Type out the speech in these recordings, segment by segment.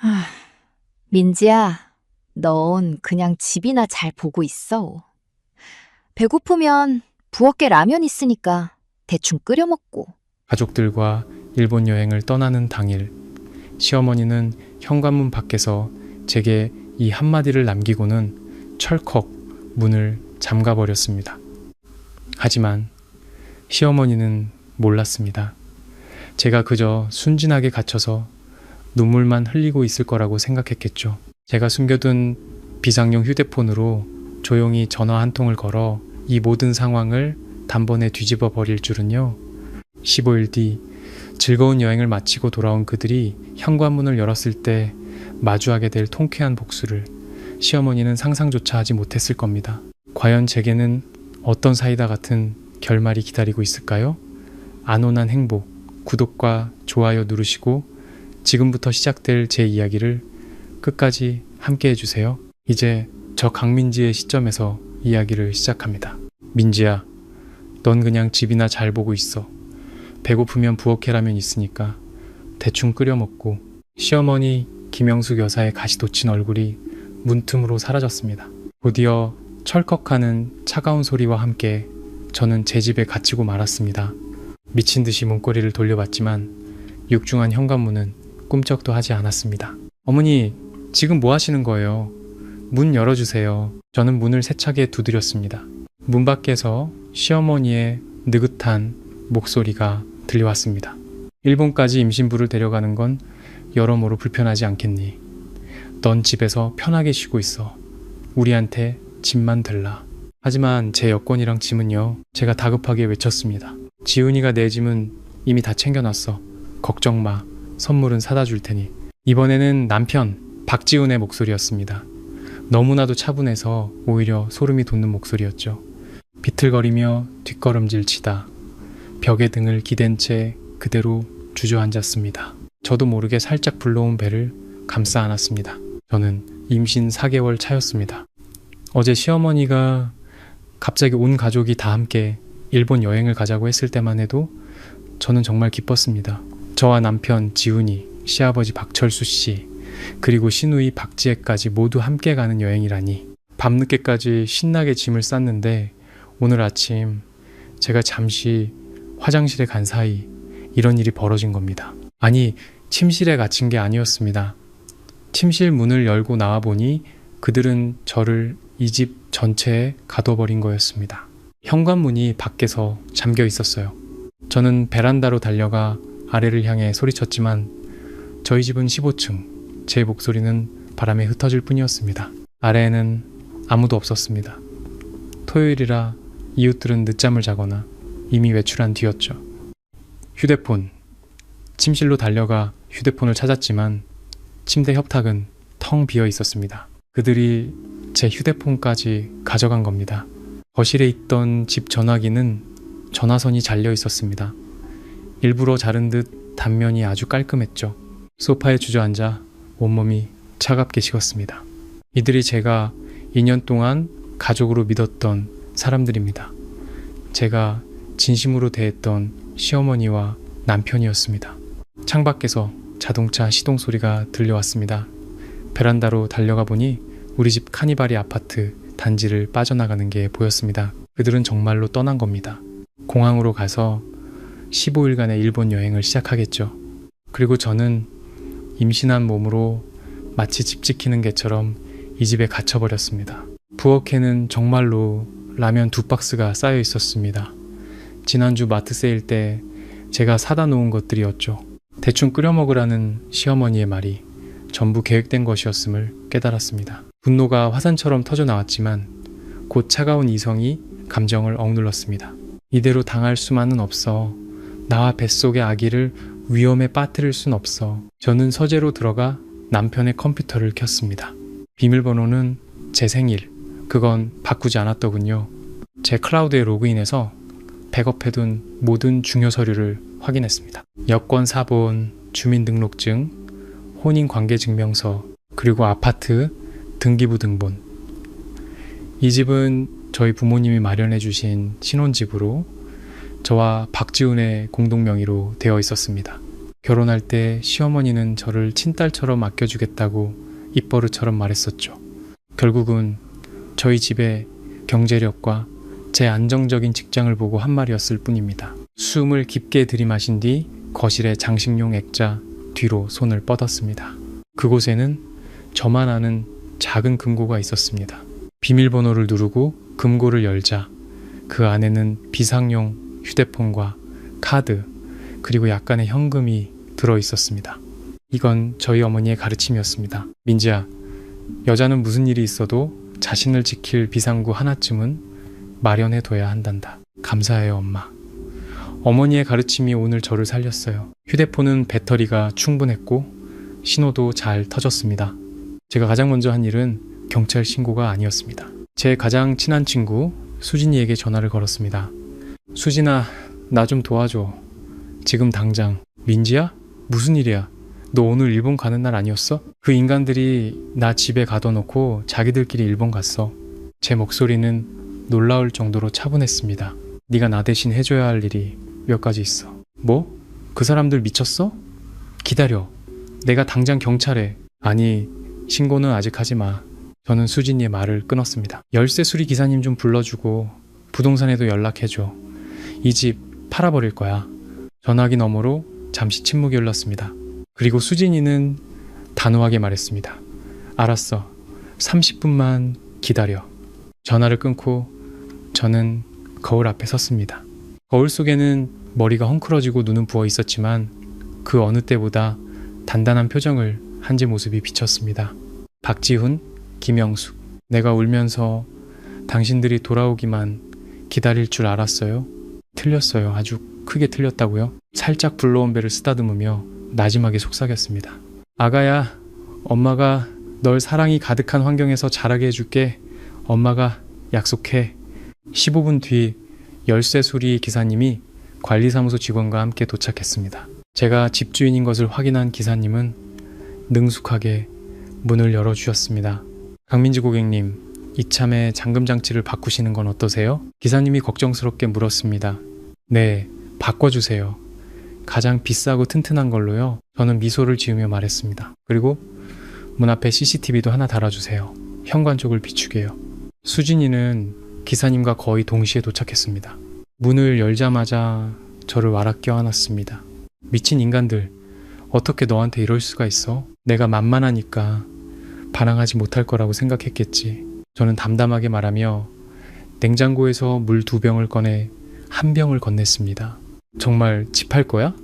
아, 민지야, 넌 그냥 집이나 잘 보고 있어. 배고프면 부엌에 라면 있으니까 대충 끓여 먹고. 가족들과 일본 여행을 떠나는 당일, 시어머니는 현관문 밖에서 제게 이 한마디를 남기고는 철컥 문을 잠가 버렸습니다. 하지만 시어머니는 몰랐습니다. 제가 그저 순진하게 갇혀서 눈물만 흘리고 있을 거라고 생각했겠죠. 제가 숨겨둔 비상용 휴대폰으로 조용히 전화 한 통을 걸어 이 모든 상황을 단번에 뒤집어 버릴 줄은요. 15일 뒤 즐거운 여행을 마치고 돌아온 그들이 현관문을 열었을 때 마주하게 될 통쾌한 복수를 시어머니는 상상조차 하지 못했을 겁니다. 과연 제게는 어떤 사이다 같은 결말이 기다리고 있을까요? 안온한 행복, 구독과 좋아요 누르시고 지금부터 시작될 제 이야기를 끝까지 함께 해주세요. 이제 저 강민지의 시점에서 이야기를 시작합니다. 민지야, 넌 그냥 집이나 잘 보고 있어. 배고프면 부엌에 라면 있으니까 대충 끓여 먹고. 시어머니 김영숙 여사의 가시 돋친 얼굴이 문틈으로 사라졌습니다. 곧이어 철컥하는 차가운 소리와 함께 저는 제 집에 갇히고 말았습니다. 미친 듯이 문고리를 돌려봤지만 육중한 현관문은 꿈쩍도 하지 않았습니다. 어머니, 지금 뭐 하시는 거예요? 문 열어주세요. 저는 문을 세차게 두드렸습니다. 문 밖에서 시어머니의 느긋한 목소리가 들려왔습니다. 일본까지 임신부를 데려가는 건 여러모로 불편하지 않겠니? 넌 집에서 편하게 쉬고 있어. 우리한테 짐만 들라. 하지만 제 여권이랑 짐은요. 제가 다급하게 외쳤습니다. 지훈이가 내 짐은 이미 다 챙겨놨어. 걱정 마. 선물은 사다 줄 테니. 이번에는 남편 박지훈의 목소리였습니다. 너무나도 차분해서 오히려 소름이 돋는 목소리였죠. 비틀거리며 뒷걸음질 치다 벽에 등을 기댄 채 그대로 주저앉았습니다. 저도 모르게 살짝 불러온 배를 감싸 안았습니다. 저는 임신 4개월 차였습니다. 어제 시어머니가 갑자기 온 가족이 다 함께 일본 여행을 가자고 했을 때만 해도 저는 정말 기뻤습니다. 저와 남편 지훈이, 시아버지 박철수 씨, 그리고 시누이 박지혜까지 모두 함께 가는 여행이라니. 밤늦게까지 신나게 짐을 쌌는데 오늘 아침 제가 잠시 화장실에 간 사이 이런 일이 벌어진 겁니다. 아니, 침실에 갇힌 게 아니었습니다. 침실 문을 열고 나와보니 그들은 저를 이 집 전체에 가둬버린 거였습니다. 현관문이 밖에서 잠겨 있었어요. 저는 베란다로 달려가 아래를 향해 소리쳤지만 저희 집은 15층, 제 목소리는 바람에 흩어질 뿐이었습니다. 아래에는 아무도 없었습니다. 토요일이라 이웃들은 늦잠을 자거나 이미 외출한 뒤였죠. 휴대폰. 침실로 달려가 휴대폰을 찾았지만 침대 협탁은 텅 비어 있었습니다. 그들이 제 휴대폰까지 가져간 겁니다. 거실에 있던 집 전화기는 전화선이 잘려 있었습니다. 일부러 자른 듯 단면이 아주 깔끔했죠. 소파에 주저앉아 온몸이 차갑게 식었습니다. 이들이 제가 2년 동안 가족으로 믿었던 사람들입니다. 제가 진심으로 대했던 시어머니와 남편이었습니다. 창밖에서 자동차 시동 소리가 들려왔습니다. 베란다로 달려가 보니 우리 집 카니발이 아파트 단지를 빠져나가는 게 보였습니다. 그들은 정말로 떠난 겁니다. 공항으로 가서 15일간의 일본 여행을 시작하겠죠. 그리고 저는 임신한 몸으로 마치 집 지키는 개처럼 이 집에 갇혀버렸습니다. 부엌에는 정말로 라면 2박스가 쌓여 있었습니다. 지난주 마트 세일 때 제가 사다 놓은 것들이었죠. 대충 끓여 먹으라는 시어머니의 말이 전부 계획된 것이었음을 깨달았습니다. 분노가 화산처럼 터져 나왔지만 곧 차가운 이성이 감정을 억눌렀습니다. 이대로 당할 수만은 없어. 나와 뱃속의 아기를 위험에 빠뜨릴 순 없어. 저는 서재로 들어가 남편의 컴퓨터를 켰습니다. 비밀번호는 제 생일, 그건 바꾸지 않았더군요. 제 클라우드에 로그인해서 백업해둔 모든 중요 서류를 확인했습니다. 여권 사본, 주민등록증, 혼인관계증명서, 그리고 아파트 등기부 등본. 이 집은 저희 부모님이 마련해 주신 신혼집으로 저와 박지훈의 공동 명의로 되어 있었습니다. 결혼할 때 시어머니는 저를 친딸처럼 아껴주겠다고 입버릇처럼 말했었죠. 결국은 저희 집의 경제력과 제 안정적인 직장을 보고 한 말이었을 뿐입니다. 숨을 깊게 들이마신 뒤 거실의 장식용 액자 뒤로 손을 뻗었습니다. 그곳에는 저만 아는 작은 금고가 있었습니다. 비밀번호를 누르고 금고를 열자 그 안에는 비상용 휴대폰과 카드 그리고 약간의 현금이 들어 있었습니다. 이건 저희 어머니의 가르침이었습니다. 민지야, 여자는 무슨 일이 있어도 자신을 지킬 비상구 하나쯤은 마련해둬야 한단다. 감사해요, 엄마. 어머니의 가르침이 오늘 저를 살렸어요. 휴대폰은 배터리가 충분했고 신호도 잘 터졌습니다. 제가 가장 먼저 한 일은 경찰 신고가 아니었습니다. 제 가장 친한 친구 수진이에게 전화를 걸었습니다. 수진아, 나 좀 도와줘. 지금 당장. 민지야? 무슨 일이야? 너 오늘 일본 가는 날 아니었어? 그 인간들이 나 집에 가둬놓고 자기들끼리 일본 갔어. 제 목소리는 놀라울 정도로 차분했습니다. 네가 나 대신 해줘야 할 일이 몇 가지 있어. 뭐? 그 사람들 미쳤어? 기다려. 내가 당장 경찰에. 아니, 신고는 아직 하지 마. 저는 수진이의 말을 끊었습니다. 열쇠 수리 기사님 좀 불러주고 부동산에도 연락해줘. 이 집 팔아버릴 거야. 전화기 너머로 잠시 침묵이 흘렀습니다. 그리고 수진이는 단호하게 말했습니다. 알았어. 30분만 기다려. 전화를 끊고 저는 거울 앞에 섰습니다. 거울 속에는 머리가 헝클어지고 눈은 부어 있었지만 그 어느 때보다 단단한 표정을 한 제 모습이 비쳤습니다. 박지훈, 김영숙. 내가 울면서 당신들이 돌아오기만 기다릴 줄 알았어요? 틀렸어요. 아주 크게 틀렸다고요? 살짝 불러온 배를 쓰다듬으며 나지막에 속삭였습니다. 아가야, 엄마가 널 사랑이 가득한 환경에서 자라게 해줄게. 엄마가 약속해. 15분 뒤 열쇠 수리 기사님이 관리사무소 직원과 함께 도착했습니다. 제가 집주인인 것을 확인한 기사님은 능숙하게 문을 열어주셨습니다. 강민지 고객님, 이참에 잠금장치를 바꾸시는 건 어떠세요? 기사님이 걱정스럽게 물었습니다. 네, 바꿔주세요. 가장 비싸고 튼튼한 걸로요. 저는 미소를 지으며 말했습니다. 그리고 문 앞에 CCTV도 하나 달아주세요. 현관 쪽을 비추게요. 수진이는 기사님과 거의 동시에 도착했습니다. 문을 열자마자 저를 와락 껴안았습니다. 미친 인간들, 어떻게 너한테 이럴 수가 있어? 내가 만만하니까 반항하지 못할 거라고 생각했겠지. 저는 담담하게 말하며 냉장고에서 물 2병을 꺼내 한 병을 건넸습니다. 정말 집 팔 거야?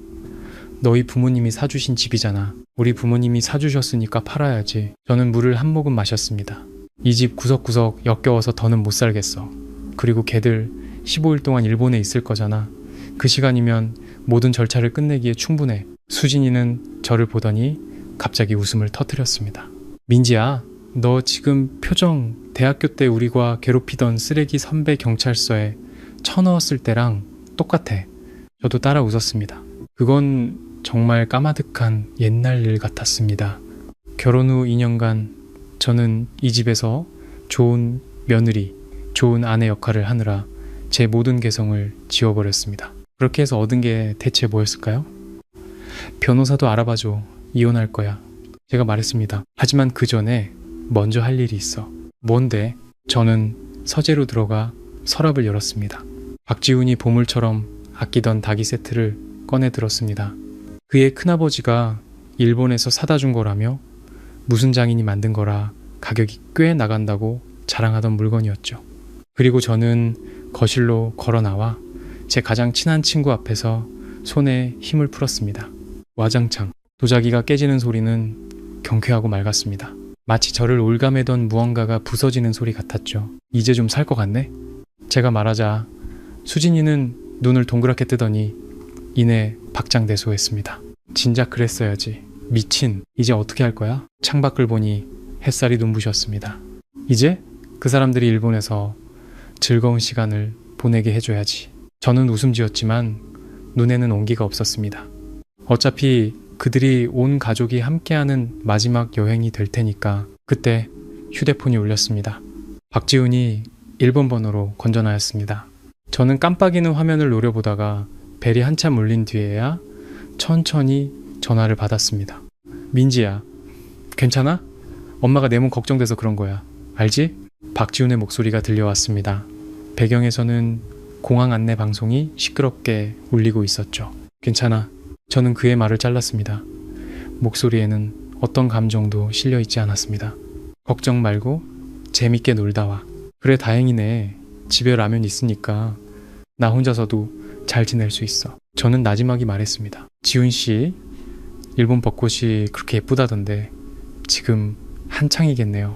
너희 부모님이 사주신 집이잖아. 우리 부모님이 사주셨으니까 팔아야지. 저는 물을 한 모금 마셨습니다. 이 집 구석구석 역겨워서 더는 못 살겠어. 그리고 걔들 15일 동안 일본에 있을 거잖아. 그 시간이면 모든 절차를 끝내기에 충분해. 수진이는 저를 보더니 갑자기 웃음을 터뜨렸습니다. 민지야, 너 지금 표정 대학교 때 우리과 괴롭히던 쓰레기 선배 경찰서에 쳐넣었을 때랑 똑같아. 저도 따라 웃었습니다. 그건 정말 까마득한 옛날 일 같았습니다. 결혼 후 2년간 저는 이 집에서 좋은 며느리, 좋은 아내 역할을 하느라 제 모든 개성을 지워버렸습니다. 그렇게 해서 얻은 게 대체 뭐였을까요? 변호사도 알아봐줘. 이혼할 거야. 제가 말했습니다. 하지만 그 전에 먼저 할 일이 있어. 뭔데? 저는 서재로 들어가 서랍을 열었습니다. 박지훈이 보물처럼 아끼던 닭이 세트를 꺼내 들었습니다. 그의 큰아버지가 일본에서 사다 준 거라며 무슨 장인이 만든 거라 가격이 꽤 나간다고 자랑하던 물건이었죠. 그리고 저는 거실로 걸어 나와 제 가장 친한 친구 앞에서 손에 힘을 풀었습니다. 와장창. 도자기가 깨지는 소리는 경쾌하고 맑았습니다. 마치 저를 올가매던 무언가가 부서지는 소리 같았죠. 이제 좀 살 것 같네? 제가 말하자 수진이는 눈을 동그랗게 뜨더니 이내 박장대소했습니다. 진작 그랬어야지. 미친. 이제 어떻게 할 거야? 창밖을 보니 햇살이 눈부셨습니다. 이제 그 사람들이 일본에서 즐거운 시간을 보내게 해줘야지. 저는 웃음 지었지만 눈에는 온기가 없었습니다. 어차피 그들이 온 가족이 함께하는 마지막 여행이 될 테니까. 그때 휴대폰이 울렸습니다. 박지훈이 일본 번호로 건전하였습니다. 저는 깜빡이는 화면을 노려보다가 벨이 한참 울린 뒤에야 천천히 전화를 받았습니다. 민지야, 괜찮아? 엄마가 내 몸 걱정돼서 그런 거야. 알지? 박지훈의 목소리가 들려왔습니다. 배경에서는 공항 안내 방송이 시끄럽게 울리고 있었죠. 괜찮아. 저는 그의 말을 잘랐습니다. 목소리에는 어떤 감정도 실려 있지 않았습니다. 걱정 말고 재밌게 놀다 와. 그래, 다행이네. 집에 라면 있으니까 나 혼자서도 잘 지낼 수 있어. 저는 나지막이 말했습니다. 지훈 씨, 일본 벚꽃이 그렇게 예쁘다던데 지금 한창이겠네요.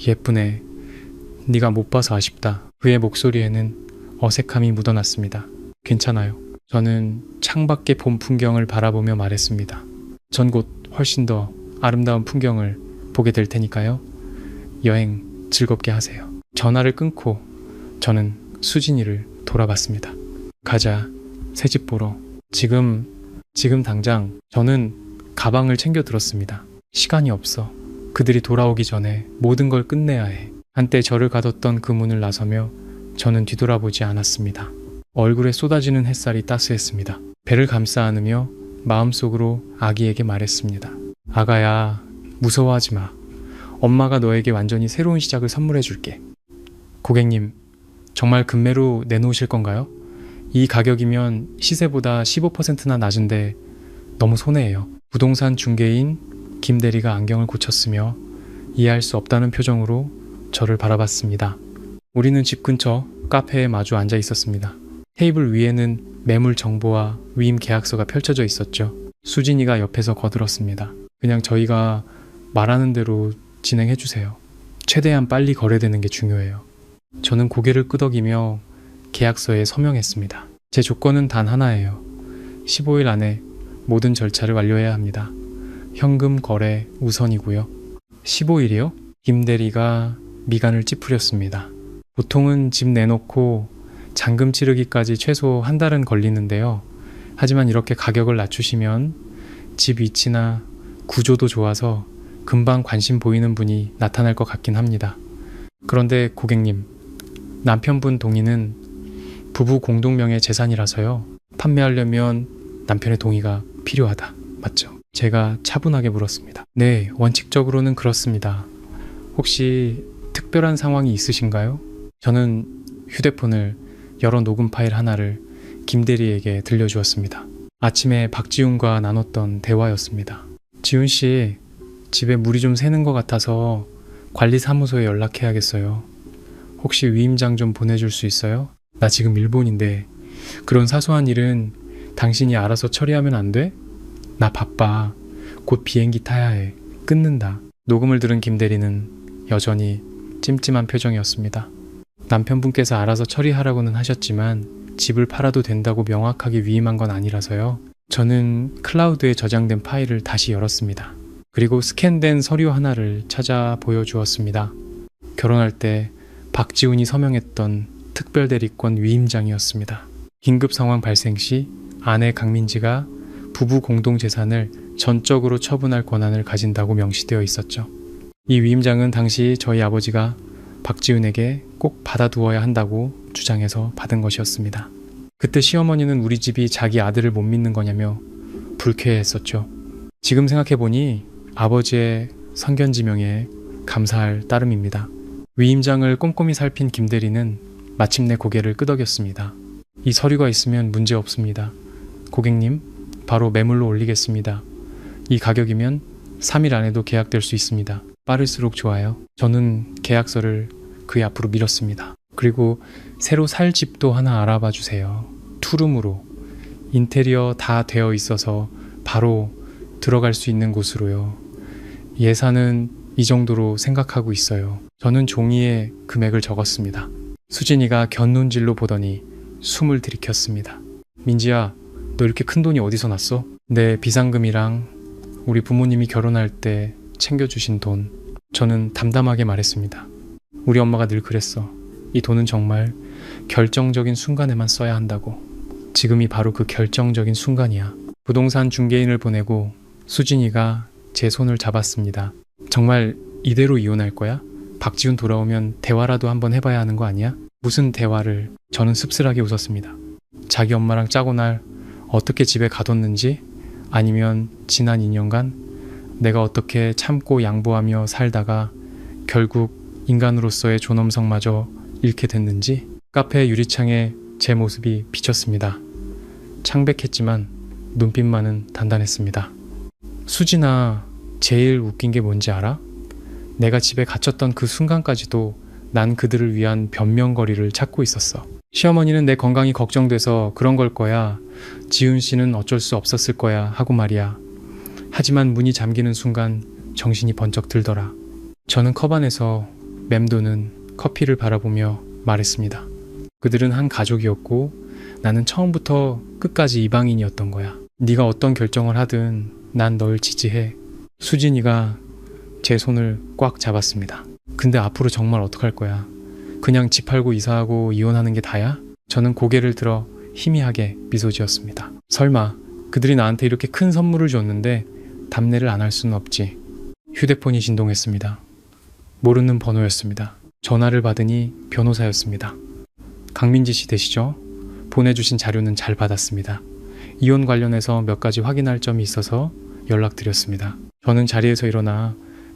예쁘네. 네가 못 봐서 아쉽다. 그의 목소리에는 어색함이 묻어났습니다. 괜찮아요. 저는 창밖의 봄 풍경을 바라보며 말했습니다. 전 곧 훨씬 더 아름다운 풍경을 보게 될 테니까요. 여행 즐겁게 하세요. 전화를 끊고 저는 수진이를 돌아봤습니다. 가자. 새집 보러. 지금 당장. 저는 가방을 챙겨 들었습니다. 시간이 없어. 그들이 돌아오기 전에 모든 걸 끝내야 해. 한때 저를 가뒀던 그 문을 나서며 저는 뒤돌아보지 않았습니다. 얼굴에 쏟아지는 햇살이 따스했습니다. 배를 감싸 안으며 마음속으로 아기에게 말했습니다. 아가야, 무서워하지 마. 엄마가 너에게 완전히 새로운 시작을 선물해 줄게. 고객님, 정말 금매로 내놓으실 건가요? 이 가격이면 시세보다 15%나 낮은데 너무 손해예요. 부동산 중개인 김 대리가 안경을 고쳤으며 이해할 수 없다는 표정으로 저를 바라봤습니다. 우리는 집 근처 카페에 마주 앉아 있었습니다. 테이블 위에는 매물 정보와 위임 계약서가 펼쳐져 있었죠. 수진이가 옆에서 거들었습니다. 그냥 저희가 말하는 대로 진행해 주세요. 최대한 빨리 거래되는 게 중요해요. 저는 고개를 끄덕이며 계약서에 서명했습니다. 제 조건은 단 하나예요. 15일 안에 모든 절차를 완료해야 합니다. 현금 거래 우선이고요. 15일이요? 김 대리가 미간을 찌푸렸습니다. 보통은 집 내놓고 잔금 치르기까지 최소 한 달은 걸리는데요. 하지만 이렇게 가격을 낮추시면 집 위치나 구조도 좋아서 금방 관심 보이는 분이 나타날 것 같긴 합니다. 그런데 고객님, 남편분 동의는 부부 공동명의 재산이라서요. 판매하려면 남편의 동의가 필요하다. 맞죠? 제가 차분하게 물었습니다. 네, 원칙적으로는 그렇습니다. 혹시 특별한 상황이 있으신가요? 저는 휴대폰을 여러 녹음 파일 하나를 김 대리에게 들려주었습니다. 아침에 박지훈과 나눴던 대화였습니다. 지훈 씨, 집에 물이 좀 새는 것 같아서 관리사무소에 연락해야겠어요. 혹시 위임장 좀 보내줄 수 있어요? 나 지금 일본인데 그런 사소한 일은 당신이 알아서 처리하면 안 돼? 나 바빠. 곧 비행기 타야 해. 끊는다. 녹음을 들은 김 대리는 여전히 찜찜한 표정이었습니다. 남편분께서 알아서 처리하라고는 하셨지만 집을 팔아도 된다고 명확하게 위임한 건 아니라서요. 저는 클라우드에 저장된 파일을 다시 열었습니다. 그리고 스캔된 서류 하나를 찾아 보여주었습니다. 결혼할 때 박지훈이 서명했던 특별대리권 위임장이었습니다. 긴급 상황 발생 시 아내 강민지가 부부 공동재산을 전적으로 처분할 권한을 가진다고 명시되어 있었죠. 이 위임장은 당시 저희 아버지가 박지훈에게 꼭 받아두어야 한다고 주장해서 받은 것이었습니다. 그때 시어머니는 우리 집이 자기 아들을 못 믿는 거냐며 불쾌해했었죠. 지금 생각해보니 아버지의 선견지명에 감사할 따름입니다. 위임장을 꼼꼼히 살핀 김 대리는 마침내 고개를 끄덕였습니다. 이 서류가 있으면 문제 없습니다. 고객님, 바로 매물로 올리겠습니다. 이 가격이면 3일 안에도 계약될 수 있습니다. 빠를수록 좋아요. 저는 계약서를 그의 앞으로 밀었습니다. 그리고 새로 살 집도 하나 알아봐 주세요. 투룸으로. 인테리어 다 되어 있어서 바로 들어갈 수 있는 곳으로요. 예산은 이 정도로 생각하고 있어요. 저는 종이에 금액을 적었습니다. 수진이가 곁눈질로 보더니 숨을 들이켰습니다. 민지야, 너 이렇게 큰 돈이 어디서 났어? 내 비상금이랑 우리 부모님이 결혼할 때 챙겨주신 돈. 저는 담담하게 말했습니다. 우리 엄마가 늘 그랬어. 이 돈은 정말 결정적인 순간에만 써야 한다고. 지금이 바로 그 결정적인 순간이야. 부동산 중개인을 보내고 수진이가 제 손을 잡았습니다. 정말 이대로 이혼할 거야? 박지훈 돌아오면 대화라도 한번 해봐야 하는 거 아니야? 무슨 대화를? 저는 씁쓸하게 웃었습니다. 자기 엄마랑 짜고 날 어떻게 집에 가뒀는지 아니면 지난 2년간 내가 어떻게 참고 양보하며 살다가 결국 인간으로서의 존엄성마저 잃게 됐는지. 카페 유리창에 제 모습이 비쳤습니다. 창백했지만 눈빛만은 단단했습니다. 수진아, 제일 웃긴 게 뭔지 알아? 내가 집에 갇혔던 그 순간까지도 난 그들을 위한 변명거리를 찾고 있었어. 시어머니는 내 건강이 걱정돼서 그런 걸 거야. 지훈 씨는 어쩔 수 없었을 거야 하고 말이야. 하지만 문이 잠기는 순간 정신이 번쩍 들더라. 저는 컵 안에서 맴도는 커피를 바라보며 말했습니다. 그들은 한 가족이었고 나는 처음부터 끝까지 이방인이었던 거야. 네가 어떤 결정을 하든 난 널 지지해. 수진이가 제 손을 꽉 잡았습니다. 근데 앞으로 정말 어떡할 거야? 그냥 집 팔고 이사하고 이혼하는 게 다야? 저는 고개를 들어 희미하게 미소 지었습니다. 설마 그들이 나한테 이렇게 큰 선물을 줬는데 답례를 안 할 수는 없지. 휴대폰이 진동했습니다. 모르는 번호였습니다. 전화를 받으니 변호사였습니다. 강민지 씨 되시죠? 보내주신 자료는 잘 받았습니다. 이혼 관련해서 몇 가지 확인할 점이 있어서 연락드렸습니다. 저는 자리에서 일어나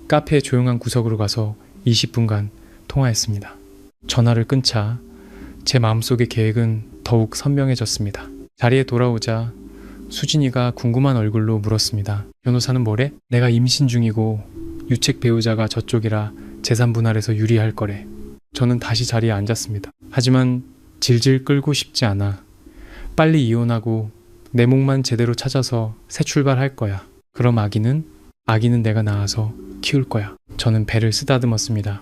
카페의 조용한 구석으로 가서 20분간 통화했습니다. 전화를 끊자 제 마음속의 계획은 더욱 선명해졌습니다. 자리에 돌아오자 수진이가 궁금한 얼굴로 물었습니다. 변호사는 뭐래? 내가 임신 중이고 유책 배우자가 저쪽이라 재산 분할에서 유리할 거래. 저는 다시 자리에 앉았습니다. 하지만 질질 끌고 싶지 않아. 빨리 이혼하고 내 몫만 제대로 찾아서 새 출발할 거야. 그럼 아기는 내가 낳아서 키울 거야. 저는 배를 쓰다듬었습니다.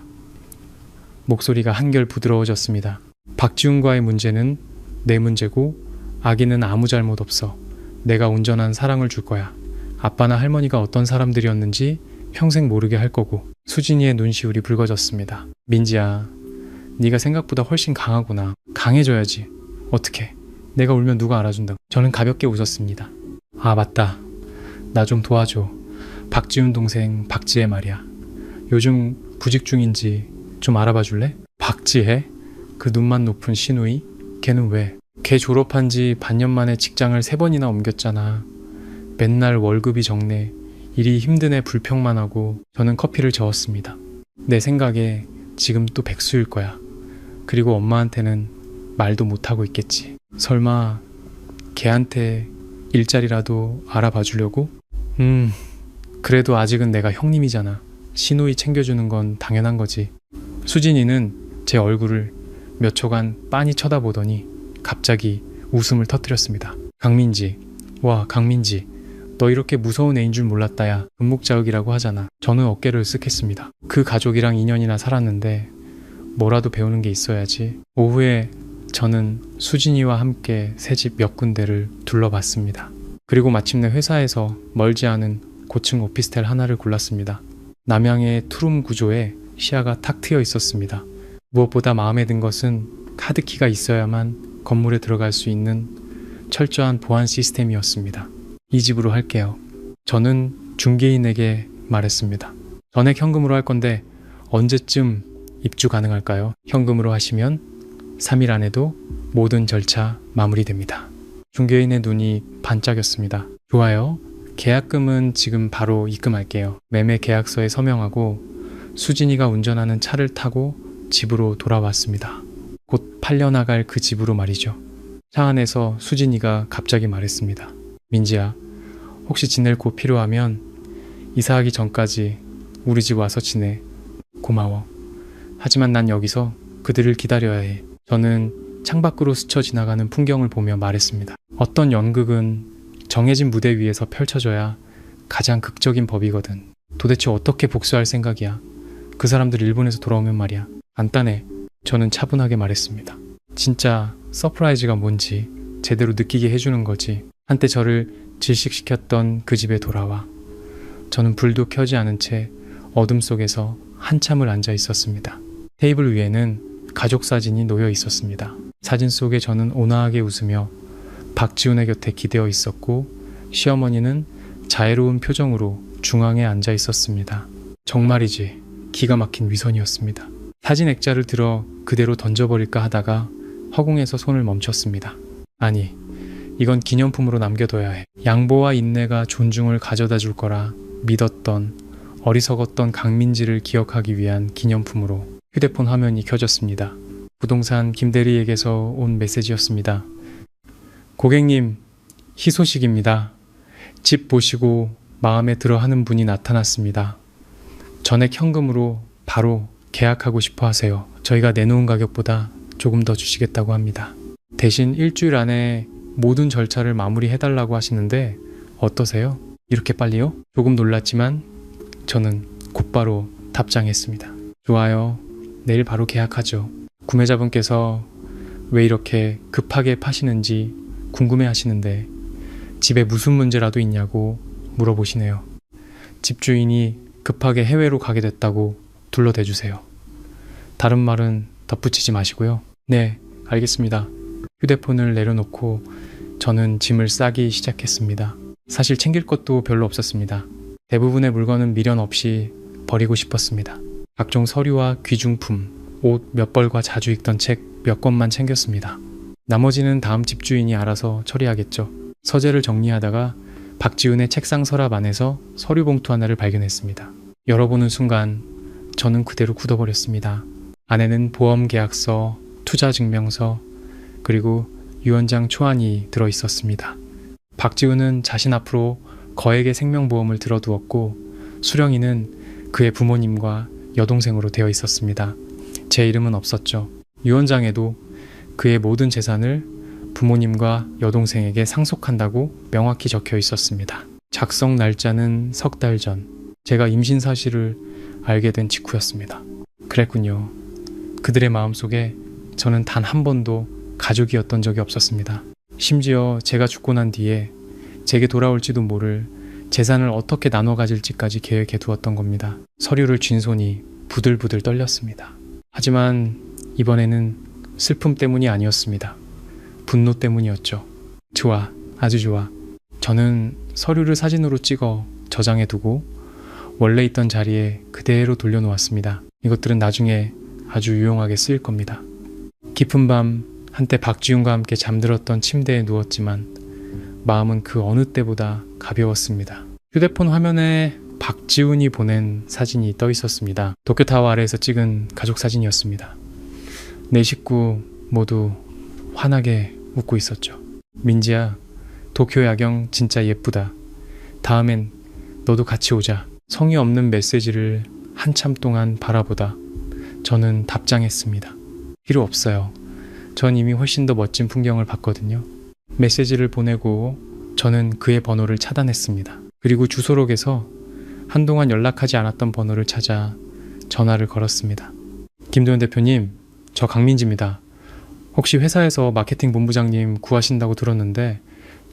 목소리가 한결 부드러워졌습니다. 박지훈과의 문제는 내 문제고 아기는 아무 잘못 없어. 내가 온전한 사랑을 줄 거야. 아빠나 할머니가 어떤 사람들이었는지 평생 모르게 할 거고. 수진이의 눈시울이 붉어졌습니다. 민지야, 네가 생각보다 훨씬 강하구나. 강해져야지. 어떻게? 내가 울면 누가 알아준다고. 저는 가볍게 웃었습니다. 아, 맞다. 나 좀 도와줘. 박지훈 동생 박지혜 말이야. 요즘 구직 중인지 좀 알아봐 줄래? 박지혜? 그 눈만 높은 시누이? 걔는 왜? 걔 졸업한 지 반년 만에 직장을 3번이나 옮겼잖아. 맨날 월급이 적네. 일이 힘드네 불평만 하고. 저는 커피를 저었습니다. 내 생각에 지금 또 백수일 거야. 그리고 엄마한테는 말도 못하고 있겠지. 설마 걔한테 일자리라도 알아봐 주려고? 그래도 아직은 내가 형님이잖아. 시누이 챙겨주는 건 당연한 거지. 수진이는 제 얼굴을 몇 초간 빤히 쳐다보더니 갑자기 웃음을 터뜨렸습니다. 강민지, 와 강민지, 너 이렇게 무서운 애인 줄 몰랐다야. 금목자극이라고 하잖아. 저는 어깨를 쓱했습니다. 그 가족이랑 2년이나 살았는데 뭐라도 배우는 게 있어야지. 오후에 저는 수진이와 함께 새집 몇 군데를 둘러봤습니다. 그리고 마침내 회사에서 멀지 않은 고층 오피스텔 하나를 골랐습니다. 남향의 투룸 구조에 시야가 탁 트여 있었습니다. 무엇보다 마음에 든 것은 카드키가 있어야만 건물에 들어갈 수 있는 철저한 보안 시스템이었습니다. 이 집으로 할게요. 저는 중개인에게 말했습니다. 전액 현금으로 할 건데 언제쯤 입주 가능할까요? 현금으로 하시면 3일 안에도 모든 절차 마무리됩니다. 중개인의 눈이 반짝였습니다. 좋아요. 계약금은 지금 바로 입금할게요. 매매 계약서에 서명하고 수진이가 운전하는 차를 타고 집으로 돌아왔습니다. 곧 팔려나갈 그 집으로 말이죠. 차 안에서 수진이가 갑자기 말했습니다. 민지야, 혹시 지낼 곳 필요하면 이사하기 전까지 우리 집 와서 지내. 고마워. 하지만 난 여기서 그들을 기다려야 해. 저는 창밖으로 스쳐 지나가는 풍경을 보며 말했습니다. 어떤 연극은 정해진 무대 위에서 펼쳐져야 가장 극적인 법이거든. 도대체 어떻게 복수할 생각이야? 그 사람들 일본에서 돌아오면 말이야. 간단해. 저는 차분하게 말했습니다. 진짜 서프라이즈가 뭔지 제대로 느끼게 해주는 거지. 한때 저를 질식시켰던 그 집에 돌아와. 저는 불도 켜지 않은 채 어둠 속에서 한참을 앉아 있었습니다. 테이블 위에는 가족 사진이 놓여 있었습니다. 사진 속에 저는 온화하게 웃으며 박지훈의 곁에 기대어 있었고 시어머니는 자애로운 표정으로 중앙에 앉아 있었습니다. 정말이지 기가 막힌 위선이었습니다. 사진 액자를 들어 그대로 던져버릴까 하다가 허공에서 손을 멈췄습니다. 아니, 이건 기념품으로 남겨둬야 해. 양보와 인내가 존중을 가져다 줄 거라 믿었던 어리석었던 강민지를 기억하기 위한 기념품으로 휴대폰 화면이 켜졌습니다. 부동산 김대리에게서 온 메시지였습니다. 고객님, 희소식입니다. 집 보시고 마음에 들어 하는 분이 나타났습니다. 전액 현금으로 바로 계약하고 싶어 하세요. 저희가 내놓은 가격보다 조금 더 주시겠다고 합니다. 대신 일주일 안에 모든 절차를 마무리해달라고 하시는데 어떠세요? 이렇게 빨리요? 조금 놀랐지만 저는 곧바로 답장했습니다. 좋아요. 내일 바로 계약하죠. 구매자분께서 왜 이렇게 급하게 파시는지 궁금해 하시는데 집에 무슨 문제라도 있냐고 물어보시네요. 집주인이 급하게 해외로 가게 됐다고 둘러대주세요. 다른 말은 덧붙이지 마시고요. 네, 알겠습니다. 휴대폰을 내려놓고 저는 짐을 싸기 시작했습니다. 사실 챙길 것도 별로 없었습니다. 대부분의 물건은 미련 없이 버리고 싶었습니다. 각종 서류와 귀중품, 옷 몇 벌과 자주 읽던 책 몇 권만 챙겼습니다. 나머지는 다음 집주인이 알아서 처리하겠죠. 서재를 정리하다가 박지훈의 책상 서랍 안에서 서류 봉투 하나를 발견했습니다. 열어보는 순간 저는 그대로 굳어버렸습니다. 안에는 보험 계약서, 투자 증명서, 그리고 유언장 초안이 들어있었습니다. 박지훈은 자신 앞으로 거액의 생명보험을 들어두었고 수령이는 그의 부모님과 여동생으로 되어 있었습니다. 제 이름은 없었죠. 유언장에도 그의 모든 재산을 부모님과 여동생에게 상속한다고 명확히 적혀 있었습니다. 작성 날짜는 석 달 전, 제가 임신 사실을 알게 된 직후였습니다. 그랬군요. 그들의 마음속에 저는 단 한 번도 가족이었던 적이 없었습니다. 심지어 제가 죽고 난 뒤에 제게 돌아올지도 모를 재산을 어떻게 나눠 가질지까지 계획해 두었던 겁니다. 서류를 쥔 손이 부들부들 떨렸습니다. 하지만 이번에는 슬픔 때문이 아니었습니다. 분노 때문이었죠. 좋아, 아주 좋아. 저는 서류를 사진으로 찍어 저장해 두고 원래 있던 자리에 그대로 돌려놓았습니다. 이것들은 나중에 아주 유용하게 쓰일 겁니다. 깊은 밤 한때 박지훈과 함께 잠들었던 침대에 누웠지만 마음은 그 어느 때보다 가벼웠습니다. 휴대폰 화면에 박지훈이 보낸 사진이 떠 있었습니다. 도쿄타워 아래에서 찍은 가족 사진이었습니다. 네 식구 모두 환하게 웃고 있었죠. 민지야, 도쿄 야경 진짜 예쁘다. 다음엔 너도 같이 오자. 성의 없는 메시지를 한참 동안 바라보다 저는 답장했습니다. 필요 없어요. 전 이미 훨씬 더 멋진 풍경을 봤거든요. 메시지를 보내고 저는 그의 번호를 차단했습니다. 그리고 주소록에서 한동안 연락하지 않았던 번호를 찾아 전화를 걸었습니다. 김도현 대표님, 저 강민지입니다. 혹시 회사에서 마케팅 본부장님 구하신다고 들었는데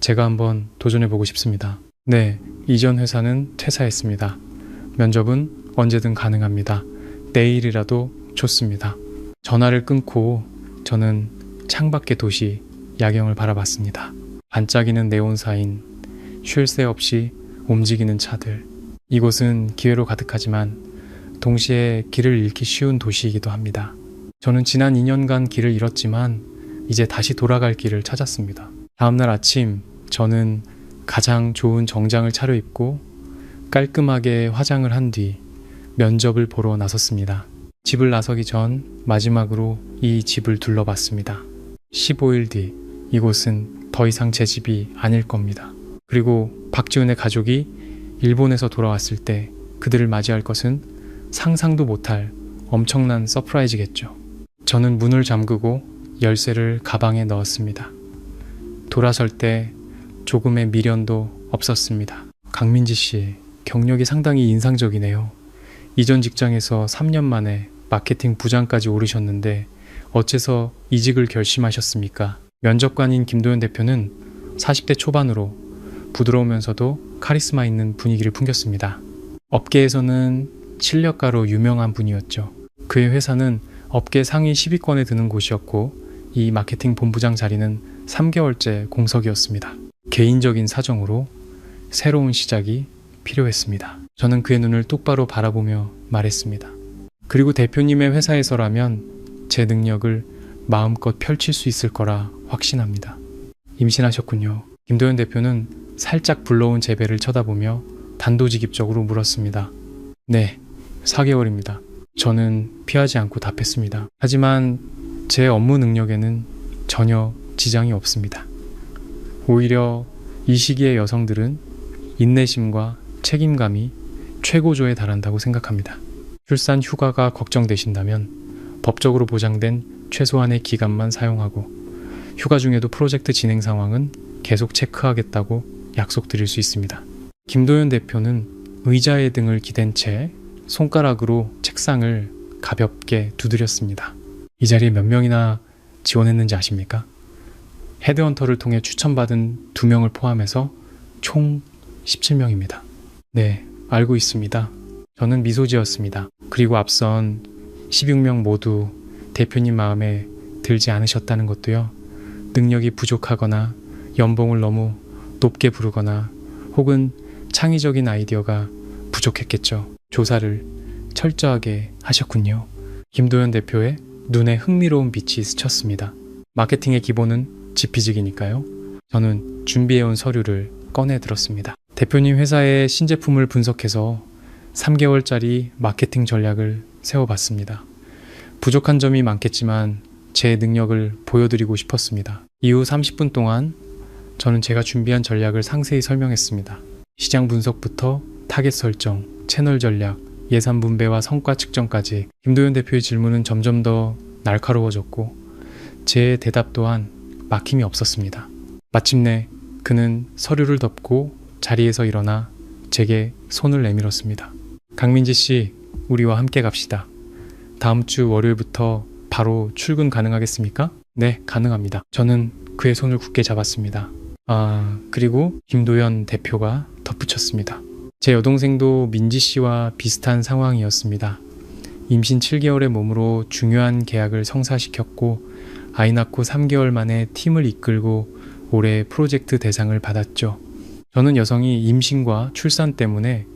제가 한번 도전해보고 싶습니다. 네, 이전 회사는 퇴사했습니다. 면접은 언제든 가능합니다. 내일이라도 좋습니다. 전화를 끊고 저는 창밖의 도시 야경을 바라봤습니다. 반짝이는 네온사인, 쉴 새 없이 움직이는 차들. 이곳은 기회로 가득하지만 동시에 길을 잃기 쉬운 도시이기도 합니다. 저는 지난 2년간 길을 잃었지만 이제 다시 돌아갈 길을 찾았습니다. 다음날 아침 저는 가장 좋은 정장을 차려입고 깔끔하게 화장을 한 뒤 면접을 보러 나섰습니다. 집을 나서기 전 마지막으로 이 집을 둘러봤습니다. 15일 뒤 이곳은 더 이상 제 집이 아닐 겁니다. 그리고 박지훈의 가족이 일본에서 돌아왔을 때 그들을 맞이할 것은 상상도 못할 엄청난 서프라이즈겠죠. 저는 문을 잠그고 열쇠를 가방에 넣었습니다. 돌아설 때 조금의 미련도 없었습니다. 강민지 씨, 경력이 상당히 인상적이네요. 이전 직장에서 3년 만에 마케팅 부장까지 오르셨는데 어째서 이직을 결심하셨습니까? 면접관인 김도현 대표는 40대 초반으로 부드러우면서도 카리스마 있는 분위기를 풍겼습니다. 업계에서는 실력가로 유명한 분이었죠. 그의 회사는 업계 상위 10위권에 드는 곳이었고 이 마케팅 본부장 자리는 3개월째 공석이었습니다. 개인적인 사정으로 새로운 시작이 필요했습니다. 저는 그의 눈을 똑바로 바라보며 말했습니다. 그리고 대표님의 회사에서라면 제 능력을 마음껏 펼칠 수 있을 거라 확신합니다. 임신하셨군요. 김도현 대표는 살짝 불러온 제 배를 쳐다보며 단도직입적으로 물었습니다. 네, 4개월입니다. 저는 피하지 않고 답했습니다. 하지만 제 업무 능력에는 전혀 지장이 없습니다. 오히려 이 시기의 여성들은 인내심과 책임감이 최고조에 달한다고 생각합니다. 출산 휴가가 걱정되신다면 법적으로 보장된 최소한의 기간만 사용하고 휴가 중에도 프로젝트 진행 상황은 계속 체크하겠다고 약속드릴 수 있습니다. 김도현 대표는 의자의 등을 기댄 채 손가락으로 책상을 가볍게 두드렸습니다. 이 자리에 몇 명이나 지원했는지 아십니까? 헤드헌터를 통해 추천받은 2명을 포함해서 총 17명입니다. 네, 알고 있습니다. 저는 미소 지었습니다. 그리고 앞선 16명 모두 대표님 마음에 들지 않으셨다는 것도요. 능력이 부족하거나 연봉을 너무 높게 부르거나 혹은 창의적인 아이디어가 부족했겠죠. 조사를 철저하게 하셨군요. 김도현 대표의 눈에 흥미로운 빛이 스쳤습니다. 마케팅의 기본은 지피지기니까요. 저는 준비해온 서류를 꺼내 들었습니다. 대표님 회사의 신제품을 분석해서 3개월짜리 마케팅 전략을 세워봤습니다. 부족한 점이 많겠지만 제 능력을 보여드리고 싶었습니다. 이후 30분 동안 저는 제가 준비한 전략을 상세히 설명했습니다. 시장 분석부터 타겟 설정, 채널 전략, 예산 분배와 성과 측정까지. 김도현 대표의 질문은 점점 더 날카로워졌고 제 대답 또한 막힘이 없었습니다. 마침내 그는 서류를 덮고 자리에서 일어나 제게 손을 내밀었습니다. 강민지 씨, 우리와 함께 갑시다. 다음 주 월요일부터 바로 출근 가능하겠습니까? 네, 가능합니다. 저는 그의 손을 굳게 잡았습니다. 그리고 김도현 대표가 덧붙였습니다. 제 여동생도 민지 씨와 비슷한 상황이었습니다. 임신 7개월의 몸으로 중요한 계약을 성사시켰고 아이 낳고 3개월 만에 팀을 이끌고 올해 프로젝트 대상을 받았죠. 저는 여성이 임신과 출산 때문에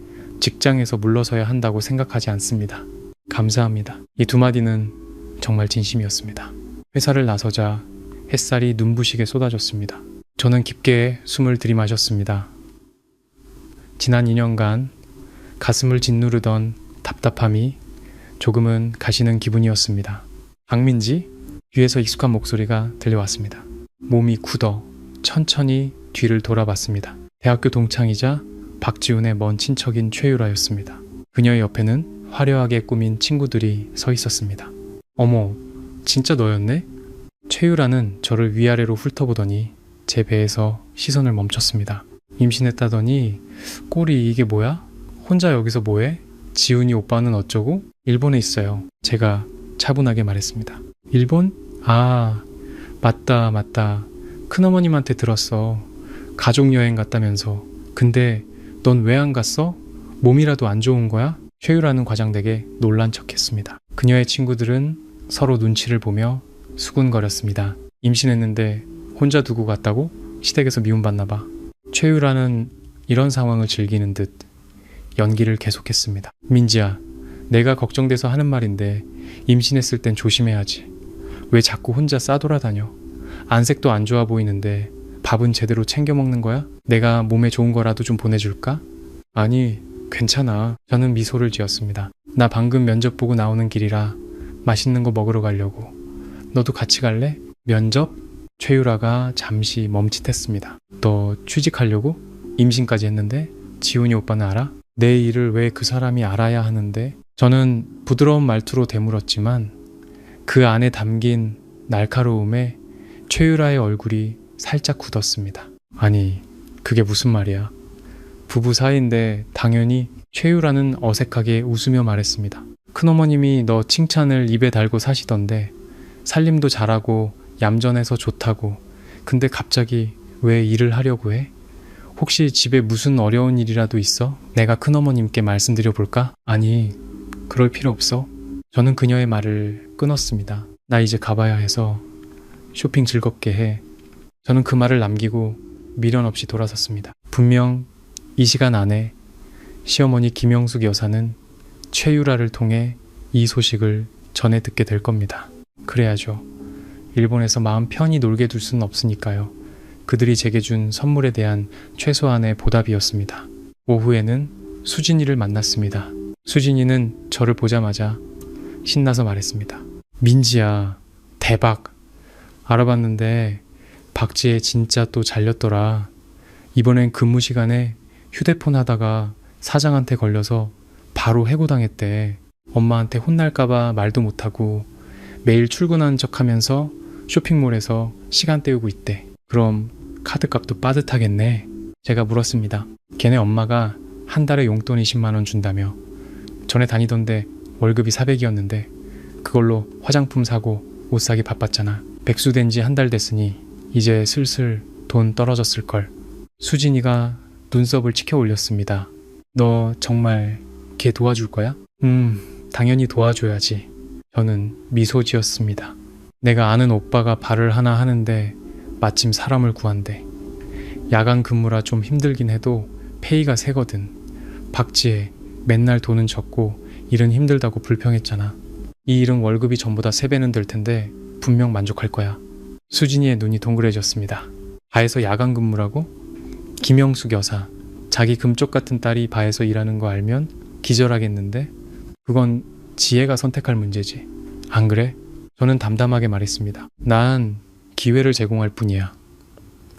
직장에서 물러서야 한다고 생각하지 않습니다. 감사합니다. 이 2마디는 정말 진심이었습니다. 회사를 나서자 햇살이 눈부시게 쏟아졌습니다. 저는 깊게 숨을 들이마셨습니다. 지난 2년간 가슴을 짓누르던 답답함이 조금은 가시는 기분이었습니다. 박민지? 뒤에서 익숙한 목소리가 들려왔습니다. 몸이 굳어 천천히 뒤를 돌아봤습니다. 대학교 동창이자 박지훈의 먼 친척인 최유라였습니다. 그녀의 옆에는 화려하게 꾸민 친구들이 서 있었습니다. 어머, 진짜 너였네? 최유라는 저를 위아래로 훑어보더니 제 배에서 시선을 멈췄습니다. 임신했다더니 꼴이 이게 뭐야? 혼자 여기서 뭐해? 지훈이 오빠는 어쩌고? 일본에 있어요. 제가 차분하게 말했습니다. 일본? 맞다. 큰어머님한테 들었어. 가족여행 갔다면서. 근데 넌 왜 안 갔어? 몸이라도 안 좋은 거야? 최유라는 과장되게 놀란 척했습니다. 그녀의 친구들은 서로 눈치를 보며 수군거렸습니다. 임신했는데 혼자 두고 갔다고? 시댁에서 미움받나 봐. 최유라는 이런 상황을 즐기는 듯 연기를 계속했습니다. 민지야, 내가 걱정돼서 하는 말인데 임신했을 땐 조심해야지. 왜 자꾸 혼자 싸돌아다녀? 안색도 안 좋아 보이는데 밥은 제대로 챙겨 먹는 거야? 내가 몸에 좋은 거라도 좀 보내줄까? 아니, 괜찮아. 저는 미소를 지었습니다. 나 방금 면접 보고 나오는 길이라 맛있는 거 먹으러 가려고. 너도 같이 갈래? 면접? 최유라가 잠시 멈칫했습니다. 너 취직하려고? 임신까지 했는데? 지훈이 오빠는 알아? 내 일을 왜 그 사람이 알아야 하는데? 저는 부드러운 말투로 되물었지만 그 안에 담긴 날카로움에 최유라의 얼굴이 살짝 굳었습니다. 아니, 그게 무슨 말이야? 부부 사이인데 당연히. 최유라는 어색하게 웃으며 말했습니다. 큰어머님이 너 칭찬을 입에 달고 사시던데 살림도 잘하고 얌전해서 좋다고. 근데 갑자기 왜 일을 하려고 해? 혹시 집에 무슨 어려운 일이라도 있어? 내가 큰어머님께 말씀드려 볼까? 아니, 그럴 필요 없어. 저는 그녀의 말을 끊었습니다. 나 이제 가봐야 해서. 쇼핑 즐겁게 해. 저는 그 말을 남기고 미련 없이 돌아섰습니다. 분명 이 시간 안에 시어머니 김영숙 여사는 최유라를 통해 이 소식을 전해 듣게 될 겁니다. 그래야죠. 일본에서 마음 편히 놀게 둘 수는 없으니까요. 그들이 제게 준 선물에 대한 최소한의 보답이었습니다. 오후에는 수진이를 만났습니다. 수진이는 저를 보자마자 신나서 말했습니다. 민지야, 대박. 알아봤는데 박지혜 진짜 또 잘렸더라. 이번엔 근무 시간에 휴대폰 하다가 사장한테 걸려서 바로 해고당했대. 엄마한테 혼날까봐 말도 못하고 매일 출근하는 척하면서 쇼핑몰에서 시간 때우고 있대. 그럼 카드값도 빠듯하겠네. 제가 물었습니다. 걔네 엄마가 한 달에 용돈 20만 원 준다며. 전에 다니던데 월급이 400이었는데 그걸로 화장품 사고 옷 사기 바빴잖아. 백수된 지 한 달 됐으니 이제 슬슬 돈 떨어졌을걸. 수진이가 눈썹을 치켜 올렸습니다. 너 정말 걔 도와줄 거야? 당연히 도와줘야지. 저는 미소 지었습니다. 내가 아는 오빠가 발을 하나 하는데 마침 사람을 구한대. 야간 근무라 좀 힘들긴 해도 페이가 세거든. 박지혜 맨날 돈은 적고 일은 힘들다고 불평했잖아. 이 일은 월급이 전보다 3배는 될 텐데 분명 만족할 거야. 수진이의 눈이 동그래졌습니다. 바에서 야간 근무라고? 김영숙 여사, 자기 금쪽 같은 딸이 바에서 일하는 거 알면 기절하겠는데? 그건 지혜가 선택할 문제지. 안 그래? 저는 담담하게 말했습니다. 난 기회를 제공할 뿐이야.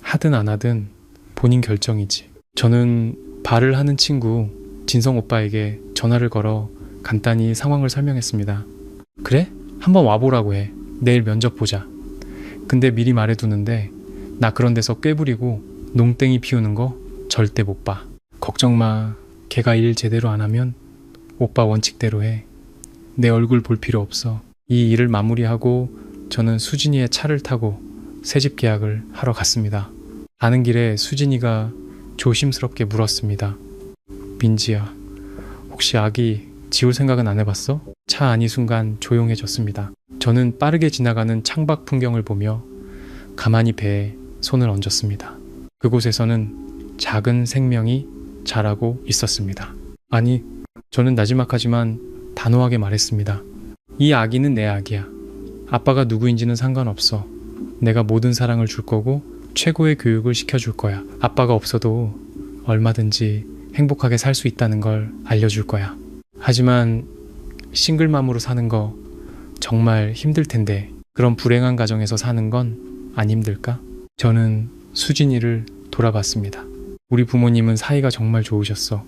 하든 안 하든 본인 결정이지. 저는 발을 하는 친구 진성 오빠에게 전화를 걸어 간단히 상황을 설명했습니다. 그래? 한번 와보라고 해. 내일 면접 보자. 근데 미리 말해두는데 나 그런 데서 꾀부리고 농땡이 피우는 거 절대 못 봐. 걱정 마. 걔가 일 제대로 안 하면 오빠 원칙대로 해. 내 얼굴 볼 필요 없어. 이 일을 마무리하고 저는 수진이의 차를 타고 새집 계약을 하러 갔습니다. 가는 길에 수진이가 조심스럽게 물었습니다. 민지야, 혹시 아기 지울 생각은 안 해봤어? 차 안이 순간 조용해졌습니다. 저는 빠르게 지나가는 창밖 풍경을 보며 가만히 배에 손을 얹었습니다. 그곳에서는 작은 생명이 자라고 있었습니다. 아니, 저는 나지막하지만 단호하게 말했습니다. 이 아기는 내 아기야. 아빠가 누구인지는 상관없어. 내가 모든 사랑을 줄 거고 최고의 교육을 시켜줄 거야. 아빠가 없어도 얼마든지 행복하게 살 수 있다는 걸 알려줄 거야. 하지만 싱글맘으로 사는 거 정말 힘들 텐데 그런 불행한 가정에서 사는 건 안 힘들까? 저는 수진이를 돌아봤습니다. 우리 부모님은 사이가 정말 좋으셨어.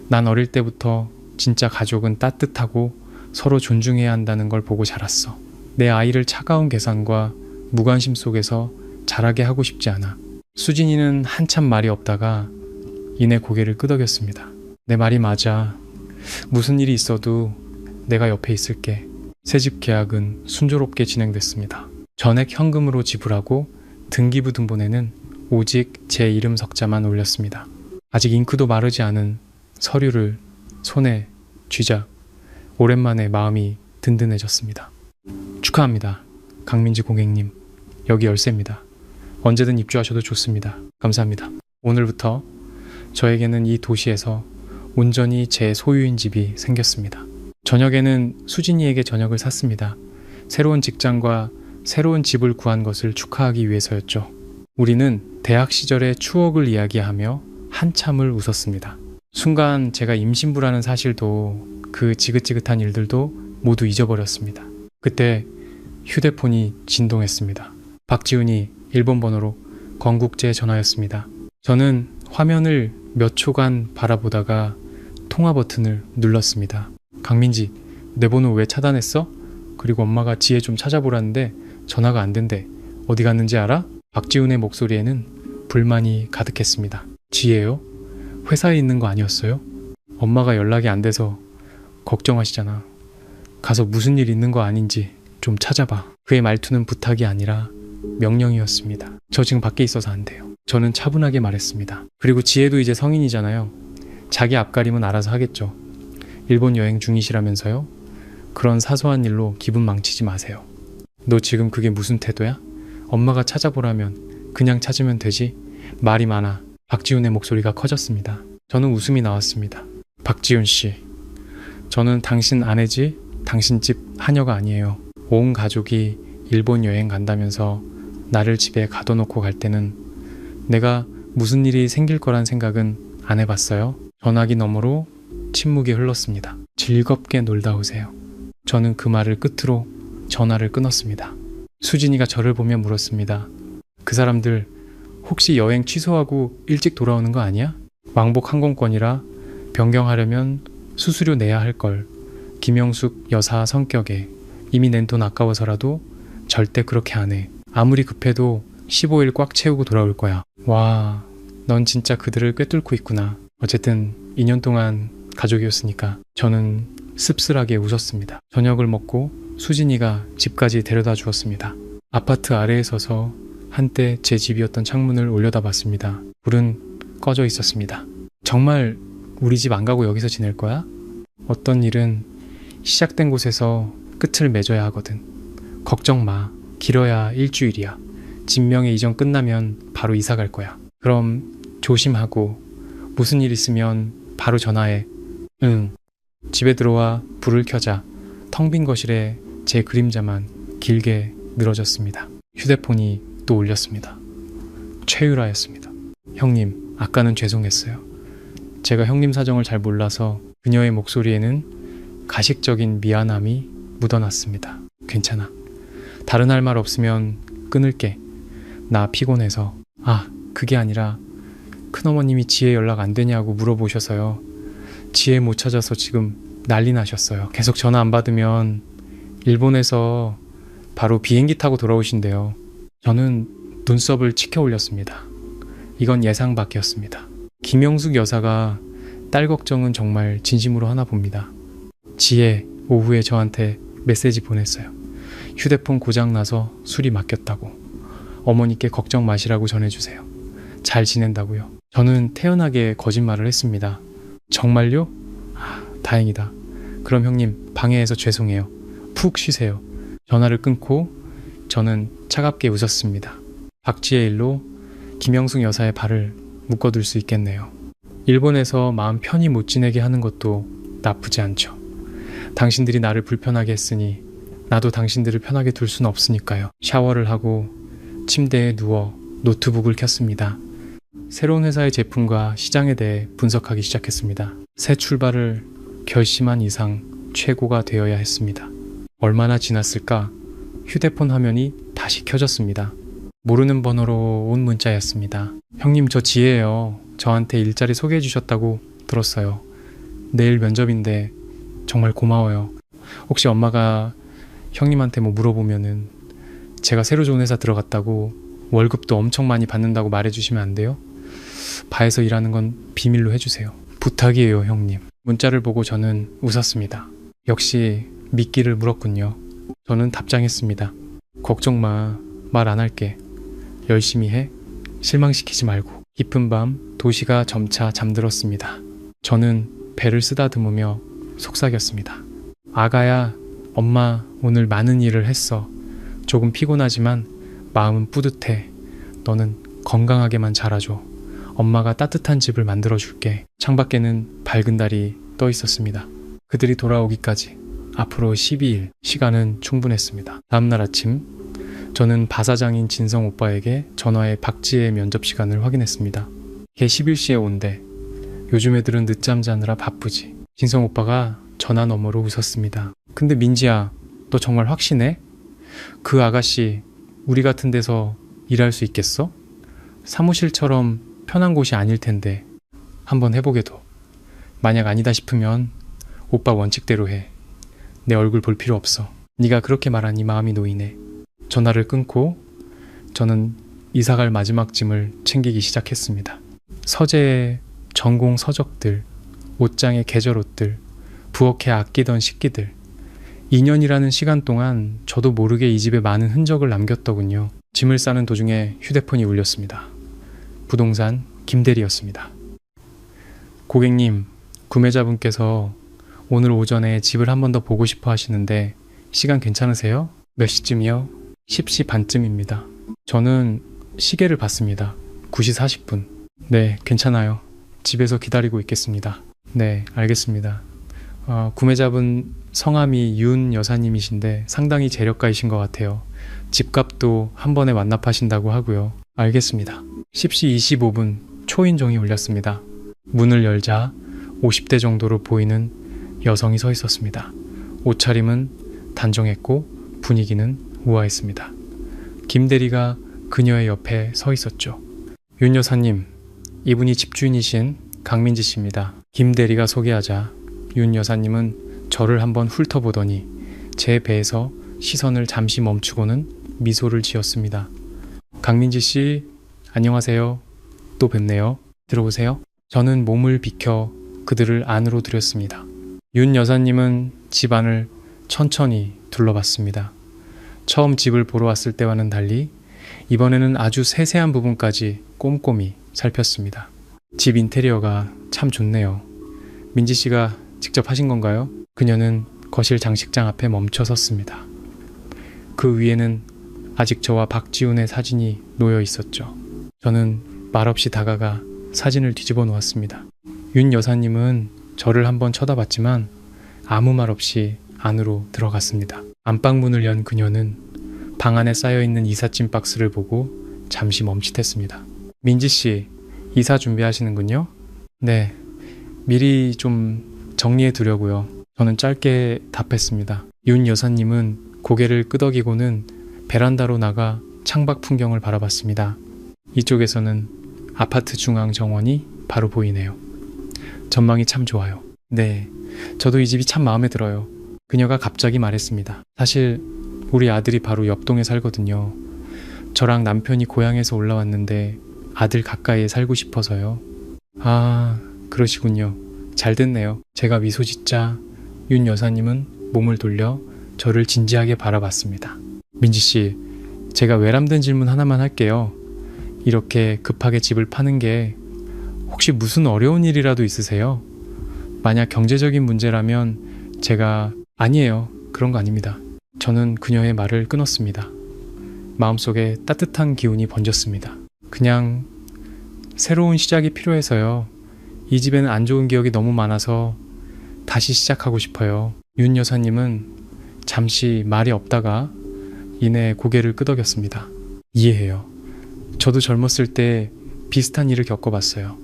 난 어릴 때부터 진짜 가족은 따뜻하고 서로 존중해야 한다는 걸 보고 자랐어. 내 아이를 차가운 계산과 무관심 속에서 자라게 하고 싶지 않아. 수진이는 한참 말이 없다가 이내 고개를 끄덕였습니다. 내 말이 맞아. 무슨 일이 있어도 내가 옆에 있을게. 새집 계약은 순조롭게 진행됐습니다. 전액 현금으로 지불하고 등기부 등본에는 오직 제 이름 석자만 올렸습니다. 아직 잉크도 마르지 않은 서류를 손에 쥐자 오랜만에 마음이 든든해졌습니다. 축하합니다. 강민지 고객님. 여기 열쇠입니다. 언제든 입주하셔도 좋습니다. 감사합니다. 오늘부터 저에게는 이 도시에서 온전히 제 소유인 집이 생겼습니다. 저녁에는 수진이에게 저녁을 샀습니다. 새로운 직장과 새로운 집을 구한 것을 축하하기 위해서였죠. 우리는 대학 시절의 추억을 이야기하며 한참을 웃었습니다. 순간 제가 임신부라는 사실도 그 지긋지긋한 일들도 모두 잊어버렸습니다. 그때 휴대폰이 진동했습니다. 박지훈이 일본 번호로 건국제 전화였습니다. 저는 화면을 몇 초간 바라보다가 통화 버튼을 눌렀습니다. 강민지, 내 번호 왜 차단했어? 그리고 엄마가 지혜 좀 찾아보라는데 전화가 안 된대. 어디 갔는지 알아? 박지훈의 목소리에는 불만이 가득했습니다. 지혜요? 회사에 있는 거 아니었어요? 엄마가 연락이 안 돼서 걱정하시잖아. 가서 무슨 일 있는 거 아닌지 좀 찾아봐. 그의 말투는 부탁이 아니라 명령이었습니다. 저 지금 밖에 있어서 안 돼요. 저는 차분하게 말했습니다. 그리고 지혜도 이제 성인이잖아요. 자기 앞가림은 알아서 하겠죠. 일본 여행 중이시라면서요? 그런 사소한 일로 기분 망치지 마세요. 너 지금 그게 무슨 태도야? 엄마가 찾아보라면 그냥 찾으면 되지. 말이 많아. 박지훈의 목소리가 커졌습니다. 저는 웃음이 나왔습니다. 박지훈 씨, 저는 당신 아내지 당신 집 하녀가 아니에요. 온 가족이 일본 여행 간다면서 나를 집에 가둬놓고 갈 때는 내가 무슨 일이 생길 거란 생각은 안 해봤어요. 전화기 너머로 침묵이 흘렀습니다. 즐겁게 놀다 오세요. 저는 그 말을 끝으로 전화를 끊었습니다. 수진이가 저를 보며 물었습니다. 그 사람들 혹시 여행 취소하고 일찍 돌아오는 거 아니야? 왕복 항공권이라 변경하려면 수수료 내야 할 걸. 김영숙 여사 성격에 이미 낸 돈 아까워서라도 절대 그렇게 안 해. 아무리 급해도 15일 꽉 채우고 돌아올 거야. 와, 넌 진짜 그들을 꿰뚫고 있구나. 어쨌든 2년 동안 가족이었으니까. 저는 씁쓸하게 웃었습니다. 저녁을 먹고 수진이가 집까지 데려다 주었습니다. 아파트 아래에 서서 한때 제 집이었던 창문을 올려다봤습니다. 불은 꺼져 있었습니다. 정말 우리 집 안 가고 여기서 지낼 거야? 어떤 일은 시작된 곳에서 끝을 맺어야 하거든. 걱정 마. 길어야 일주일이야. 진명의 이전 끝나면 바로 이사 갈 거야. 그럼 조심하고 무슨 일 있으면 바로 전화해. 응. 집에 들어와 불을 켜자. 텅 빈 거실에 제 그림자만 길게 늘어졌습니다. 휴대폰이 또 울렸습니다. 최유라였습니다. 형님, 아까는 죄송했어요. 제가 형님 사정을 잘 몰라서 그녀의 목소리에는 가식적인 미안함이 묻어났습니다. 괜찮아. 다른 할 말 없으면 끊을게. 나 피곤해서. 아, 그게 아니라 큰어머님이 지혜 연락 안 되냐고 물어보셔서요. 지혜 못 찾아서 지금 난리 나셨어요. 계속 전화 안 받으면 일본에서 바로 비행기 타고 돌아오신대요. 저는 눈썹을 치켜 올렸습니다. 이건 예상 밖이었습니다. 김영숙 여사가 딸 걱정은 정말 진심으로 하나 봅니다. 지혜 오후에 저한테 메시지 보냈어요. 휴대폰 고장나서 수리 맡겼다고. 어머니께 걱정 마시라고 전해주세요. 잘 지낸다고요. 저는 태연하게 거짓말을 했습니다. 정말요? 아, 다행이다. 그럼 형님 방해해서 죄송해요. 푹 쉬세요. 전화를 끊고 저는 차갑게 웃었습니다. 박쥐의 일로 김영숙 여사의 발을 묶어둘 수 있겠네요. 일본에서 마음 편히 못 지내게 하는 것도 나쁘지 않죠. 당신들이 나를 불편하게 했으니 나도 당신들을 편하게 둘 수는 없으니까요. 샤워를 하고 침대에 누워 노트북을 켰습니다. 새로운 회사의 제품과 시장에 대해 분석하기 시작했습니다. 새 출발을 결심한 이상 최고가 되어야 했습니다. 얼마나 지났을까? 휴대폰 화면이 다시 켜졌습니다. 모르는 번호로 온 문자였습니다. 형님, 저 지혜예요. 저한테 일자리 소개해 주셨다고 들었어요. 내일 면접인데 정말 고마워요. 혹시 엄마가 형님한테 뭐 물어보면은 제가 새로 좋은 회사 들어갔다고 월급도 엄청 많이 받는다고 말해주시면 안 돼요? 바에서 일하는 건 비밀로 해주세요. 부탁이에요, 형님. 문자를 보고 저는 웃었습니다. 역시 미끼를 물었군요. 저는 답장했습니다. 걱정 마. 말 안 할게. 열심히 해. 실망시키지 말고. 깊은 밤 도시가 점차 잠들었습니다. 저는 배를 쓰다듬으며 속삭였습니다. 아가야, 엄마 오늘 많은 일을 했어. 조금 피곤하지만 마음은 뿌듯해. 너는 건강하게만 자라줘. 엄마가 따뜻한 집을 만들어줄게. 창밖에는 밝은 달이 떠 있었습니다. 그들이 돌아오기까지 앞으로 12일 시간은 충분했습니다. 다음날 아침 저는 바사장인 진성 오빠에게 전화해 박지혜의 면접 시간을 확인했습니다. 걔 11시에 온대. 요즘 애들은 늦잠 자느라 바쁘지. 진성 오빠가 전화 너머로 웃었습니다. 근데 민지야, 너 정말 확신해? 그 아가씨 우리 같은 데서 일할 수 있겠어? 사무실처럼 편한 곳이 아닐 텐데 한번 해보게도. 만약 아니다 싶으면 오빠 원칙대로 해. 내 얼굴 볼 필요 없어. 네가 그렇게 말하니 마음이 놓이네. 전화를 끊고 저는 이사갈 마지막 짐을 챙기기 시작했습니다. 서재의 전공 서적들, 옷장의 계절 옷들, 부엌에 아끼던 식기들. 2년이라는 시간 동안 저도 모르게 이 집에 많은 흔적을 남겼더군요. 짐을 싸는 도중에 휴대폰이 울렸습니다. 부동산 김대리였습니다. 고객님, 구매자분께서 오늘 오전에 집을 한 번 더 보고 싶어 하시는데 시간 괜찮으세요? 몇 시쯤이요? 10시 반쯤입니다. 저는 시계를 봤습니다. 9시 40분. 네, 괜찮아요. 집에서 기다리고 있겠습니다. 네, 알겠습니다. 구매자분 성함이 윤 여사님이신데 상당히 재력가이신 것 같아요. 집값도 한 번에 완납하신다고 하고요. 알겠습니다. 10시 25분 초인종이 울렸습니다. 문을 열자 50대 정도로 보이는 여성이 서 있었습니다. 옷차림은 단정했고 분위기는 우아했습니다. 김 대리가 그녀의 옆에 서 있었죠. 윤 여사님, 이분이 집주인이신 강민지 씨입니다. 김 대리가 소개하자 윤 여사님은 저를 한번 훑어보더니 제 배에서 시선을 잠시 멈추고는 미소를 지었습니다. 강민지 씨, 안녕하세요. 또 뵙네요. 들어오세요. 저는 몸을 비켜 그들을 안으로 들였습니다. 윤 여사님은 집 안을 천천히 둘러봤습니다. 처음 집을 보러 왔을 때와는 달리 이번에는 아주 세세한 부분까지 꼼꼼히 살폈습니다. 집 인테리어가 참 좋네요. 민지 씨가 직접 하신 건가요? 그녀는 거실 장식장 앞에 멈춰 섰습니다. 그 위에는 아직 저와 박지훈의 사진이 놓여 있었죠. 저는 말없이 다가가 사진을 뒤집어 놓았습니다. 윤 여사님은 저를 한번 쳐다봤지만 아무 말 없이 안으로 들어갔습니다. 안방문을 연 그녀는 방 안에 쌓여있는 이삿짐 박스를 보고 잠시 멈칫했습니다. 민지 씨, 이사 준비하시는군요? 네, 미리 좀 정리해 두려고요. 저는 짧게 답했습니다. 윤 여사님은 고개를 끄덕이고는 베란다로 나가 창밖 풍경을 바라봤습니다. 이쪽에서는 아파트 중앙 정원이 바로 보이네요. 전망이 참 좋아요. 네, 저도 이 집이 참 마음에 들어요. 그녀가 갑자기 말했습니다. 사실 우리 아들이 바로 옆 동에 살거든요. 저랑 남편이 고향에서 올라왔는데 아들 가까이에 살고 싶어서요. 아, 그러시군요. 잘 됐네요. 제가 미소 짓자 윤 여사님은 몸을 돌려 저를 진지하게 바라봤습니다. 민지 씨, 제가 외람된 질문 하나만 할게요. 이렇게 급하게 집을 파는 게 혹시 무슨 어려운 일이라도 있으세요? 만약 경제적인 문제라면 제가 아니에요. 그런 거 아닙니다. 저는 그녀의 말을 끊었습니다. 마음속에 따뜻한 기운이 번졌습니다. 그냥 새로운 시작이 필요해서요. 이 집에는 안 좋은 기억이 너무 많아서 다시 시작하고 싶어요. 윤 여사님은 잠시 말이 없다가 이내 고개를 끄덕였습니다. 이해해요. 저도 젊었을 때 비슷한 일을 겪어봤어요.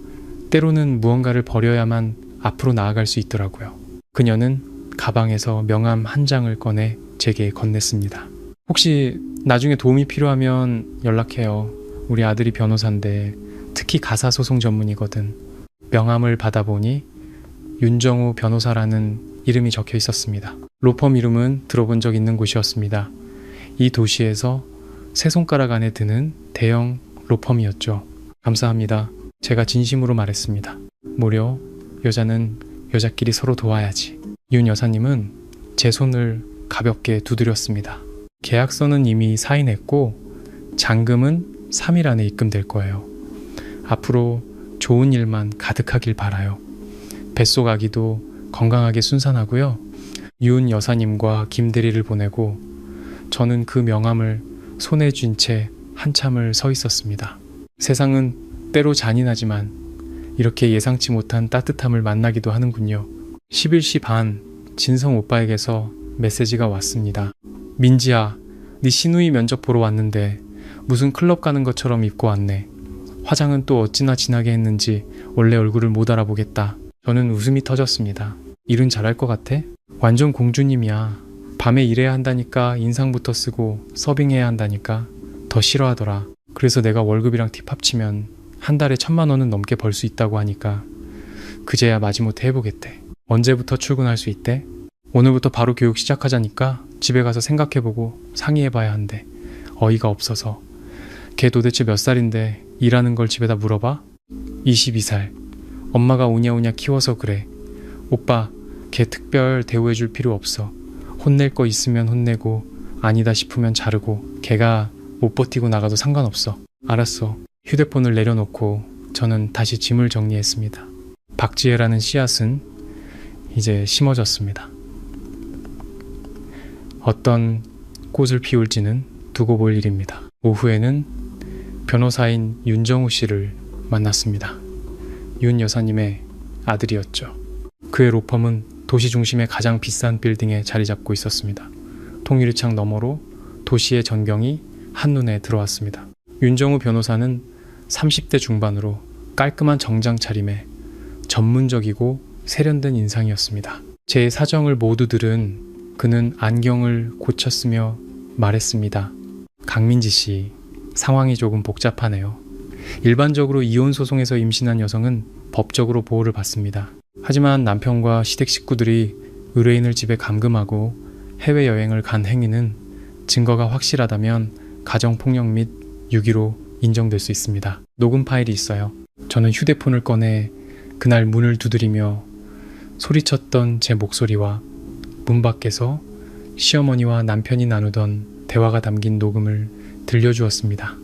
때로는 무언가를 버려야만 앞으로 나아갈 수 있더라고요. 그녀는 가방에서 명함 한 장을 꺼내 제게 건넸습니다. 혹시 나중에 도움이 필요하면 연락해요. 우리 아들이 변호사인데 특히 가사소송 전문이거든. 명함을 받아보니 윤정우 변호사라는 이름이 적혀 있었습니다. 로펌 이름은 들어본 적 있는 곳이었습니다. 이 도시에서 세 손가락 안에 드는 대형 로펌이었죠. 감사합니다. 제가 진심으로 말했습니다. 무려 여자는 여자끼리 서로 도와야지. 윤 여사님은 제 손을 가볍게 두드렸습니다. 계약서는 이미 사인했고 잔금은 3일 안에 입금될 거예요. 앞으로 좋은 일만 가득하길 바라요. 뱃속 아기도 건강하게 순산하고요. 윤 여사님과 김 대리를 보내고 저는 그 명함을 손에 쥔 채 한참을 서 있었습니다. 세상은 때로 잔인하지만 이렇게 예상치 못한 따뜻함을 만나기도 하는군요. 11시 반 진성 오빠에게서 메시지가 왔습니다. 민지야, 네 시누이 면접 보러 왔는데 무슨 클럽 가는 것처럼 입고 왔네. 화장은 또 어찌나 진하게 했는지 원래 얼굴을 못 알아보겠다. 저는 웃음이 터졌습니다. 일은 잘할 것 같아? 완전 공주님이야. 밤에 일해야 한다니까 인상부터 쓰고 서빙해야 한다니까 더 싫어하더라. 그래서 내가 월급이랑 팁 합치면 한 달에 1,000만 원은 넘게 벌 수 있다고 하니까 그제야 마지못해 해보겠대. 언제부터 출근할 수 있대? 오늘부터 바로 교육 시작하자니까 집에 가서 생각해보고 상의해봐야 한대. 어이가 없어서. 걔 도대체 몇 살인데 일하는 걸 집에다 물어봐? 22살. 엄마가 오냐오냐 키워서 그래. 오빠, 걔 특별 대우해줄 필요 없어. 혼낼 거 있으면 혼내고 아니다 싶으면 자르고 걔가 못 버티고 나가도 상관없어. 알았어. 휴대폰을 내려놓고 저는 다시 짐을 정리했습니다. 박지혜라는 씨앗은 이제 심어졌습니다. 어떤 꽃을 피울지는 두고 볼 일입니다. 오후에는 변호사인 윤정우 씨를 만났습니다. 윤 여사님의 아들이었죠. 그의 로펌은 도시 중심의 가장 비싼 빌딩에 자리 잡고 있었습니다. 통유리창 너머로 도시의 전경이 한눈에 들어왔습니다. 윤정우 변호사는 30대 중반으로 깔끔한 정장 차림에 전문적이고 세련된 인상이었습니다. 제 사정을 모두 들은 그는 안경을 고쳤으며 말했습니다. 강민지 씨, 상황이 조금 복잡하네요. 일반적으로 이혼 소송에서 임신한 여성은 법적으로 보호를 받습니다. 하지만 남편과 시댁 식구들이 의뢰인을 집에 감금하고 해외여행을 간 행위는 증거가 확실하다면 가정폭력 및 유기로 인정될 수 있습니다. 녹음 파일이 있어요. 저는 휴대폰을 꺼내 그날 문을 두드리며 소리쳤던 제 목소리와 문 밖에서 시어머니와 남편이 나누던 대화가 담긴 녹음을 들려주었습니다.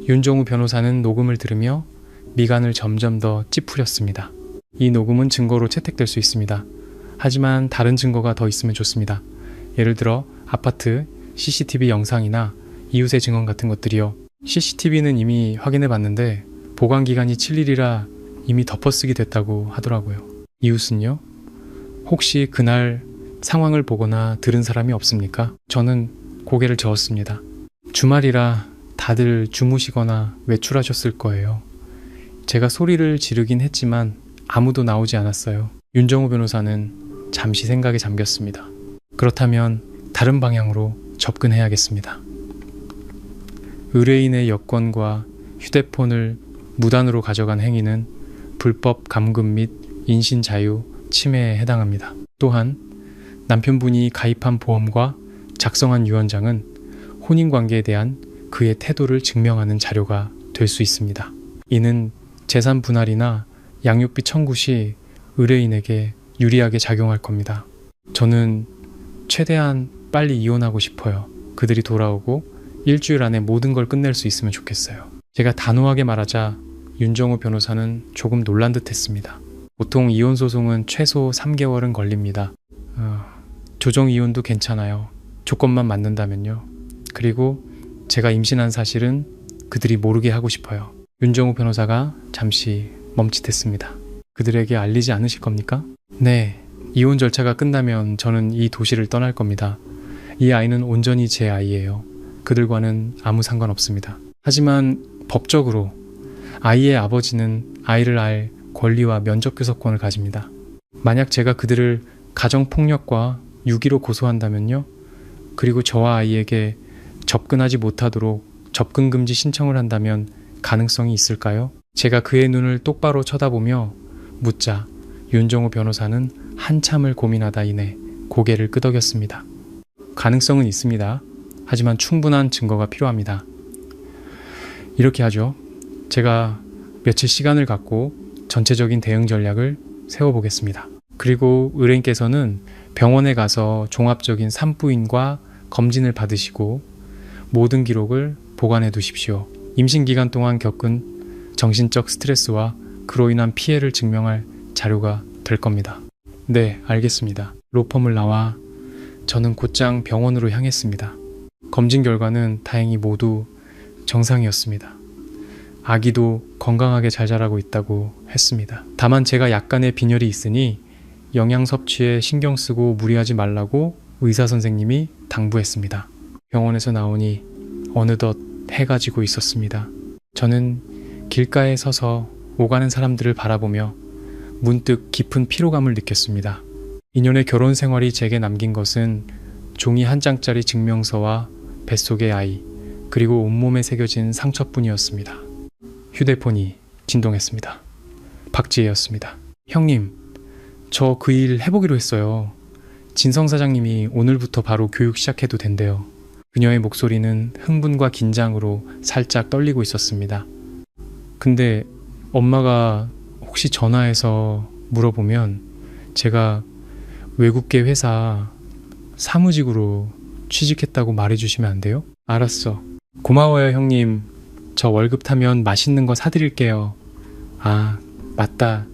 윤정우 변호사는 녹음을 들으며 미간을 점점 더 찌푸렸습니다. 이 녹음은 증거로 채택될 수 있습니다. 하지만 다른 증거가 더 있으면 좋습니다. 예를 들어 아파트 CCTV 영상이나 이웃의 증언 같은 것들이요. CCTV는 이미 확인해 봤는데 보관기간이 7일이라 이미 덮어쓰기 됐다고 하더라고요. 이웃은요? 혹시 그날 상황을 보거나 들은 사람이 없습니까? 저는 고개를 저었습니다. 주말이라 다들 주무시거나 외출하셨을 거예요. 제가 소리를 지르긴 했지만 아무도 나오지 않았어요. 윤정우 변호사는 잠시 생각에 잠겼습니다. 그렇다면 다른 방향으로 접근해야겠습니다. 의뢰인의 여권과 휴대폰을 무단으로 가져간 행위는 불법 감금 및 인신 자유 침해에 해당합니다. 또한 남편분이 가입한 보험과 작성한 유언장은 혼인관계에 대한 그의 태도를 증명하는 자료가 될 수 있습니다. 이는 재산 분할이나 양육비 청구 시 의뢰인에게 유리하게 작용할 겁니다. 저는 최대한 빨리 이혼하고 싶어요. 그들이 돌아오고 일주일 안에 모든 걸 끝낼 수 있으면 좋겠어요. 제가 단호하게 말하자 윤정우 변호사는 조금 놀란 듯 했습니다. 보통 이혼 소송은 최소 3개월은 걸립니다. 조정 이혼도 괜찮아요. 조건만 맞는다면요. 그리고 제가 임신한 사실은 그들이 모르게 하고 싶어요. 윤정우 변호사가 잠시 멈칫했습니다. 그들에게 알리지 않으실 겁니까? 네, 이혼 절차가 끝나면 저는 이 도시를 떠날 겁니다. 이 아이는 온전히 제 아이예요. 그들과는 아무 상관없습니다. 하지만 법적으로 아이의 아버지는 아이를 알 권리와 면접교섭권을 가집니다. 만약 제가 그들을 가정폭력과 유기로 고소한다면요. 그리고 저와 아이에게 접근하지 못하도록 접근금지 신청을 한다면 가능성이 있을까요? 제가 그의 눈을 똑바로 쳐다보며 묻자 윤정우 변호사는 한참을 고민하다 이내 고개를 끄덕였습니다. 가능성은 있습니다. 하지만 충분한 증거가 필요합니다. 이렇게 하죠. 제가 며칠 시간을 갖고 전체적인 대응 전략을 세워보겠습니다. 그리고 의뢰인께서는 병원에 가서 종합적인 산부인과 검진을 받으시고 모든 기록을 보관해 두십시오. 임신 기간 동안 겪은 정신적 스트레스와 그로 인한 피해를 증명할 자료가 될 겁니다. 네, 알겠습니다. 로펌을 나와 저는 곧장 병원으로 향했습니다. 검진 결과는 다행히 모두 정상이었습니다. 아기도 건강하게 잘 자라고 있다고 했습니다. 다만 제가 약간의 빈혈이 있으니 영양 섭취에 신경 쓰고 무리하지 말라고 의사 선생님이 당부했습니다. 병원에서 나오니 어느덧 해가 지고 있었습니다. 저는 길가에 서서 오가는 사람들을 바라보며 문득 깊은 피로감을 느꼈습니다. 인연의 결혼 생활이 제게 남긴 것은 종이 한 장짜리 증명서와 뱃속의 아이, 그리고 온몸에 새겨진 상처뿐이었습니다. 휴대폰이 진동했습니다. 박지혜였습니다. 형님, 저 그 일 해보기로 했어요. 진성 사장님이 오늘부터 바로 교육 시작해도 된대요. 그녀의 목소리는 흥분과 긴장으로 살짝 떨리고 있었습니다. 근데 엄마가 혹시 전화해서 물어보면 제가 외국계 회사 사무직으로 취직했다고 말해주시면 안 돼요? 알았어. 고마워요, 형님. 저 월급 타면 맛있는 거 사드릴게요. 아, 맞다.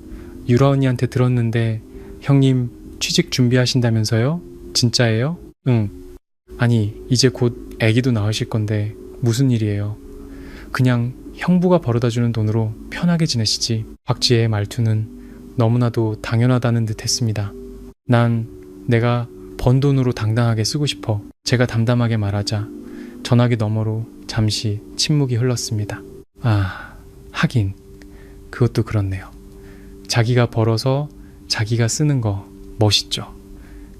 유라 언니한테 들었는데 형님 취직 준비하신다면서요? 진짜예요? 응. 아니, 이제 곧 아기도 낳으실 건데 무슨 일이에요? 그냥 형부가 벌어다주는 돈으로 편하게 지내시지. 박지혜의 말투는 너무나도 당연하다는 듯 했습니다. 난 내가 번 돈으로 당당하게 쓰고 싶어. 제가 담담하게 말하자 전화기 너머로 잠시 침묵이 흘렀습니다. 아, 하긴 그것도 그렇네요. 자기가 벌어서 자기가 쓰는 거 멋있죠.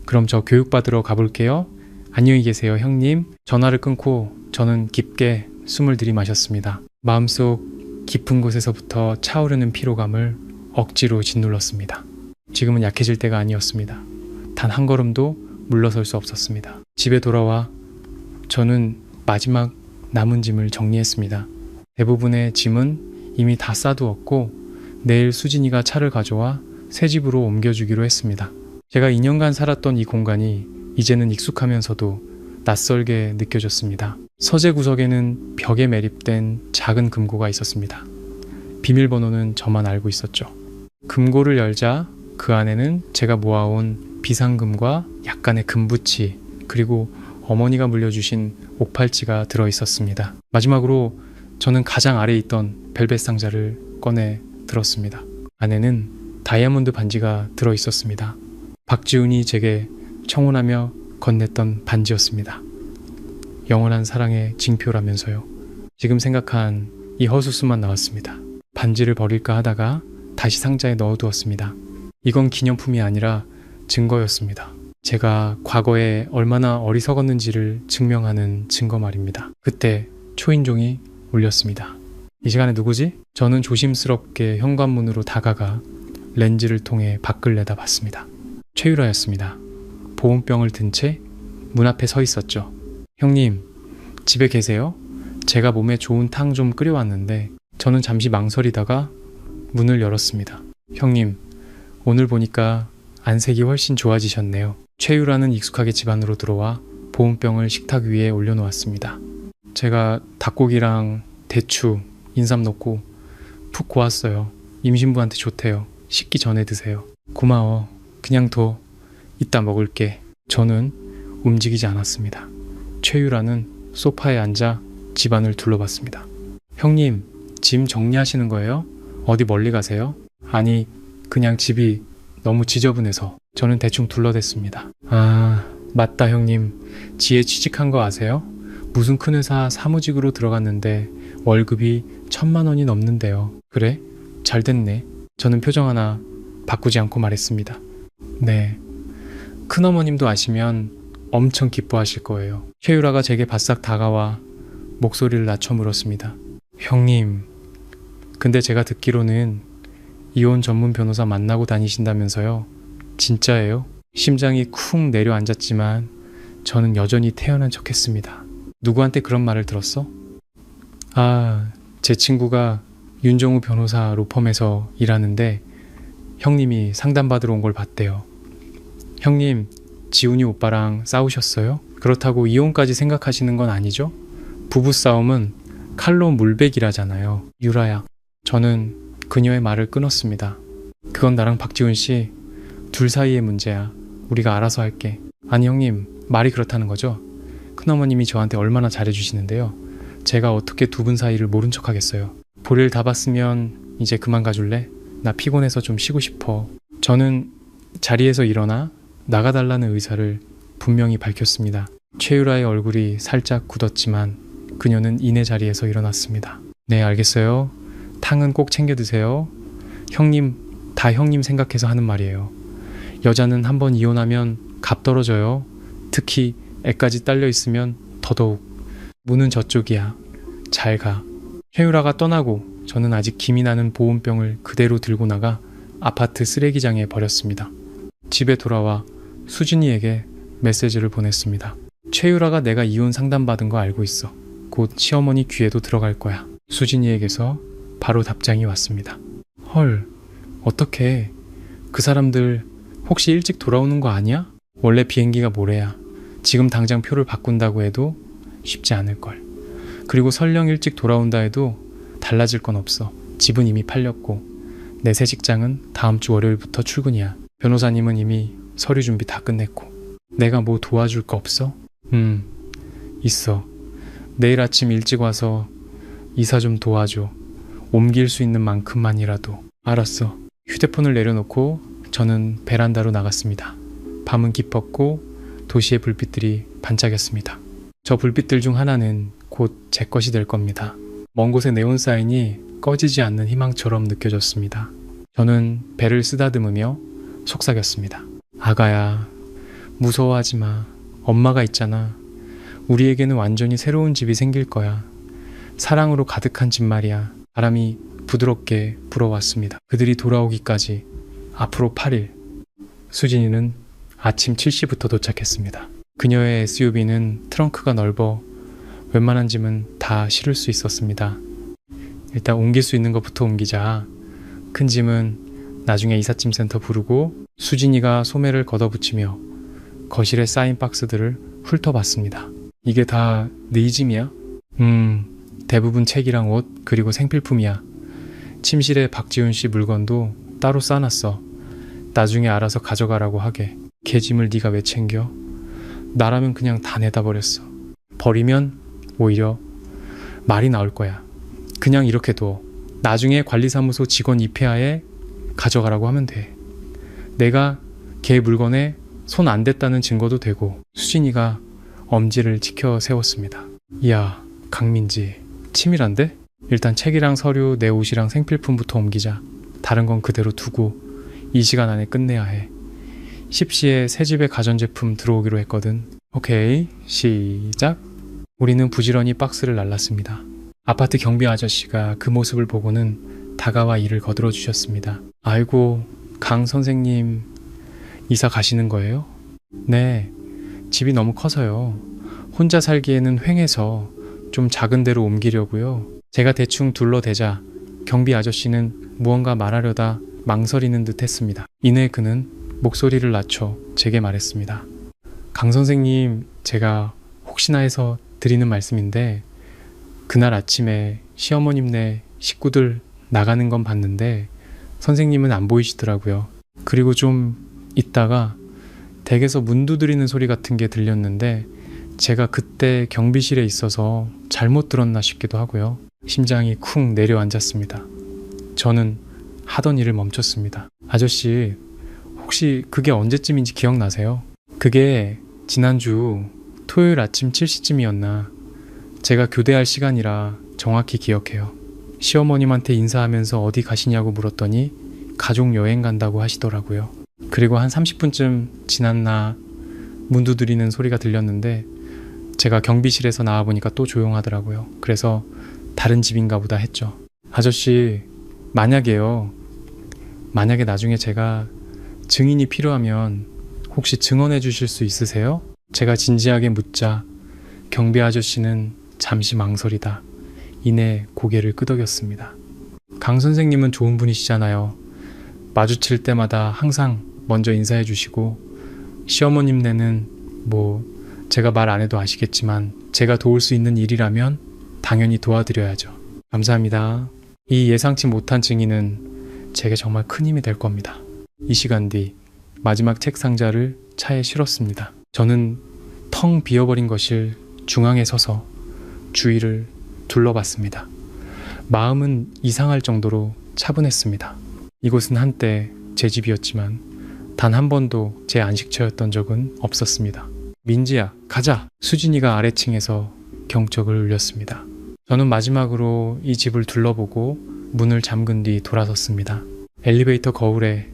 그럼 저 교육받으러 가볼게요. 안녕히 계세요, 형님. 전화를 끊고 저는 깊게 숨을 들이마셨습니다. 마음속 깊은 곳에서부터 차오르는 피로감을 억지로 짓눌렀습니다. 지금은 약해질 때가 아니었습니다. 단 한 걸음도 물러설 수 없었습니다. 집에 돌아와 저는 마지막 남은 짐을 정리했습니다. 대부분의 짐은 이미 다 싸두었고 내일 수진이가 차를 가져와 새 집으로 옮겨주기로 했습니다. 제가 2년간 살았던 이 공간이 이제는 익숙하면서도 낯설게 느껴졌습니다. 서재 구석에는 벽에 매립된 작은 금고가 있었습니다. 비밀번호는 저만 알고 있었죠. 금고를 열자 그 안에는 제가 모아온 비상금과 약간의 금붙이 그리고 어머니가 물려주신 옥팔찌가 들어있었습니다. 마지막으로 저는 가장 아래에 있던 벨벳 상자를 꺼내 들었습니다. 안에는 다이아몬드 반지가 들어있었습니다. 박지훈이 제게 청혼하며 건넸던 반지였습니다. 영원한 사랑의 징표라면서요. 지금 생각한 이 허수수만 나왔습니다. 반지를 버릴까 하다가 다시 상자에 넣어두었습니다. 이건 기념품이 아니라 증거였습니다. 제가 과거에 얼마나 어리석었는지를 증명하는 증거 말입니다. 그때 초인종이 울렸습니다. 이 시간에 누구지? 저는 조심스럽게 현관문으로 다가가 렌즈를 통해 밖을 내다봤습니다. 최유라였습니다. 보온병을 든 채 문 앞에 서 있었죠. 형님, 집에 계세요? 제가 몸에 좋은 탕 좀 끓여왔는데. 저는 잠시 망설이다가 문을 열었습니다. 형님, 오늘 보니까 안색이 훨씬 좋아지셨네요. 최유라는 익숙하게 집 안으로 들어와 보온병을 식탁 위에 올려놓았습니다. 제가 닭고기랑 대추, 인삼 넣고 푹 고았어요. 임신부한테 좋대요. 식기 전에 드세요. 고마워. 그냥 둬. 이따 먹을게. 저는 움직이지 않았습니다. 최유라는 소파에 앉아 집안을 둘러봤습니다. 형님, 짐 정리하시는 거예요? 어디 멀리 가세요? 아니, 그냥 집이 너무 지저분해서. 저는 대충 둘러댔습니다. 아, 맞다 형님. 지혜 취직한 거 아세요? 무슨 큰 회사 사무직으로 들어갔는데 월급이 1,000만 원이 넘는데요. 그래? 잘 됐네. 저는 표정 하나 바꾸지 않고 말했습니다. 네. 큰어머님도 아시면 엄청 기뻐하실 거예요. 최유라가 제게 바싹 다가와 목소리를 낮춰 물었습니다. 형님, 근데 제가 듣기로는 이혼 전문 변호사 만나고 다니신다면서요? 진짜예요? 심장이 쿵 내려앉았지만 저는 여전히 태연한 척했습니다. 누구한테 그런 말을 들었어? 아, 제 친구가 윤정우 변호사 로펌에서 일하는데 형님이 상담받으러 온 걸 봤대요. 형님, 지훈이 오빠랑 싸우셨어요? 그렇다고 이혼까지 생각하시는 건 아니죠? 부부싸움은 칼로 물베기라잖아요. 유라야. 저는 그녀의 말을 끊었습니다. 그건 나랑 박지훈 씨 둘 사이의 문제야. 우리가 알아서 할게. 아니 형님, 말이 그렇다는 거죠? 큰어머님이 저한테 얼마나 잘해주시는데요. 제가 어떻게 두 분 사이를 모른 척 하겠어요. 볼일 다 봤으면 이제 그만 가줄래? 나 피곤해서 좀 쉬고 싶어. 저는 자리에서 일어나 나가달라는 의사를 분명히 밝혔습니다. 최유라의 얼굴이 살짝 굳었지만 그녀는 이내 자리에서 일어났습니다. 네, 알겠어요. 탕은 꼭 챙겨 드세요. 형님, 다 형님 생각해서 하는 말이에요. 여자는 한번 이혼하면 값 떨어져요. 특히 애까지 딸려 있으면 더더욱. 문은 저쪽이야. 잘 가. 최유라가 떠나고 저는 아직 김이 나는 보온병을 그대로 들고 나가 아파트 쓰레기장에 버렸습니다. 집에 돌아와 수진이에게 메시지를 보냈습니다. 최유라가 내가 이혼 상담받은 거 알고 있어. 곧 시어머니 귀에도 들어갈 거야. 수진이에게서 바로 답장이 왔습니다. 헐, 어떡해. 그 사람들 혹시 일찍 돌아오는 거 아니야? 원래 비행기가 모레야. 지금 당장 표를 바꾼다고 해도 쉽지 않을걸. 그리고 설령 일찍 돌아온다 해도 달라질 건 없어. 집은 이미 팔렸고 내 새 직장은 다음 주 월요일부터 출근이야. 변호사님은 이미 서류 준비 다 끝냈고. 내가 뭐 도와줄 거 없어? 있어. 내일 아침 일찍 와서 이사 좀 도와줘. 옮길 수 있는 만큼만이라도. 알았어. 휴대폰을 내려놓고 저는 베란다로 나갔습니다. 밤은 깊었고 도시의 불빛들이 반짝였습니다. 저 불빛들 중 하나는 곧 제 것이 될 겁니다. 먼 곳의 네온 사인이 꺼지지 않는 희망처럼 느껴졌습니다. 저는 배를 쓰다듬으며 속삭였습니다. 아가야, 무서워하지 마. 엄마가 있잖아. 우리에게는 완전히 새로운 집이 생길 거야. 사랑으로 가득한 집 말이야. 바람이 부드럽게 불어왔습니다. 그들이 돌아오기까지 앞으로 8일. 수진이는 아침 7시부터 도착했습니다. 그녀의 SUV는 트렁크가 넓어 웬만한 짐은 다 실을 수 있었습니다. 일단 옮길 수 있는 것부터 옮기자. 큰 짐은 나중에 이삿짐 센터 부르고 수진이가 소매를 걷어붙이며 거실에 쌓인 박스들을 훑어봤습니다. 이게 다 네 짐이야? 대부분 책이랑 옷 그리고 생필품이야. 침실에 박지훈 씨 물건도 따로 싸놨어. 나중에 알아서 가져가라고 하게. 걔 짐을 네가 왜 챙겨? 나라면 그냥 다 내다 버렸어. 버리면 오히려 말이 나올 거야. 그냥 이렇게 둬. 나중에 관리사무소 직원 입회하에 가져가라고 하면 돼. 내가 걔 물건에 손 안 댔다는 증거도 되고. 수진이가 엄지를 치켜 세웠습니다. 이야, 강민지, 치밀한데? 일단 책이랑 서류, 내 옷이랑 생필품부터 옮기자. 다른 건 그대로 두고 이 시간 안에 끝내야 해. 10시에 새 집에 가전제품 들어오기로 했거든. 오케이, 시작. 우리는 부지런히 박스를 날랐습니다. 아파트 경비 아저씨가 그 모습을 보고는 다가와 이를 거들어 주셨습니다. 아이고, 강 선생님 이사 가시는 거예요? 네, 집이 너무 커서요. 혼자 살기에는 휑해서 좀 작은 데로 옮기려고요. 제가 대충 둘러대자 경비 아저씨는 무언가 말하려다 망설이는 듯 했습니다. 이내 그는 목소리를 낮춰 제게 말했습니다. 강 선생님, 제가 혹시나 해서 드리는 말씀인데 그날 아침에 시어머님네 식구들 나가는 건 봤는데 선생님은 안 보이시더라고요. 그리고 좀 있다가 댁에서 문 두드리는 소리 같은 게 들렸는데 제가 그때 경비실에 있어서 잘못 들었나 싶기도 하고요. 심장이 쿵 내려앉았습니다. 저는 하던 일을 멈췄습니다. 아저씨, 혹시 그게 언제쯤인지 기억나세요? 그게 지난주 토요일 아침 7시쯤이었나. 제가 교대할 시간이라 정확히 기억해요. 시어머님한테 인사하면서 어디 가시냐고 물었더니 가족 여행 간다고 하시더라고요. 그리고 한 30분쯤 지났나 문 두드리는 소리가 들렸는데 제가 경비실에서 나와보니까 또 조용하더라고요. 그래서 다른 집인가 보다 했죠. 아저씨, 만약에 나중에 제가 증인이 필요하면 혹시 증언해 주실 수 있으세요? 제가 진지하게 묻자 경비 아저씨는 잠시 망설이다 이내 고개를 끄덕였습니다. 강 선생님은 좋은 분이시잖아요. 마주칠 때마다 항상 먼저 인사해 주시고 시어머님네는 제가 말 안 해도 아시겠지만 제가 도울 수 있는 일이라면 당연히 도와드려야죠. 감사합니다. 이 예상치 못한 증인은 제게 정말 큰 힘이 될 겁니다. 이 시간 뒤 마지막 책 상자를 차에 실었습니다. 저는 텅 비어버린 거실 중앙에 서서 주위를 둘러봤습니다. 마음은 이상할 정도로 차분했습니다. 이곳은 한때 제 집이었지만 단 한 번도 제 안식처였던 적은 없었습니다. 민지야, 가자! 수진이가 아래층에서 경적을 울렸습니다. 저는 마지막으로 이 집을 둘러보고 문을 잠근 뒤 돌아섰습니다. 엘리베이터 거울에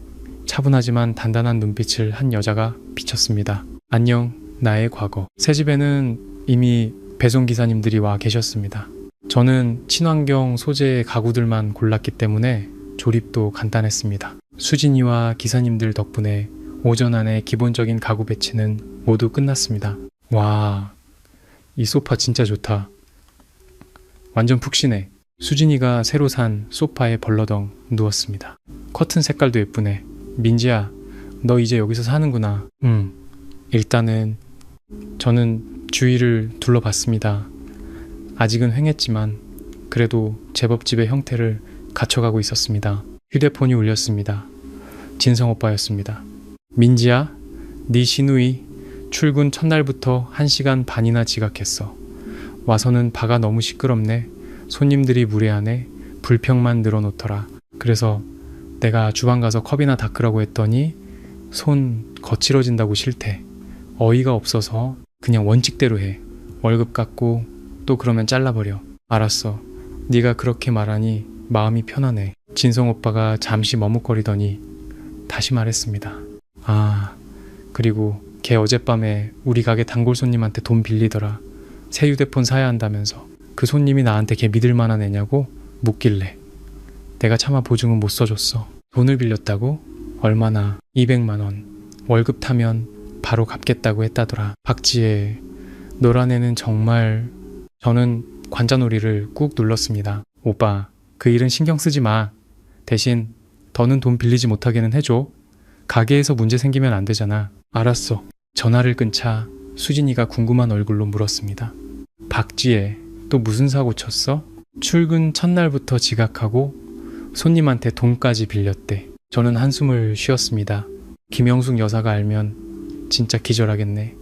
차분하지만 단단한 눈빛을 한 여자가 비쳤습니다. 안녕, 나의 과거. 새 집에는 이미 배송기사님들이 와 계셨습니다. 저는 친환경 소재의 가구들만 골랐기 때문에 조립도 간단했습니다. 수진이와 기사님들 덕분에 오전 안에 기본적인 가구 배치는 모두 끝났습니다. 와, 이 소파 진짜 좋다. 완전 푹신해. 수진이가 새로 산 소파에 벌러덩 누웠습니다. 커튼 색깔도 예쁘네. 민지야, 너 이제 여기서 사는구나. 일단은 저는 주위를 둘러봤습니다. 아직은 휑했지만 그래도 제법 집의 형태를 갖춰가고 있었습니다. 휴대폰이 울렸습니다. 진성 오빠였습니다. 민지야, 네 시누이 출근 첫날부터 1시간 반이나 지각했어. 와서는 바가 너무 시끄럽네. 손님들이 무례하네. 불평만 늘어놓더라. 그래서 내가 주방 가서 컵이나 닦으라고 했더니 손 거칠어진다고 싫대. 어이가 없어서 그냥 원칙대로 해. 월급 깎고 또 그러면 잘라버려. 알았어. 네가 그렇게 말하니 마음이 편하네. 진성 오빠가 잠시 머뭇거리더니 다시 말했습니다. 아, 그리고 걔 어젯밤에 우리 가게 단골 손님한테 돈 빌리더라. 새 휴대폰 사야 한다면서. 그 손님이 나한테 걔 믿을 만한 애냐고 묻길래 내가 차마 보증은 못 써줬어. 돈을 빌렸다고? 얼마나? 200만 원. 월급 타면 바로 갚겠다고 했다더라. 박지혜, 너란 애는 정말... 저는 관자놀이를 꾹 눌렀습니다. 오빠, 그 일은 신경 쓰지 마. 대신 더는 돈 빌리지 못하게는 해줘. 가게에서 문제 생기면 안 되잖아. 알았어. 전화를 끊자 수진이가 궁금한 얼굴로 물었습니다. 박지혜, 또 무슨 사고 쳤어? 출근 첫날부터 지각하고 손님한테 돈까지 빌렸대. 저는 한숨을 쉬었습니다. 김영숙 여사가 알면 진짜 기절하겠네.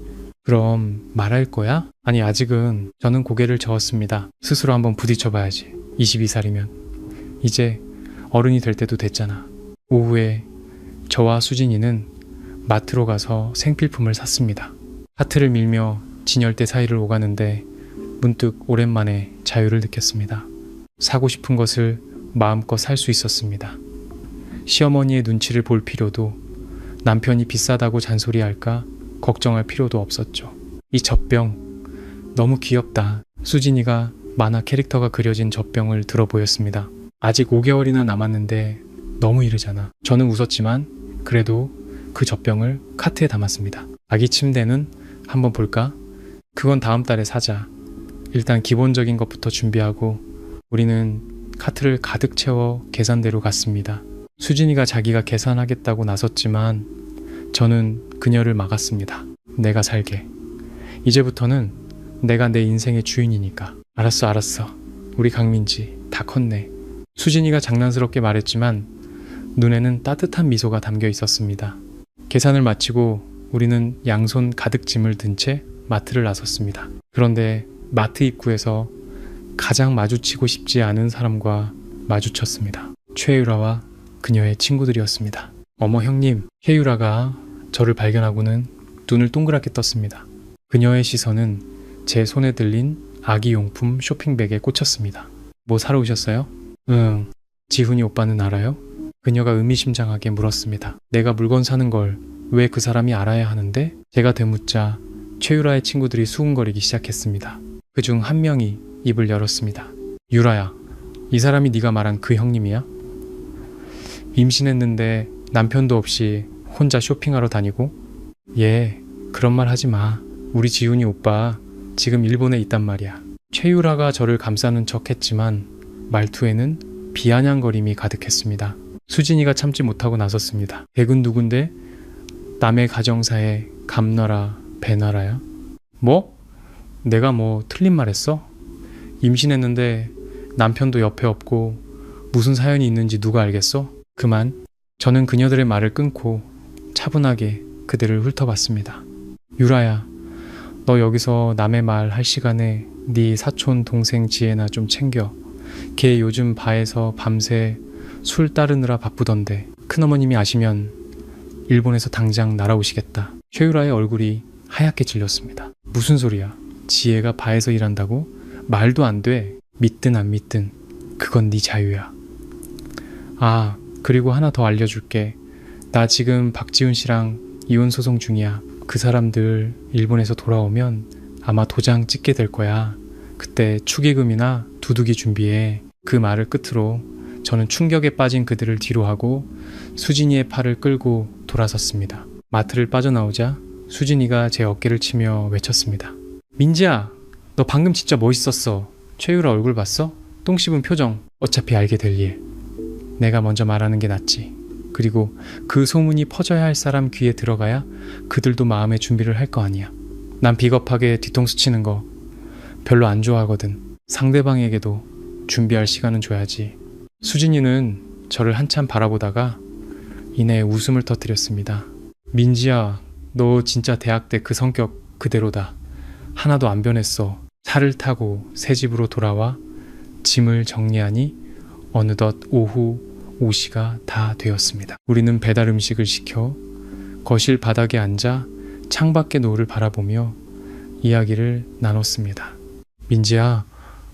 그럼 말할 거야? 아니, 아직은. 저는 고개를 저었습니다. 스스로 한번 부딪혀봐야지. 22살이면. 이제 어른이 될 때도 됐잖아. 오후에 저와 수진이는 마트로 가서 생필품을 샀습니다. 카트를 밀며 진열대 사이를 오가는데 문득 오랜만에 자유를 느꼈습니다. 사고 싶은 것을 마음껏 살 수 있었습니다. 시어머니의 눈치를 볼 필요도, 남편이 비싸다고 잔소리할까 걱정할 필요도 없었죠. 이 젖병 너무 귀엽다. 수진이가 만화 캐릭터가 그려진 젖병을 들어 보였습니다. 아직 5개월이나 남았는데 너무 이르잖아. 저는 웃었지만 그래도 그 젖병을 카트에 담았습니다. 아기 침대는 한번 볼까? 그건 다음 달에 사자. 일단 기본적인 것부터 준비하고 우리는 카트를 가득 채워 계산대로 갔습니다. 수진이가 자기가 계산하겠다고 나섰지만 저는 그녀를 막았습니다. 내가 살게. 이제부터는 내가 내 인생의 주인이니까. 알았어. 우리 강민지 다 컸네. 수진이가 장난스럽게 말했지만 눈에는 따뜻한 미소가 담겨 있었습니다. 계산을 마치고 우리는 양손 가득 짐을 든 채 마트를 나섰습니다. 그런데 마트 입구에서 가장 마주치고 싶지 않은 사람과 마주쳤습니다. 최유라와 그녀의 친구들이었습니다. 어머 형님, 최유라가 저를 발견하고는 눈을 동그랗게 떴습니다. 그녀의 시선은 제 손에 들린 아기용품 쇼핑백에 꽂혔습니다. 뭐 사러 오셨어요? 응. 지훈이 오빠는 알아요? 그녀가 의미심장하게 물었습니다. 내가 물건 사는 걸 왜 그 사람이 알아야 하는데? 제가 되묻자 최유라의 친구들이 수군거리기 시작했습니다. 그중 한 명이 입을 열었습니다. 유라야, 이 사람이 네가 말한 그 형님이야? 임신했는데 남편도 없이 혼자 쇼핑하러 다니고? 얘, 그런 말 하지 마. 우리 지훈이 오빠 지금 일본에 있단 말이야. 최유라가 저를 감싸는 척 했지만 말투에는 비아냥거림이 가득했습니다. 수진이가 참지 못하고 나섰습니다. 댁은 누군데? 남의 가정사에 감나라, 배나라야? 뭐? 내가 뭐 틀린 말 했어? 임신했는데 남편도 옆에 없고 무슨 사연이 있는지 누가 알겠어? 그만. 저는 그녀들의 말을 끊고 차분하게 그들을 훑어봤습니다. 유라야, 너 여기서 남의 말 할 시간에 네 사촌 동생 지혜나 좀 챙겨. 걔 요즘 바에서 밤새 술 따르느라 바쁘던데 큰어머님이 아시면 일본에서 당장 날아오시겠다. 최유라의 얼굴이 하얗게 질렸습니다. 무슨 소리야? 지혜가 바에서 일한다고? 말도 안 돼. 믿든 안 믿든 그건 네 자유야. 아, 그리고 하나 더 알려줄게. 나 지금 박지훈 씨랑 이혼 소송 중이야. 그 사람들 일본에서 돌아오면 아마 도장 찍게 될 거야. 그때 축의금이나 두둑이 준비해. 그 말을 끝으로 저는 충격에 빠진 그들을 뒤로하고 수진이의 팔을 끌고 돌아섰습니다. 마트를 빠져나오자 수진이가 제 어깨를 치며 외쳤습니다. 민지야, 너 방금 진짜 멋있었어. 최유라 얼굴 봤어? 똥 씹은 표정. 어차피 알게 될 일. 내가 먼저 말하는 게 낫지. 그리고 그 소문이 퍼져야 할 사람 귀에 들어가야 그들도 마음의 준비를 할 거 아니야. 난 비겁하게 뒤통수 치는 거 별로 안 좋아하거든. 상대방에게도 준비할 시간은 줘야지. 수진이는 저를 한참 바라보다가 이내 웃음을 터뜨렸습니다. 민지야, 너 진짜 대학 때 그 성격 그대로다. 하나도 안 변했어. 차를 타고 새 집으로 돌아와 짐을 정리하니 어느덧 오후 5시가 다 되었습니다. 우리는 배달 음식을 시켜 거실 바닥에 앉아 창밖의 노을을 바라보며 이야기를 나눴습니다. 민지야,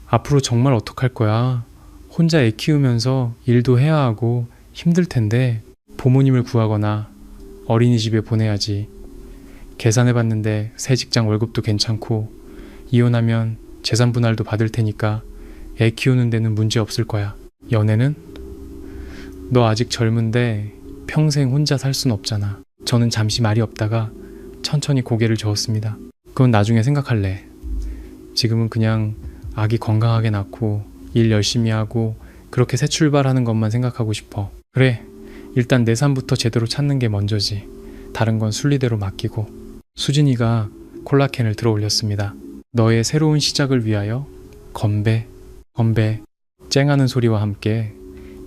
앞으로 정말 어떡할 거야? 혼자 애 키우면서 일도 해야 하고 힘들 텐데 부모님을 구하거나 어린이집에 보내야지. 계산해봤는데 새 직장 월급도 괜찮고 이혼하면 재산 분할도 받을 테니까 애 키우는 데는 문제 없을 거야. 연애는? 너 아직 젊은데 평생 혼자 살 순 없잖아. 저는 잠시 말이 없다가 천천히 고개를 저었습니다. 그건 나중에 생각할래. 지금은 그냥 아기 건강하게 낳고 일 열심히 하고 그렇게 새 출발하는 것만 생각하고 싶어. 그래, 일단 내 삶부터 제대로 찾는 게 먼저지. 다른 건 순리대로 맡기고. 수진이가 콜라캔을 들어 올렸습니다. 너의 새로운 시작을 위하여 건배, 건배. 쨍하는 소리와 함께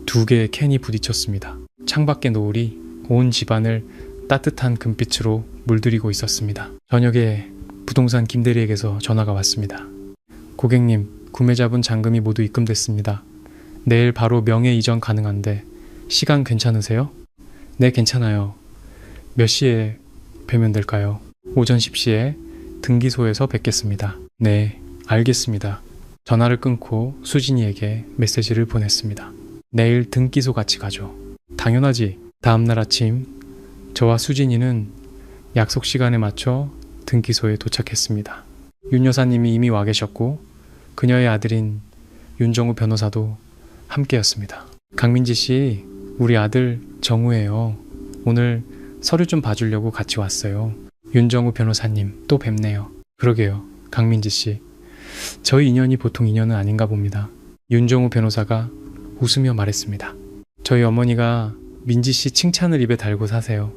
2개의 캔이 부딪혔습니다. 창밖의 노을이 온 집안을 따뜻한 금빛으로 물들이고 있었습니다. 저녁에 부동산 김대리에게서 전화가 왔습니다. 고객님, 구매자분 잔금이 모두 입금됐습니다. 내일 바로 명의 이전 가능한데 시간 괜찮으세요? 네, 괜찮아요. 몇 시에 뵈면 될까요? 오전 10시에 등기소에서 뵙겠습니다. 네, 알겠습니다. 전화를 끊고 수진이에게 메시지를 보냈습니다. 내일 등기소 같이 가죠. 당연하지. 다음날 아침 저와 수진이는 약속 시간에 맞춰 등기소에 도착했습니다. 윤 여사님이 이미 와 계셨고 그녀의 아들인 윤정우 변호사도 함께였습니다. 강민지 씨, 우리 아들 정우예요. 오늘 서류 좀 봐주려고 같이 왔어요. 윤정우 변호사님, 또 뵙네요. 그러게요, 강민지 씨. 저희 인연이 보통 인연은 아닌가 봅니다. 윤정우 변호사가 웃으며 말했습니다. 저희 어머니가 민지 씨 칭찬을 입에 달고 사세요.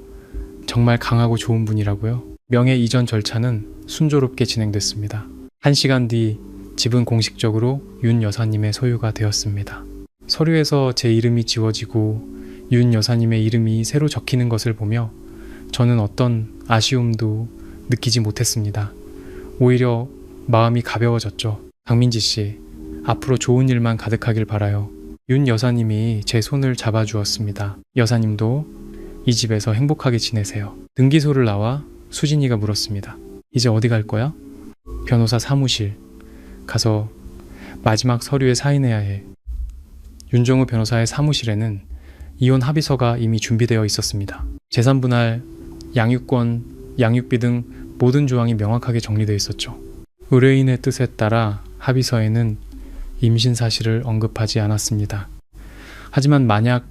정말 강하고 좋은 분이라고요. 명예 이전 절차는 순조롭게 진행됐습니다. 1시간 뒤 집은 공식적으로 윤 여사님의 소유가 되었습니다. 서류에서 제 이름이 지워지고 윤 여사님의 이름이 새로 적히는 것을 보며 저는 어떤 아쉬움도 느끼지 못했습니다. 오히려 마음이 가벼워졌죠. 강민지 씨, 앞으로 좋은 일만 가득하길 바라요. 윤 여사님이 제 손을 잡아주었습니다. 여사님도 이 집에서 행복하게 지내세요. 등기소를 나와 수진이가 물었습니다. 이제 어디 갈 거야? 변호사 사무실 가서 마지막 서류에 사인해야 해. 윤정우 변호사의 사무실에는 이혼 합의서가 이미 준비되어 있었습니다. 재산분할, 양육권, 양육비 등 모든 조항이 명확하게 정리되어 있었죠. 의뢰인의 뜻에 따라 합의서에는 임신 사실을 언급하지 않았습니다. 하지만 만약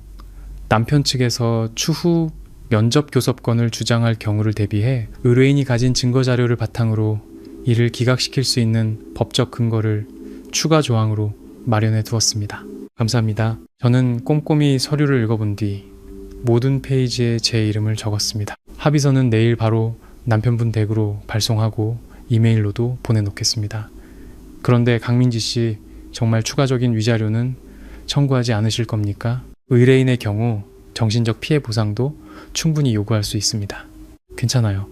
남편 측에서 추후 면접 교섭권을 주장할 경우를 대비해 의뢰인이 가진 증거 자료를 바탕으로 이를 기각시킬 수 있는 법적 근거를 추가 조항으로 마련해 두었습니다. 감사합니다. 저는 꼼꼼히 서류를 읽어본 뒤 모든 페이지에 제 이름을 적었습니다. 합의서는 내일 바로 남편분 댁으로 발송하고 이메일로도 보내놓겠습니다. 그런데 강민지 씨, 정말 추가적인 위자료는 청구하지 않으실 겁니까? 의뢰인의 경우 정신적 피해 보상도 충분히 요구할 수 있습니다. 괜찮아요.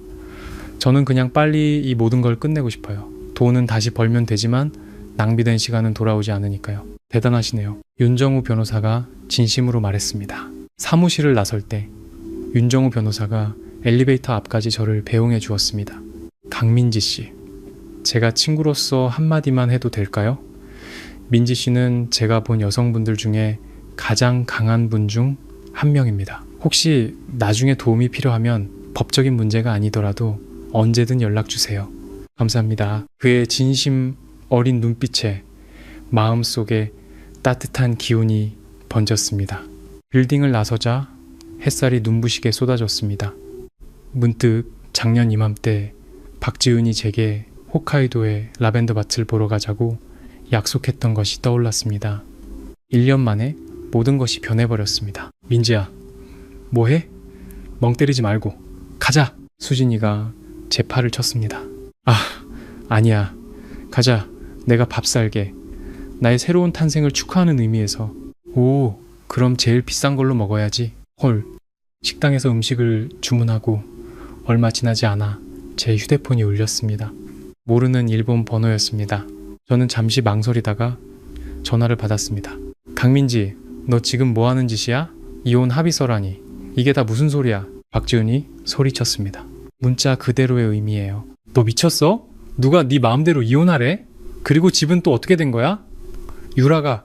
저는 그냥 빨리 이 모든 걸 끝내고 싶어요. 돈은 다시 벌면 되지만 낭비된 시간은 돌아오지 않으니까요. 대단하시네요. 윤정우 변호사가 진심으로 말했습니다. 사무실을 나설 때 윤정우 변호사가 엘리베이터 앞까지 저를 배웅해 주었습니다. 강민지 씨, 제가 친구로서 한마디만 해도 될까요? 민지 씨는 제가 본 여성분들 중에 가장 강한 분 중 한 명입니다. 혹시 나중에 도움이 필요하면 법적인 문제가 아니더라도 언제든 연락 주세요. 감사합니다. 그의 진심 어린 눈빛에 마음속에 따뜻한 기운이 번졌습니다. 빌딩을 나서자 햇살이 눈부시게 쏟아졌습니다. 문득 작년 이맘때 박지은이 제게 홋카이도의 라벤더 밭을 보러 가자고 약속했던 것이 떠올랐습니다. 1년 만에 모든 것이 변해버렸습니다. 민지야, 뭐해? 멍 때리지 말고 가자! 수진이가 제 팔을 쳤습니다. 아니야. 가자. 내가 밥 살게. 나의 새로운 탄생을 축하하는 의미에서. 오, 그럼 제일 비싼 걸로 먹어야지. 헐. 식당에서 음식을 주문하고 얼마 지나지 않아 제 휴대폰이 울렸습니다. 모르는 일본 번호였습니다. 저는 잠시 망설이다가 전화를 받았습니다. 강민지, 너 지금 뭐 하는 짓이야? 이혼 합의서라니. 이게 다 무슨 소리야? 박지은이 소리쳤습니다. 문자 그대로의 의미예요. 너 미쳤어? 누가 네 마음대로 이혼하래? 그리고 집은 또 어떻게 된 거야? 유라가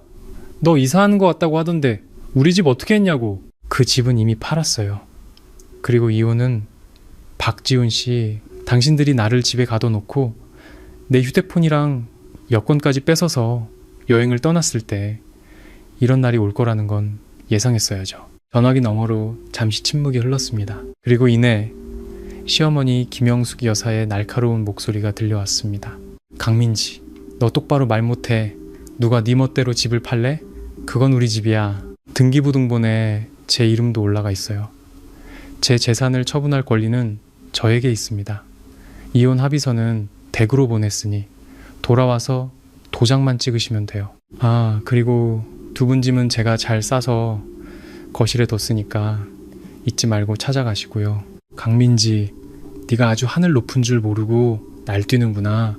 너 이사하는 거 같다고 하던데 우리 집 어떻게 했냐고. 그 집은 이미 팔았어요. 그리고 이혼은 박지훈 씨, 당신들이 나를 집에 가둬놓고 내 휴대폰이랑 여권까지 뺏어서 여행을 떠났을 때 이런 날이 올 거라는 건 예상했어야죠. 전화기 너머로 잠시 침묵이 흘렀습니다. 그리고 이내 시어머니 김영숙 여사의 날카로운 목소리가 들려왔습니다. 강민지, 너 똑바로 말 못해. 누가 네 멋대로 집을 팔래? 그건 우리 집이야. 등기부등본에 제 이름도 올라가 있어요. 제 재산을 처분할 권리는 저에게 있습니다. 이혼 합의서는 댁으로 보냈으니 돌아와서 도장만 찍으시면 돼요. 아, 그리고 두 분 짐은 제가 잘 싸서 거실에 뒀으니까 잊지 말고 찾아가시고요. 강민지, 네가 아주 하늘 높은 줄 모르고 날뛰는구나.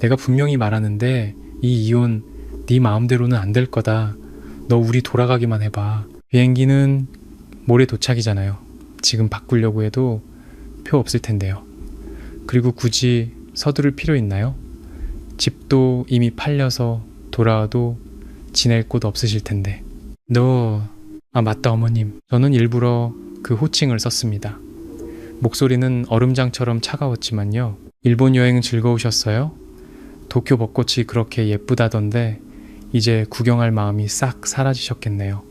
내가 분명히 말하는데 이 이혼 네 마음대로는 안 될 거다. 너 우리 돌아가기만 해봐. 비행기는 모레 도착이잖아요. 지금 바꾸려고 해도 표 없을 텐데요. 그리고 굳이 서두를 필요 있나요? 집도 이미 팔려서 돌아와도 지낼 곳 없으실 텐데. 아, 맞다 어머님. 저는 일부러 그 호칭을 썼습니다. 목소리는 얼음장처럼 차가웠지만요. 일본 여행 즐거우셨어요? 도쿄 벚꽃이 그렇게 예쁘다던데 이제 구경할 마음이 싹 사라지셨겠네요.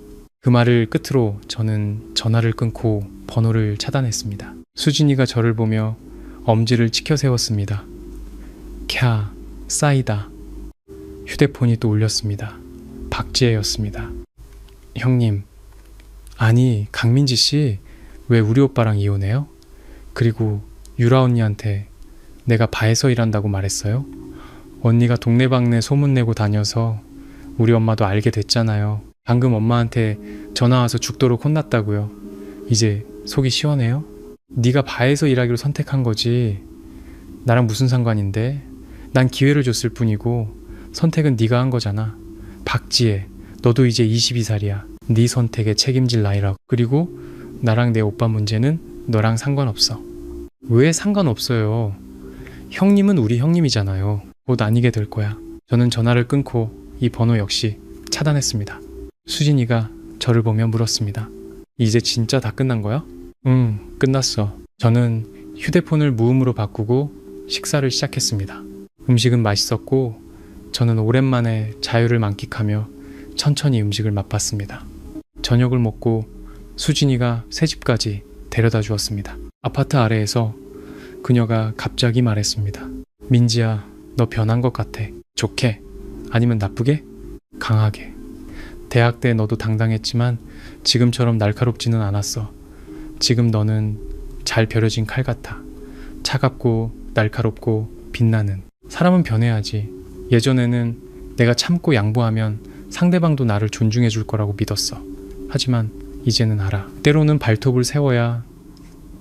그 말을 끝으로 저는 전화를 끊고 번호를 차단했습니다. 수진이가 저를 보며 엄지를 치켜 세웠습니다. 캬, 싸이다. 휴대폰이 또 울렸습니다. 박지혜였습니다. 형님, 아니 강민지 씨 왜 우리 오빠랑 이혼해요? 그리고 유라 언니한테 내가 바에서 일한다고 말했어요? 언니가 동네방네 소문내고 다녀서 우리 엄마도 알게 됐잖아요. 방금 엄마한테 전화 와서 죽도록 혼났다고요. 이제 속이 시원해요? 네가 바에서 일하기로 선택한 거지. 나랑 무슨 상관인데? 난 기회를 줬을 뿐이고 선택은 네가 한 거잖아. 박지혜, 너도 이제 22살이야. 네 선택에 책임질 나이라고. 그리고 나랑 내 오빠 문제는 너랑 상관없어. 왜 상관없어요? 형님은 우리 형님이잖아요. 곧 아니게 될 거야. 저는 전화를 끊고 이 번호 역시 차단했습니다. 수진이가 저를 보며 물었습니다. 이제 진짜 다 끝난 거야? 응, 끝났어. 저는 휴대폰을 무음으로 바꾸고 식사를 시작했습니다. 음식은 맛있었고 저는 오랜만에 자유를 만끽하며 천천히 음식을 맛봤습니다. 저녁을 먹고 수진이가 새 집까지 데려다 주었습니다. 아파트 아래에서 그녀가 갑자기 말했습니다. 민지야, 너 변한 것 같아. 좋게? 아니면 나쁘게? 강하게. 대학 때 너도 당당했지만 지금처럼 날카롭지는 않았어. 지금 너는 잘 벼려진 칼 같아. 차갑고 날카롭고 빛나는. 사람은 변해야지. 예전에는 내가 참고 양보하면 상대방도 나를 존중해 줄 거라고 믿었어. 하지만 이제는 알아. 때로는 발톱을 세워야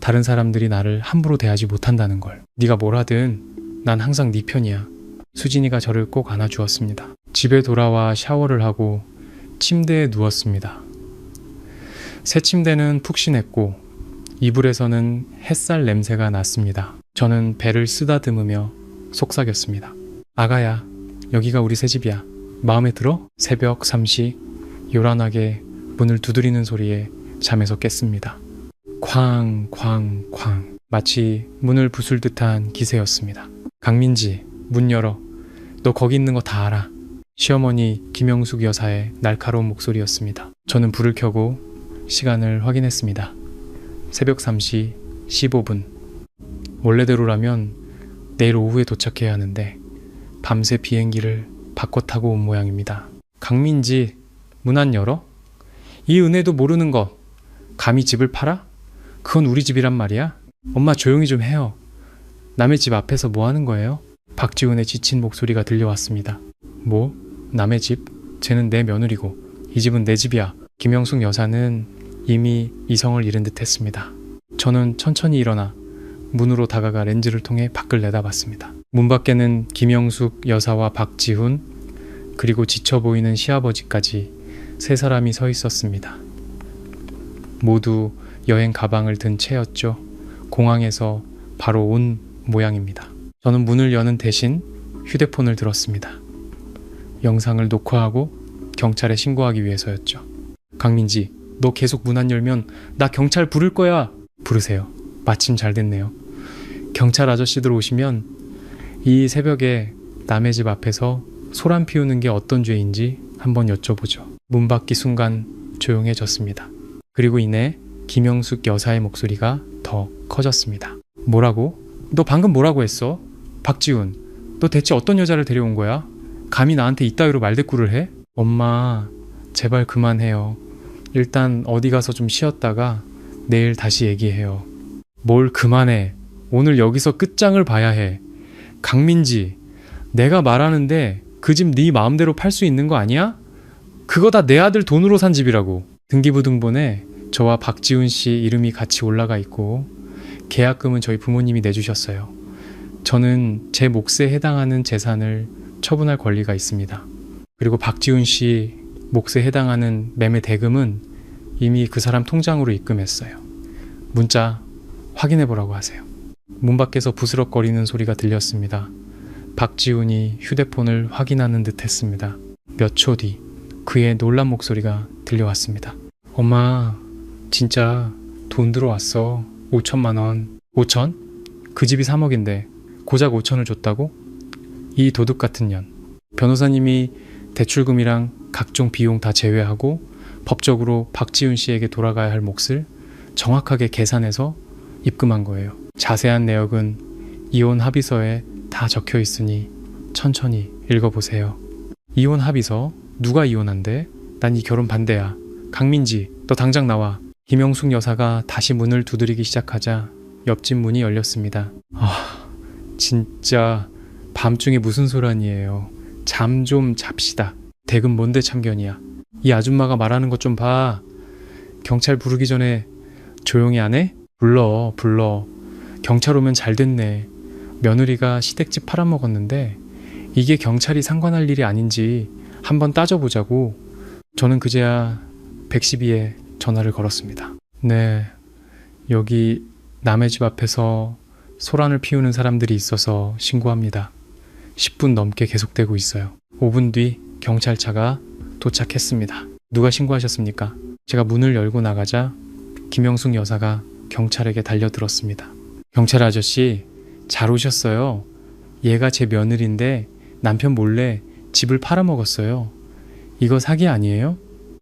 다른 사람들이 나를 함부로 대하지 못한다는 걸. 네가 뭘 하든 난 항상 네 편이야. 수진이가 저를 꼭 안아주었습니다. 집에 돌아와 샤워를 하고 침대에 누웠습니다. 새 침대는 푹신했고 이불에서는 햇살 냄새가 났습니다. 저는 배를 쓰다듬으며 속삭였습니다. 아가야, 여기가 우리 새 집이야. 마음에 들어? 새벽 3시 요란하게 문을 두드리는 소리에 잠에서 깼습니다. 쾅, 쾅, 쾅. 마치 문을 부술 듯한 기세였습니다. 강민지, 문 열어. 너 거기 있는 거 다 알아. 시어머니 김영숙 여사의 날카로운 목소리였습니다. 저는 불을 켜고 시간을 확인했습니다. 새벽 3시 15분. 원래대로라면 내일 오후에 도착해야 하는데 밤새 비행기를 바꿔 타고 온 모양입니다. 강민지, 문 안 열어? 이 은혜도 모르는 것. 감히 집을 팔아? 그건 우리 집이란 말이야. 엄마 조용히 좀 해요. 남의 집 앞에서 뭐 하는 거예요? 박지훈의 지친 목소리가 들려왔습니다. 뭐? 남의 집? 쟤는 내 며느리고 이 집은 내 집이야. 김영숙 여사는 이미 이성을 잃은 듯 했습니다. 저는 천천히 일어나 문으로 다가가 렌즈를 통해 밖을 내다봤습니다. 문 밖에는 김영숙 여사와 박지훈 그리고 지쳐 보이는 시아버지까지 세 사람이 서 있었습니다. 모두 여행 가방을 든 채였죠. 공항에서 바로 온 모양입니다. 저는 문을 여는 대신 휴대폰을 들었습니다. 영상을 녹화하고 경찰에 신고하기 위해서였죠. 강민지, 너 계속 문 안 열면 나 경찰 부를 거야. 부르세요. 마침 잘 됐네요. 경찰 아저씨들 오시면 이 새벽에 남의 집 앞에서 소란 피우는 게 어떤 죄인지 한번 여쭤보죠. 문 밖이 순간 조용해졌습니다. 그리고 이내 김영숙 여사의 목소리가 더 커졌습니다. 뭐라고? 너 방금 뭐라고 했어? 박지훈, 너 대체 어떤 여자를 데려온 거야? 감히 나한테 이따위로 말대꾸를 해? 엄마, 제발 그만해요. 일단 어디 가서 좀 쉬었다가 내일 다시 얘기해요. 뭘 그만해. 오늘 여기서 끝장을 봐야 해. 강민지, 내가 말하는데 그 집 네 마음대로 팔 수 있는 거 아니야? 그거 다 내 아들 돈으로 산 집이라고. 등기부등본에 저와 박지훈 씨 이름이 같이 올라가 있고 계약금은 저희 부모님이 내주셨어요. 저는 제 몫에 해당하는 재산을 처분할 권리가 있습니다. 그리고 박지훈 씨 몫에 해당하는 매매 대금은 이미 그 사람 통장으로 입금했어요. 문자 확인해 보라고 하세요. 문 밖에서 부스럭거리는 소리가 들렸습니다. 박지훈이 휴대폰을 확인하는 듯 했습니다. 몇 초 뒤 그의 놀란 목소리가 들려왔습니다. 엄마, 진짜 돈 들어왔어. 5천만 원. 5천? 그 집이 3억인데 고작 5천을 줬다고? 이 도둑 같은 년. 변호사님이 대출금이랑 각종 비용 다 제외하고 법적으로 박지훈 씨에게 돌아가야 할 몫을 정확하게 계산해서 입금한 거예요. 자세한 내역은 이혼 합의서에 다 적혀 있으니 천천히 읽어보세요. 이혼 합의서? 누가 이혼한대? 난 이 결혼 반대야. 강민지, 너 당장 나와. 김영숙 여사가 다시 문을 두드리기 시작하자 옆집 문이 열렸습니다. 진짜 밤중에 무슨 소란이에요. 잠 좀 잡시다. 대금 뭔데 참견이야. 이 아줌마가 말하는 것 좀 봐. 경찰 부르기 전에 조용히 안 해? 불러. 경찰 오면 잘 됐네. 며느리가 시댁집 팔아먹었는데 이게 경찰이 상관할 일이 아닌지 한번 따져보자고. 저는 그제야 112에 전화를 걸었습니다. 네, 여기 남의 집 앞에서 소란을 피우는 사람들이 있어서 신고합니다. 10분 넘게 계속되고 있어요. 5분 뒤 경찰차가 도착했습니다. 누가 신고하셨습니까? 제가 문을 열고 나가자 김영숙 여사가 경찰에게 달려들었습니다. 경찰 아저씨, 잘 오셨어요. 얘가 제 며느리인데 남편 몰래 집을 팔아먹었어요. 이거 사기 아니에요?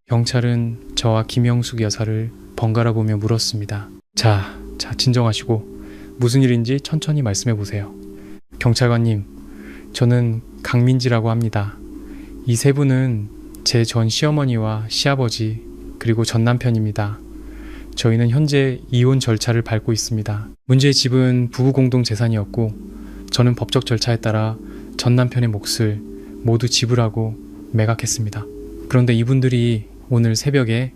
경찰은 저와 김영숙 여사를 번갈아 보며 물었습니다. 자, 진정하시고 무슨 일인지 천천히 말씀해 보세요. 경찰관님, 저는 강민지라고 합니다. 이 세 분은 제 전 시어머니와 시아버지 그리고 전 남편입니다. 저희는 현재 이혼 절차를 밟고 있습니다. 문제의 집은 부부 공동 재산이었고 저는 법적 절차에 따라 전 남편의 몫을 모두 지불하고 매각했습니다. 그런데 이분들이 오늘 새벽에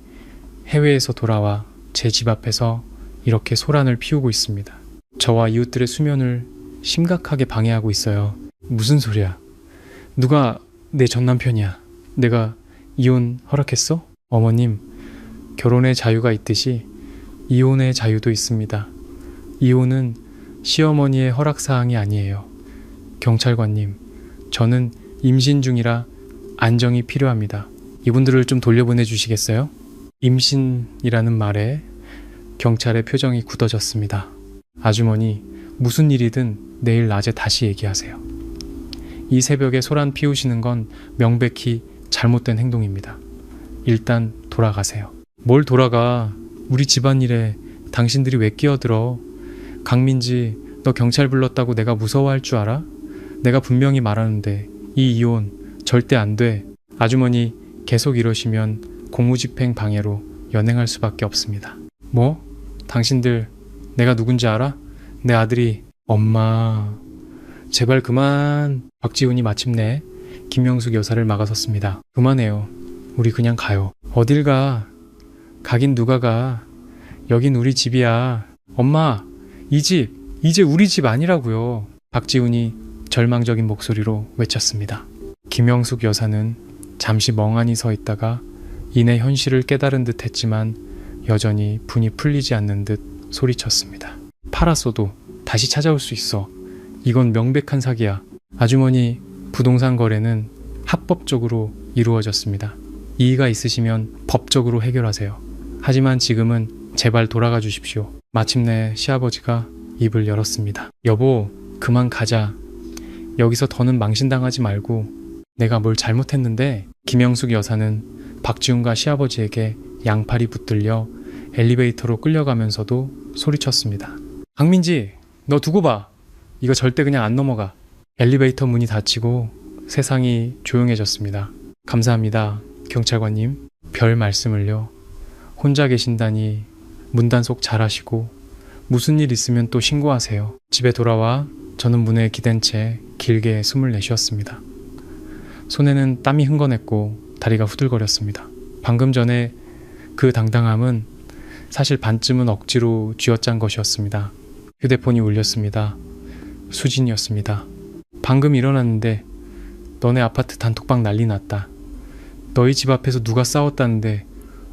해외에서 돌아와 제 집 앞에서 이렇게 소란을 피우고 있습니다. 저와 이웃들의 수면을 심각하게 방해하고 있어요. 무슨 소리야? 누가 내 전 남편이야? 내가 이혼 허락했어? 어머님, 결혼의 자유가 있듯이 이혼의 자유도 있습니다. 이혼은 시어머니의 허락사항이 아니에요. 경찰관님, 저는 임신 중이라 안정이 필요합니다. 이분들을 좀 돌려보내 주시겠어요? 임신이라는 말에 경찰의 표정이 굳어졌습니다. 아주머니, 무슨 일이든 내일 낮에 다시 얘기하세요. 이 새벽에 소란 피우시는 건 명백히 잘못된 행동입니다. 일단 돌아가세요. 뭘 돌아가? 우리 집안일에 당신들이 왜 끼어들어? 강민지, 너 경찰 불렀다고 내가 무서워할 줄 알아? 내가 분명히 말하는데 이 이혼 절대 안 돼. 아주머니, 계속 이러시면 공무집행 방해로 연행할 수밖에 없습니다. 뭐? 당신들 내가 누군지 알아? 내 아들이. 엄마, 제발 그만. 박지훈이 마침내 김영숙 여사를 막아섰습니다. 그만해요. 우리 그냥 가요. 어딜 가? 가긴 누가 가. 여긴 우리 집이야. 엄마, 이 집 이제 우리 집 아니라고요. 박지훈이 절망적인 목소리로 외쳤습니다. 김영숙 여사는 잠시 멍하니 서 있다가 이내 현실을 깨달은 듯 했지만 여전히 분이 풀리지 않는 듯 소리쳤습니다. 팔았어도 다시 찾아올 수 있어. 이건 명백한 사기야. 아주머니, 부동산 거래는 합법적으로 이루어졌습니다. 이의가 있으시면 법적으로 해결하세요. 하지만 지금은 제발 돌아가 주십시오. 마침내 시아버지가 입을 열었습니다. 여보, 그만 가자. 여기서 더는 망신당하지 말고. 내가 뭘 잘못했는데? 김영숙 여사는 박지훈과 시아버지에게 양팔이 붙들려 엘리베이터로 끌려가면서도 소리쳤습니다. 강민지, 너 두고 봐. 이거 절대 그냥 안 넘어가. 엘리베이터 문이 닫히고 세상이 조용해졌습니다. 감사합니다, 경찰관님. 별 말씀을요. 혼자 계신다니 문단속 잘하시고 무슨 일 있으면 또 신고하세요. 집에 돌아와 저는 문에 기댄 채 길게 숨을 내쉬었습니다. 손에는 땀이 흥건했고 다리가 후들거렸습니다. 방금 전에 그 당당함은 사실 반쯤은 억지로 쥐어짠 것이었습니다. 휴대폰이 울렸습니다. 수진이었습니다. 방금 일어났는데 너네 아파트 단톡방 난리 났다. 너희 집 앞에서 누가 싸웠다는데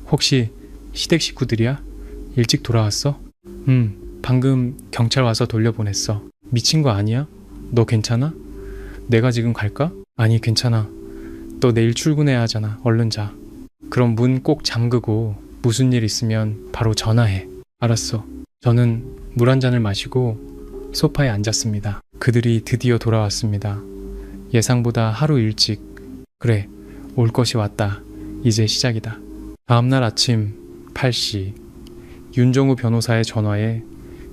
혹시 시댁 식구들이야? 일찍 돌아왔어? 방금 경찰 와서 돌려보냈어. 미친 거 아니야? 너 괜찮아? 내가 지금 갈까? 아니, 괜찮아. 너 내일 출근해야 하잖아. 얼른 자. 그럼 문 꼭 잠그고 무슨 일 있으면 바로 전화해. 알았어. 저는 물 한 잔을 마시고 소파에 앉았습니다. 그들이 드디어 돌아왔습니다. 예상보다 하루 일찍. 그래, 올 것이 왔다. 이제 시작이다. 다음날 아침 8시 윤정우 변호사의 전화에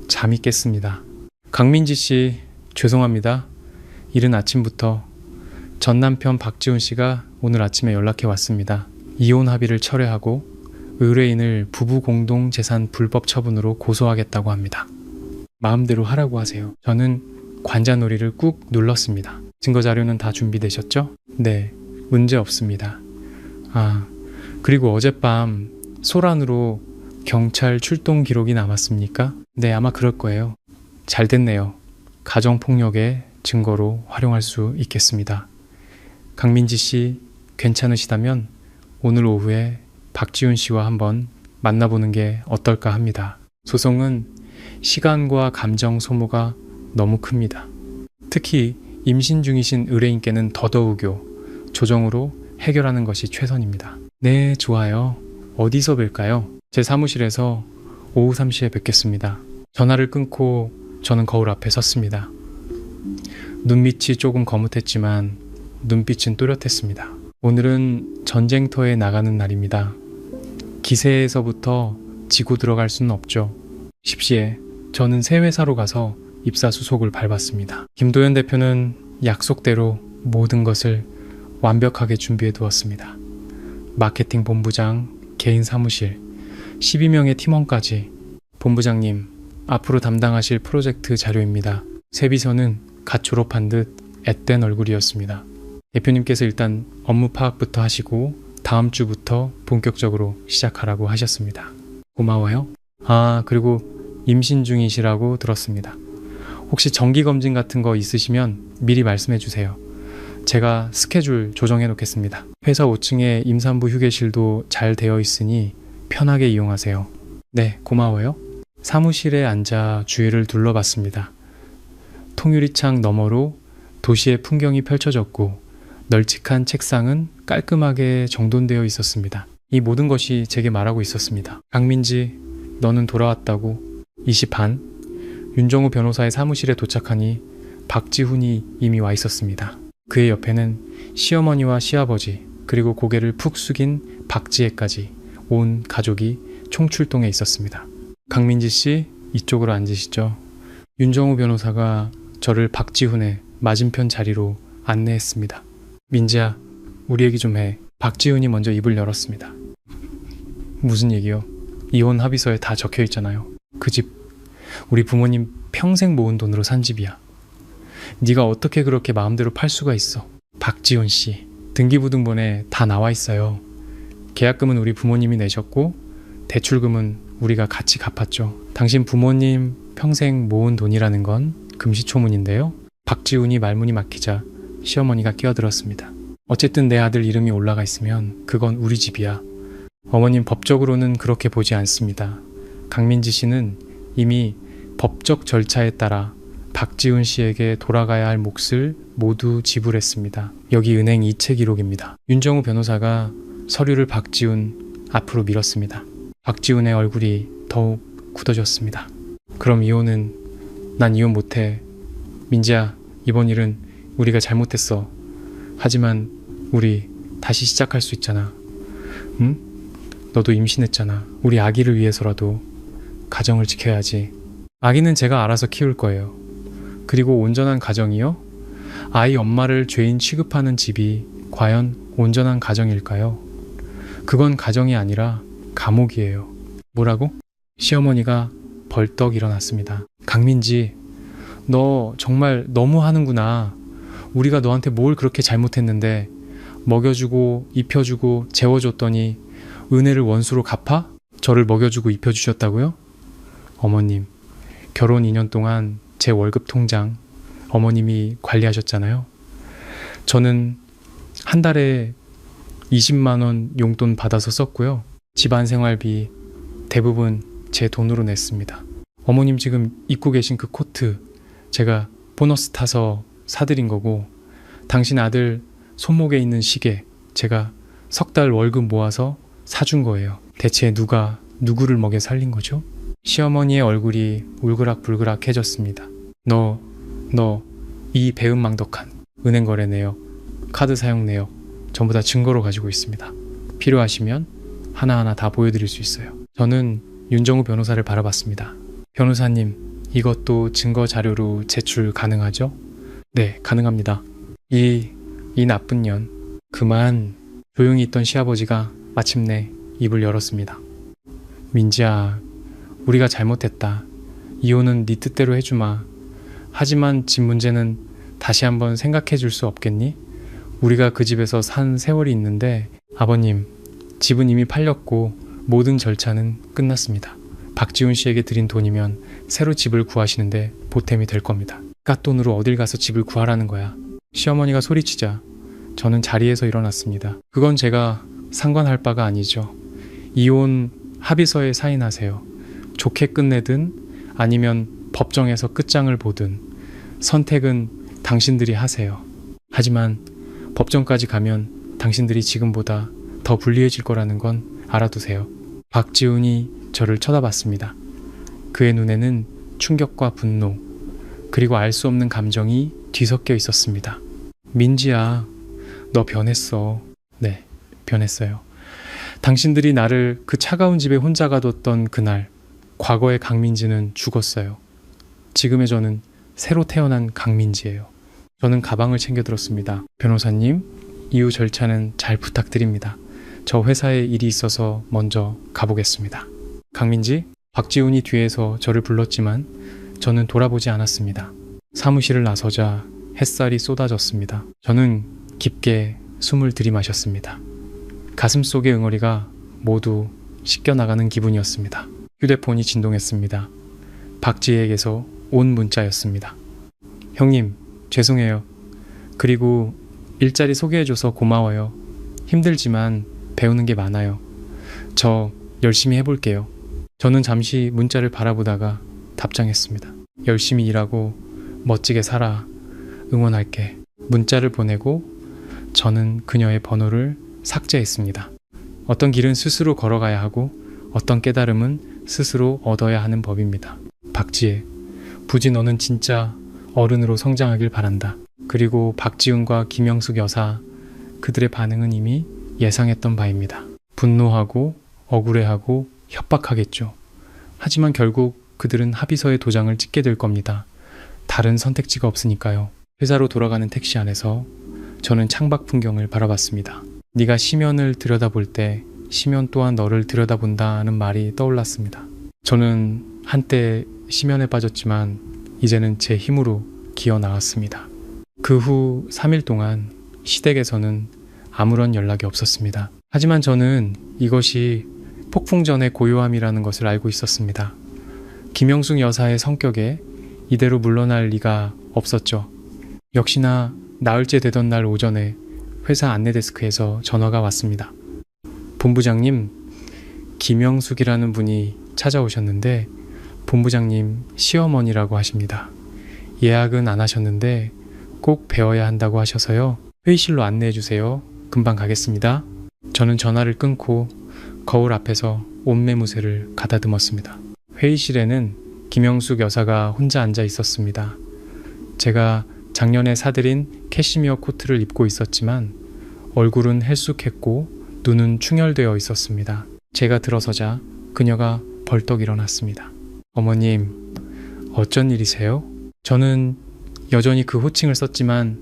잠이 깼습니다. 강민지 씨, 죄송합니다. 이른 아침부터 전 남편 박지훈 씨가 오늘 아침에 연락해 왔습니다. 이혼 합의를 철회하고 의뢰인을 부부 공동 재산 불법 처분으로 고소하겠다고 합니다. 마음대로 하라고 하세요. 저는 관자놀이를 꾹 눌렀습니다. 증거 자료는 다 준비되셨죠? 네, 문제 없습니다. 아, 그리고 어젯밤 소란으로 경찰 출동 기록이 남았습니까? 네, 아마 그럴 거예요. 잘 됐네요. 가정폭력의 증거로 활용할 수 있겠습니다. 강민지 씨, 괜찮으시다면 오늘 오후에 박지훈 씨와 한번 만나보는 게 어떨까 합니다. 소송은 시간과 감정 소모가 너무 큽니다. 특히 임신 중이신 의뢰인께는 더더욱요. 조정으로 해결하는 것이 최선입니다. 네, 좋아요. 어디서 뵐까요? 제 사무실에서 오후 3시에 뵙겠습니다. 전화를 끊고 저는 거울 앞에 섰습니다. 눈밑이 조금 거뭇했지만 눈빛은 또렷했습니다. 오늘은 전쟁터에 나가는 날입니다. 기세에서부터 지고 들어갈 수는 없죠. 10시에 저는 새 회사로 가서 입사 수속을 밟았습니다. 김도현 대표는 약속대로 모든 것을 완벽하게 준비해 두었습니다. 마케팅 본부장, 개인 사무실, 12명의 팀원까지. 본부장님, 앞으로 담당하실 프로젝트 자료입니다. 세비서는 갓 졸업한 듯 앳된 얼굴이었습니다. 대표님께서 일단 업무 파악부터 하시고 다음 주부터 본격적으로 시작하라고 하셨습니다. 고마워요. 아, 그리고 임신 중이시라고 들었습니다. 혹시 정기검진 같은 거 있으시면 미리 말씀해 주세요. 제가 스케줄 조정해 놓겠습니다. 회사 5층에 임산부 휴게실도 잘 되어 있으니 편하게 이용하세요. 네, 고마워요. 사무실에 앉아 주위를 둘러봤습니다. 통유리창 너머로 도시의 풍경이 펼쳐졌고 널찍한 책상은 깔끔하게 정돈되어 있었습니다. 이 모든 것이 제게 말하고 있었습니다. 강민지, 너는 돌아왔다고. 2시 반, 윤정우 변호사의 사무실에 도착하니 박지훈이 이미 와 있었습니다. 그의 옆에는 시어머니와 시아버지, 그리고 고개를 푹 숙인 박지혜까지 온 가족이 총출동해 있었습니다. 강민지 씨, 이쪽으로 앉으시죠. 윤정우 변호사가 저를 박지훈의 맞은편 자리로 안내했습니다. 민지야, 우리 얘기 좀 해. 박지훈이 먼저 입을 열었습니다. 무슨 얘기요? 이혼 합의서에 다 적혀 있잖아요. 그 집, 우리 부모님 평생 모은 돈으로 산 집이야. 네가 어떻게 그렇게 마음대로 팔 수가 있어? 박지훈 씨, 등기부등본에 다 나와 있어요. 계약금은 우리 부모님이 내셨고 대출금은 우리가 같이 갚았죠. 당신 부모님 평생 모은 돈이라는 건 금시초문인데요. 박지훈이 말문이 막히자 시어머니가 끼어들었습니다. 어쨌든 내 아들 이름이 올라가 있으면 그건 우리 집이야. 어머님, 법적으로는 그렇게 보지 않습니다. 강민지 씨는 이미 법적 절차에 따라 박지훈 씨에게 돌아가야 할 몫을 모두 지불했습니다. 여기 은행 이체 기록입니다. 윤정우 변호사가 서류를 박지훈 앞으로 밀었습니다. 박지훈의 얼굴이 더욱 굳어졌습니다. 그럼 이혼은 난 이혼 못해. 민지야, 이번 일은 우리가 잘못했어. 하지만 우리 다시 시작할 수 있잖아. 응? 너도 임신했잖아. 우리 아기를 위해서라도 가정을 지켜야지. 아기는 제가 알아서 키울 거예요. 그리고 온전한 가정이요? 아이 엄마를 죄인 취급하는 집이 과연 온전한 가정일까요? 그건 가정이 아니라 감옥이에요. 뭐라고? 시어머니가 벌떡 일어났습니다. 강민지, 너 정말 너무 하는구나. 우리가 너한테 뭘 그렇게 잘못했는데 먹여주고 입혀주고 재워줬더니 은혜를 원수로 갚아? 저를 먹여주고 입혀주셨다고요? 어머님, 결혼 2년 동안 제 월급 통장 어머님이 관리하셨잖아요. 저는 한 달에 20만 원 용돈 받아서 썼고요. 집안 생활비 대부분 제 돈으로 냈습니다. 어머님 지금 입고 계신 그 코트 제가 보너스 타서 사드린 거고, 당신 아들 손목에 있는 시계 제가 석 달 월급 모아서 사준 거예요. 대체 누가 누구를 먹여 살린 거죠? 시어머니의 얼굴이 울그락불그락해졌습니다. 너 이 배은망덕한 은행 거래 내역, 카드 사용 내역 전부 다 증거로 가지고 있습니다. 필요하시면 하나하나 다 보여드릴 수 있어요. 저는 윤정우 변호사를 바라봤습니다. 변호사님, 이것도 증거 자료로 제출 가능하죠? 네, 가능합니다. 이 나쁜 년. 그만. 조용히 있던 시아버지가 마침내 입을 열었습니다. 민지야, 우리가 잘못했다. 이혼은 네 뜻대로 해주마. 하지만 집 문제는 다시 한번 생각해 줄 수 없겠니? 우리가 그 집에서 산 세월이 있는데, 아버님, 집은 이미 팔렸고 모든 절차는 끝났습니다. 박지훈 씨에게 드린 돈이면 새로 집을 구하시는데 보탬이 될 겁니다. 갓돈으로 어딜 가서 집을 구하라는 거야. 시어머니가 소리치자 저는 자리에서 일어났습니다. 그건 제가 상관할 바가 아니죠. 이혼 합의서에 사인하세요. 좋게 끝내든 아니면 법정에서 끝장을 보든 선택은 당신들이 하세요. 하지만 법정까지 가면 당신들이 지금보다 더 불리해질 거라는 건 알아두세요. 박지훈이 저를 쳐다봤습니다. 그의 눈에는 충격과 분노, 그리고 알 수 없는 감정이 뒤섞여 있었습니다. 민지야, 너 변했어. 네, 변했어요. 당신들이 나를 그 차가운 집에 혼자 가뒀던 그날, 과거의 강민지는 죽었어요. 지금의 저는 새로 태어난 강민지예요. 저는 가방을 챙겨 들었습니다. 변호사님, 이후 절차는 잘 부탁드립니다. 저 회사에 일이 있어서 먼저 가보겠습니다. 강민지, 박지훈이 뒤에서 저를 불렀지만 저는 돌아보지 않았습니다. 사무실을 나서자 햇살이 쏟아졌습니다. 저는 깊게 숨을 들이마셨습니다. 가슴 속의 응어리가 모두 씻겨나가는 기분이었습니다. 휴대폰이 진동했습니다. 박지혜에게서 온 문자였습니다. 형님, 죄송해요. 그리고 일자리 소개해줘서 고마워요. 힘들지만 배우는 게 많아요. 저 열심히 해볼게요. 저는 잠시 문자를 바라보다가 답장했습니다. 열심히 일하고 멋지게 살아. 응원할게. 문자를 보내고 저는 그녀의 번호를 삭제했습니다. 어떤 길은 스스로 걸어가야 하고 어떤 깨달음은 스스로 얻어야 하는 법입니다. 박지혜, 부디 너는 진짜 어른으로 성장하길 바란다. 그리고 박지훈과 김영숙 여사, 그들의 반응은 이미 예상했던 바입니다. 분노하고 억울해하고 협박하겠죠. 하지만 결국 그들은 합의서에 도장을 찍게 될 겁니다. 다른 선택지가 없으니까요. 회사로 돌아가는 택시 안에서 저는 창밖 풍경을 바라봤습니다. 네가 심연을 들여다볼 때 심연 또한 너를 들여다본다는 말이 떠올랐습니다. 저는 한때 심연에 빠졌지만 이제는 제 힘으로 기어 나왔습니다. 그 후 3일 동안 시댁에서는 아무런 연락이 없었습니다. 하지만 저는 이것이 폭풍 전의 고요함이라는 것을 알고 있었습니다. 김영숙 여사의 성격에 이대로 물러날 리가 없었죠. 역시나 나흘째 되던 날 오전에 회사 안내데스크에서 전화가 왔습니다. 본부장님, 김영숙이라는 분이 찾아오셨는데 본부장님 시어머니라고 하십니다. 예약은 안 하셨는데 꼭 배워야 한다고 하셔서요. 회의실로 안내해 주세요. 금방 가겠습니다. 저는 전화를 끊고 거울 앞에서 옷매무새를 가다듬었습니다. 회의실에는 김영숙 여사가 혼자 앉아 있었습니다. 제가 작년에 사들인 캐시미어 코트를 입고 있었지만 얼굴은 헬쑥했고 눈은 충혈되어 있었습니다. 제가 들어서자 그녀가 벌떡 일어났습니다. 어머님, 어쩐 일이세요? 저는 여전히 그 호칭을 썼지만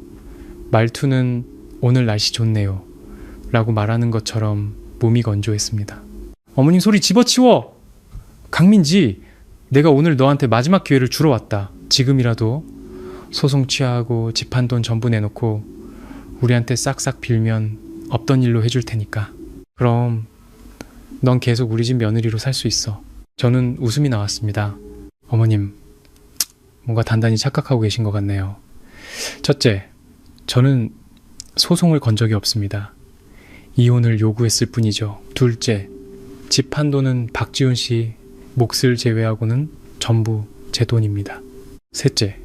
말투는 오늘 날씨 좋네요 라고 말하는 것처럼 몸이 건조했습니다. 어머님 소리 집어치워! 강민지, 내가 오늘 너한테 마지막 기회를 주러 왔다. 지금이라도 소송 취하하고 집 한 돈 전부 내놓고 우리한테 싹싹 빌면 없던 일로 해줄 테니까. 그럼 넌 계속 우리 집 며느리로 살 수 있어. 저는 웃음이 나왔습니다. 어머님, 뭔가 단단히 착각하고 계신 것 같네요. 첫째, 저는 소송을 건 적이 없습니다. 이혼을 요구했을 뿐이죠. 둘째, 집 한 돈은 박지훈 씨 몫을 제외하고는 전부 제 돈입니다. 셋째,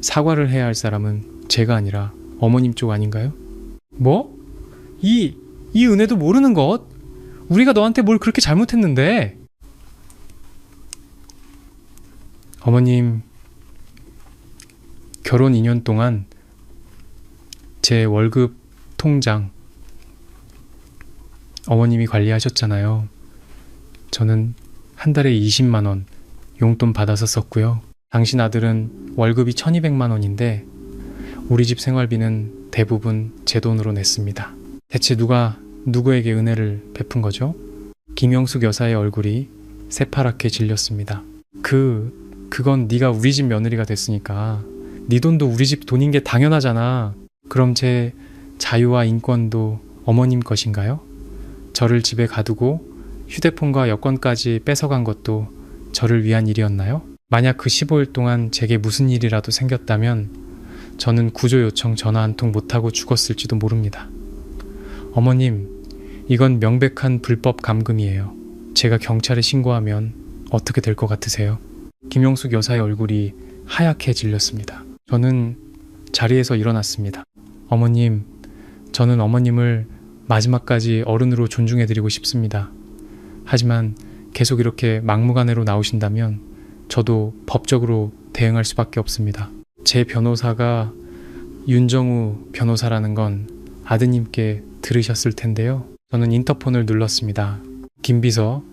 사과를 해야 할 사람은 제가 아니라 어머님 쪽 아닌가요? 뭐? 이 은혜도 모르는 것? 우리가 너한테 뭘 그렇게 잘못했는데? 어머님, 결혼 2년 동안 제 월급 통장 어머님이 관리하셨잖아요. 저는 한 달에 20만 원 용돈 받아서 썼고요. 당신 아들은 월급이 1200만 원인데 우리 집 생활비는 대부분 제 돈으로 냈습니다. 대체 누가 누구에게 은혜를 베푼 거죠? 김영숙 여사의 얼굴이 새파랗게 질렸습니다. 그건 네가 우리 집 며느리가 됐으니까 네 돈도 우리 집 돈인 게 당연하잖아. 그럼 제 자유와 인권도 어머님 것인가요? 저를 집에 가두고 휴대폰과 여권까지 뺏어간 것도 저를 위한 일이었나요? 만약 그 15일 동안 제게 무슨 일이라도 생겼다면 저는 구조 요청 전화 한 통 못하고 죽었을지도 모릅니다. 어머님, 이건 명백한 불법 감금이에요. 제가 경찰에 신고하면 어떻게 될 것 같으세요? 김영숙 여사의 얼굴이 하얗게 질렸습니다. 저는 자리에서 일어났습니다. 어머님, 저는 어머님을 마지막까지 어른으로 존중해드리고 싶습니다. 하지만 계속 이렇게 막무가내로 나오신다면 저도 법적으로 대응할 수밖에 없습니다. 제 변호사가 윤정우 변호사라는 건 아드님께 들으셨을 텐데요. 저는 인터폰을 눌렀습니다. 김 비서,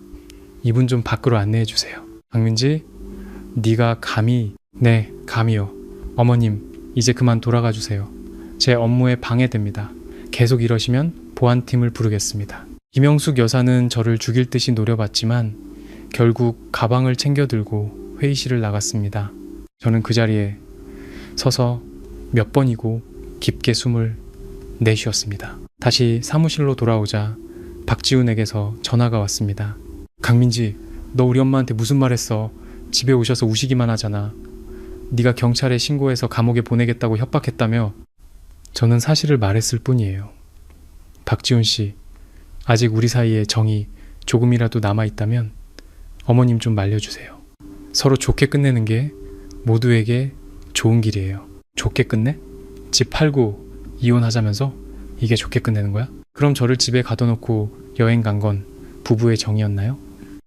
이분 좀 밖으로 안내해 주세요. 강민지, 네가 감히... 네, 감히요. 어머님, 이제 그만 돌아가 주세요. 제 업무에 방해됩니다. 계속 이러시면 보안팀을 부르겠습니다. 김영숙 여사는 저를 죽일 듯이 노려봤지만 결국 가방을 챙겨 들고 회의실을 나갔습니다. 저는 그 자리에 서서 몇 번이고 깊게 숨을 내쉬었습니다. 다시 사무실로 돌아오자 박지훈에게서 전화가 왔습니다. 강민지, 너 우리 엄마한테 무슨 말 했어? 집에 오셔서 우시기만 하잖아. 네가 경찰에 신고해서 감옥에 보내겠다고 협박했다며? 저는 사실을 말했을 뿐이에요. 박지훈 씨, 아직 우리 사이에 정이 조금이라도 남아있다면 어머님 좀 말려주세요. 서로 좋게 끝내는 게 모두에게 좋은 길이에요. 좋게 끝내? 집 팔고 이혼하자면서 이게 좋게 끝내는 거야? 그럼 저를 집에 가둬놓고 여행 간 건 부부의 정이었나요?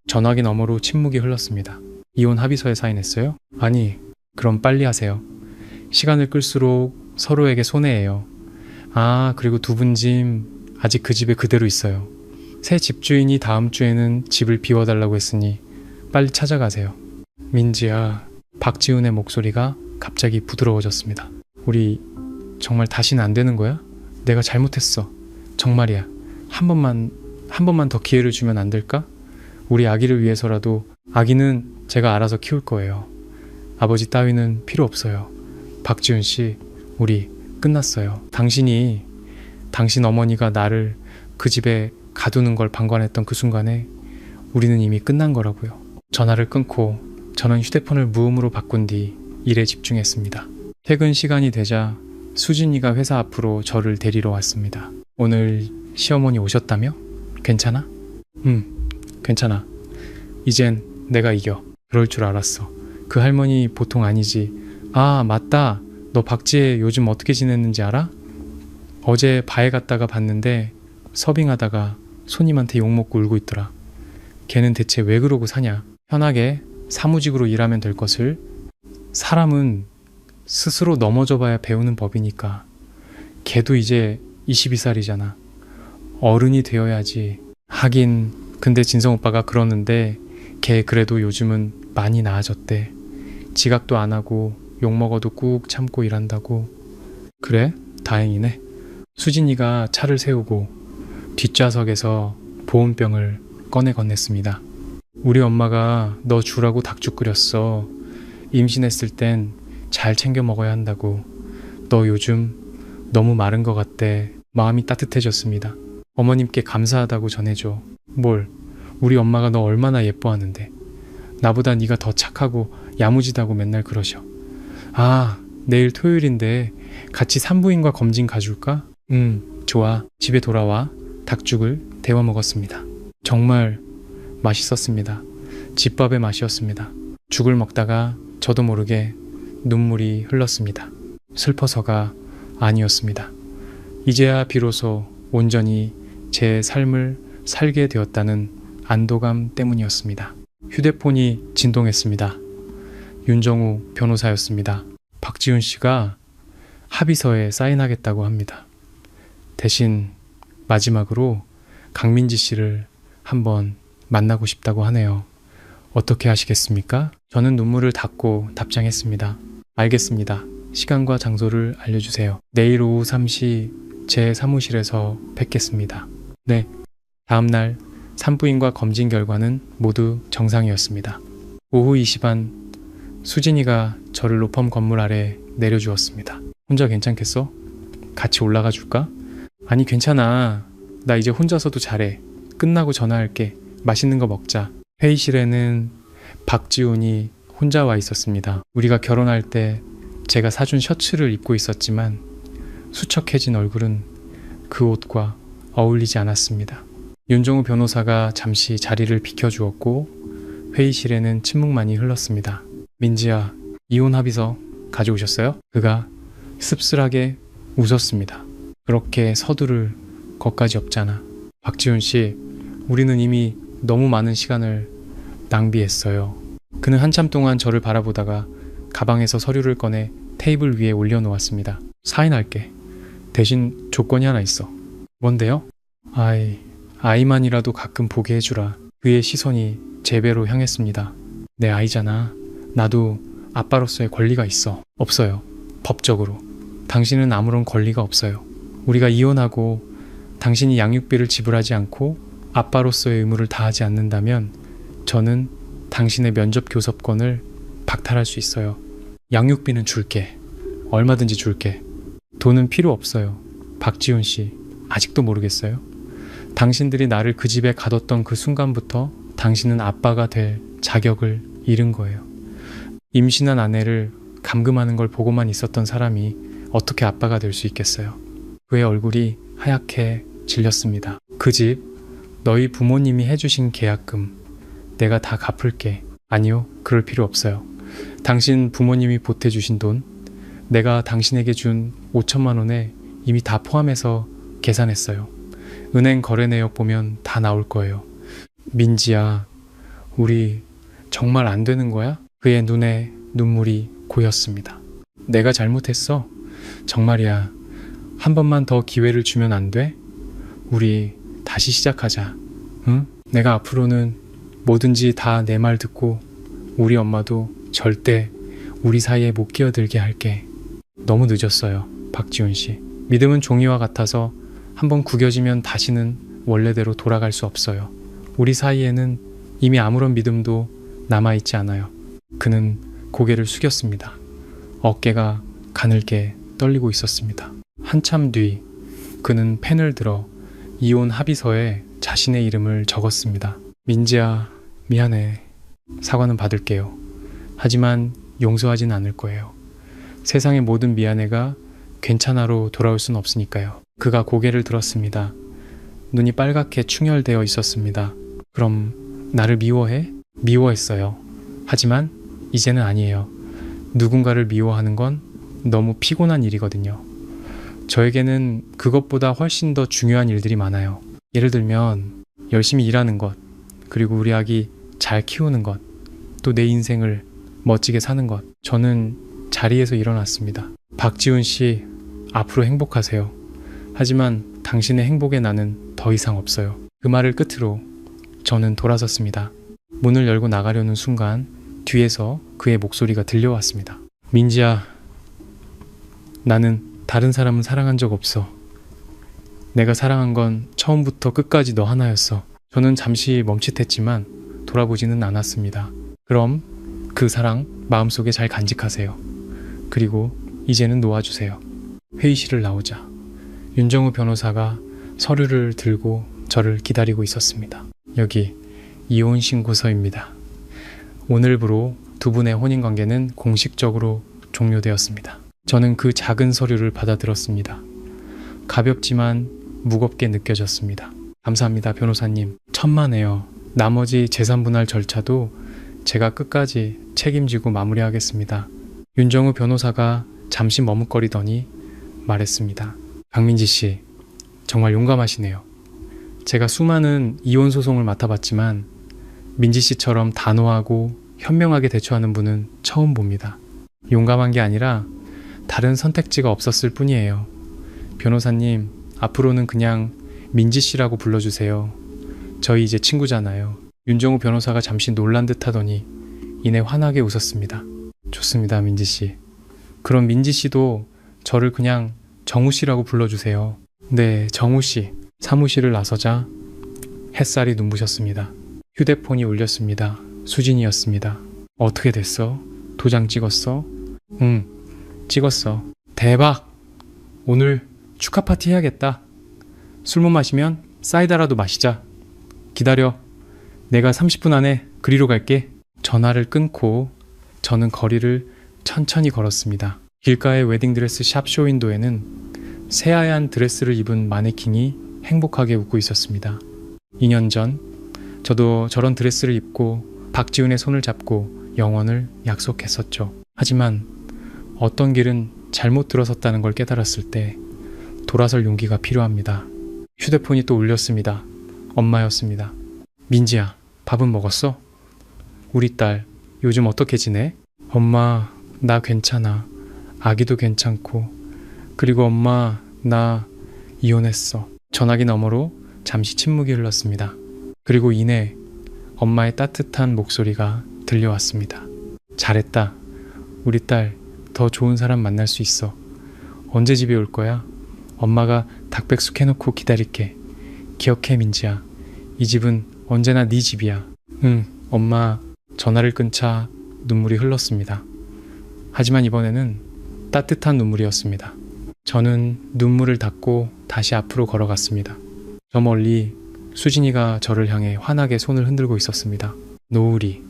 전화기 너머로 침묵이 흘렀습니다. 이혼 합의서에 사인했어요? 아니, 그럼 빨리 하세요. 시간을 끌수록 서로에게 손해예요. 아, 그리고 두 분 짐 아직 그 집에 그대로 있어요. 새 집주인이 다음 주에는 집을 비워달라고 했으니 빨리 찾아가세요. 민지야, 박지훈의 목소리가 갑자기 부드러워졌습니다. 우리 정말 다시는 안 되는 거야? 내가 잘못했어. 정말이야. 한 번만 더 기회를 주면 안 될까? 우리 아기를 위해서라도. 아기는 제가 알아서 키울 거예요. 아버지 따위는 필요 없어요. 박지훈 씨, 우리 끝났어요. 당신 어머니가 나를 그 집에 가두는 걸 방관했던 그 순간에 우리는 이미 끝난 거라고요. 전화를 끊고 저는 휴대폰을 무음으로 바꾼 뒤 일에 집중했습니다. 퇴근 시간이 되자 수진이가 회사 앞으로 저를 데리러 왔습니다. 오늘 시어머니 오셨다며? 괜찮아? 괜찮아. 이젠 내가 이겨. 그럴 줄 알았어. 그 할머니 보통 아니지. 아, 맞다. 너 박지혜 요즘 어떻게 지냈는지 알아? 어제 바에 갔다가 봤는데 서빙하다가 손님한테 욕먹고 울고 있더라. 걔는 대체 왜 그러고 사냐? 편하게 사무직으로 일하면 될 것을 사람은 스스로 넘어져 봐야 배우는 법이니까. 걔도 이제 22살이잖아. 어른이 되어야지. 하긴 근데 진성 오빠가 그러는데 걔 그래도 요즘은 많이 나아졌대. 지각도 안 하고 욕먹어도 꾹 참고 일한다고. 그래? 다행이네. 수진이가 차를 세우고 뒷좌석에서 보온병을 꺼내 건넸습니다. 우리 엄마가 너 주라고 닭죽 끓였어. 임신했을 땐 잘 챙겨 먹어야 한다고. 너 요즘 너무 마른 것 같대. 마음이 따뜻해졌습니다. 어머님께 감사하다고 전해줘. 뭘? 우리 엄마가 너 얼마나 예뻐하는데. 나보다 네가 더 착하고 야무지다고 맨날 그러셔. 아, 내일 토요일인데 같이 산부인과 검진 가줄까? 좋아. 집에 돌아와 닭죽을 데워 먹었습니다. 정말 맛있었습니다. 집밥의 맛이었습니다. 죽을 먹다가 저도 모르게 눈물이 흘렀습니다. 슬퍼서가 아니었습니다. 이제야 비로소 온전히 제 삶을 살게 되었다는 안도감 때문이었습니다. 휴대폰이 진동했습니다. 윤정우 변호사였습니다. 박지훈 씨가 합의서에 사인하겠다고 합니다. 대신 마지막으로 강민지 씨를 한번 만나고 싶다고 하네요. 어떻게 하시겠습니까? 저는 눈물을 닦고 답장했습니다. 알겠습니다. 시간과 장소를 알려주세요. 내일 오후 3시 제 사무실에서 뵙겠습니다. 네. 다음날 산부인과 검진 결과는 모두 정상이었습니다. 오후 2시 반 수진이가 저를 로펌 건물 아래 내려주었습니다. 혼자 괜찮겠어? 같이 올라가 줄까? 아니 괜찮아. 나 이제 혼자서도 잘해. 끝나고 전화할게. 맛있는 거 먹자. 회의실에는 박지훈이 혼자 와 있었습니다. 우리가 결혼할 때 제가 사준 셔츠를 입고 있었지만 수척해진 얼굴은 그 옷과 어울리지 않았습니다. 윤정우 변호사가 잠시 자리를 비켜주었고 회의실에는 침묵만이 흘렀습니다. 민지야, 이혼 합의서 가져오셨어요? 그가 씁쓸하게 웃었습니다. 그렇게 서두를 것까지 없잖아. 박지훈 씨, 우리는 이미 너무 많은 시간을 낭비했어요. 그는 한참 동안 저를 바라보다가 가방에서 서류를 꺼내 테이블 위에 올려놓았습니다. 사인할게. 대신 조건이 하나 있어. 뭔데요? 아이만이라도 가끔 보게 해주라. 그의 시선이 제 배로 향했습니다. 내 아이잖아. 나도 아빠로서의 권리가 있어. 없어요. 법적으로. 당신은 아무런 권리가 없어요. 우리가 이혼하고 당신이 양육비를 지불하지 않고 아빠로서의 의무를 다하지 않는다면 저는 당신의 면접 교섭권을 박탈할 수 있어요. 양육비는 줄게. 얼마든지 줄게. 돈은 필요 없어요. 박지훈 씨, 아직도 모르겠어요? 당신들이 나를 그 집에 가뒀던 그 순간부터 당신은 아빠가 될 자격을 잃은 거예요. 임신한 아내를 감금하는 걸 보고만 있었던 사람이 어떻게 아빠가 될 수 있겠어요? 그의 얼굴이 하얗게 질렸습니다. 그 집, 너희 부모님이 해주신 계약금, 내가 다 갚을게. 아니요, 그럴 필요 없어요. 당신 부모님이 보태주신 돈, 내가 당신에게 준 5천만 원에 이미 다 포함해서 계산했어요. 은행 거래 내역 보면 다 나올 거예요. 민지야, 우리 정말 안 되는 거야? 그의 눈에 눈물이 고였습니다. 내가 잘못했어. 정말이야. 한 번만 더 기회를 주면 안 돼? 우리 다시 시작하자. 응? 내가 앞으로는 뭐든지 다 내 말 듣고 우리 엄마도 절대 우리 사이에 못 끼어들게 할게. 너무 늦었어요, 박지훈 씨. 믿음은 종이와 같아서 한번 구겨지면 다시는 원래대로 돌아갈 수 없어요. 우리 사이에는 이미 아무런 믿음도 남아있지 않아요. 그는 고개를 숙였습니다. 어깨가 가늘게 떨리고 있었습니다. 한참 뒤 그는 펜을 들어 이혼 합의서에 자신의 이름을 적었습니다. 민지야, 미안해. 사과는 받을게요. 하지만 용서하진 않을 거예요. 세상의 모든 미안해가 괜찮아로 돌아올 순 없으니까요. 그가 고개를 들었습니다. 눈이 빨갛게 충혈되어 있었습니다. 그럼 나를 미워해? 미워했어요. 하지만 이제는 아니에요. 누군가를 미워하는 건 너무 피곤한 일이거든요. 저에게는 그것보다 훨씬 더 중요한 일들이 많아요. 예를 들면 열심히 일하는 것, 그리고 우리 아기 잘 키우는 것, 또 내 인생을 멋지게 사는 것. 저는 자리에서 일어났습니다. 박지훈 씨, 앞으로 행복하세요. 하지만 당신의 행복에 나는 더 이상 없어요. 그 말을 끝으로 저는 돌아섰습니다. 문을 열고 나가려는 순간 뒤에서 그의 목소리가 들려왔습니다. 민지야, 나는 다른 사람은 사랑한 적 없어. 내가 사랑한 건 처음부터 끝까지 너 하나였어. 저는 잠시 멈칫했지만 돌아보지는 않았습니다. 그럼 그 사랑 마음속에 잘 간직하세요. 그리고 이제는 놓아주세요. 회의실을 나오자 윤정우 변호사가 서류를 들고 저를 기다리고 있었습니다. 여기 이혼 신고서입니다. 오늘부로 두 분의 혼인관계는 공식적으로 종료되었습니다. 저는 그 작은 서류를 받아들었습니다. 가볍지만 무겁게 느껴졌습니다. 감사합니다, 변호사님. 천만에요. 나머지 재산 분할 절차도 제가 끝까지 책임지고 마무리하겠습니다. 윤정우 변호사가 잠시 머뭇거리더니 말했습니다. 강민지 씨, 정말 용감하시네요. 제가 수많은 이혼 소송을 맡아봤지만 민지 씨처럼 단호하고 현명하게 대처하는 분은 처음 봅니다. 용감한 게 아니라 다른 선택지가 없었을 뿐이에요. 변호사님, 앞으로는 그냥 민지 씨라고 불러주세요. 저희 이제 친구잖아요. 윤정우 변호사가 잠시 놀란 듯 하더니 이내 환하게 웃었습니다. 좋습니다, 민지 씨. 그럼 민지 씨도 저를 그냥 정우 씨라고 불러주세요. 네, 정우 씨. 사무실을 나서자 햇살이 눈부셨습니다. 휴대폰이 울렸습니다. 수진이었습니다. 어떻게 됐어? 도장 찍었어? 응, 찍었어. 대박! 오늘 축하 파티 해야겠다. 술 못 마시면 사이다라도 마시자. 기다려. 내가 30분 안에 그리로 갈게. 전화를 끊고 저는 거리를 천천히 걸었습니다. 길가의 웨딩드레스 샵 쇼윈도에는 새하얀 드레스를 입은 마네킹이 행복하게 웃고 있었습니다. 2년 전 저도 저런 드레스를 입고 박지훈의 손을 잡고 영원을 약속했었죠. 하지만 어떤 길은 잘못 들어섰다는 걸 깨달았을 때 돌아설 용기가 필요합니다. 휴대폰이 또 울렸습니다. 엄마였습니다. 민지야, 밥은 먹었어? 우리 딸 요즘 어떻게 지내? 엄마, 나 괜찮아. 아기도 괜찮고. 그리고 엄마, 나 이혼했어. 전화기 너머로 잠시 침묵이 흘렀습니다. 그리고 이내 엄마의 따뜻한 목소리가 들려왔습니다. 잘했다. 우리 딸 더 좋은 사람 만날 수 있어. 언제 집에 올 거야? 엄마가 닭백숙 해놓고 기다릴게. 기억해, 민지야. 이 집은 언제나 네 집이야. 응, 엄마. 전화를 끊자 눈물이 흘렀습니다. 하지만 이번에는 따뜻한 눈물이었습니다. 저는 눈물을 닦고 다시 앞으로 걸어갔습니다. 저 멀리 수진이가 저를 향해 환하게 손을 흔들고 있었습니다. 노을이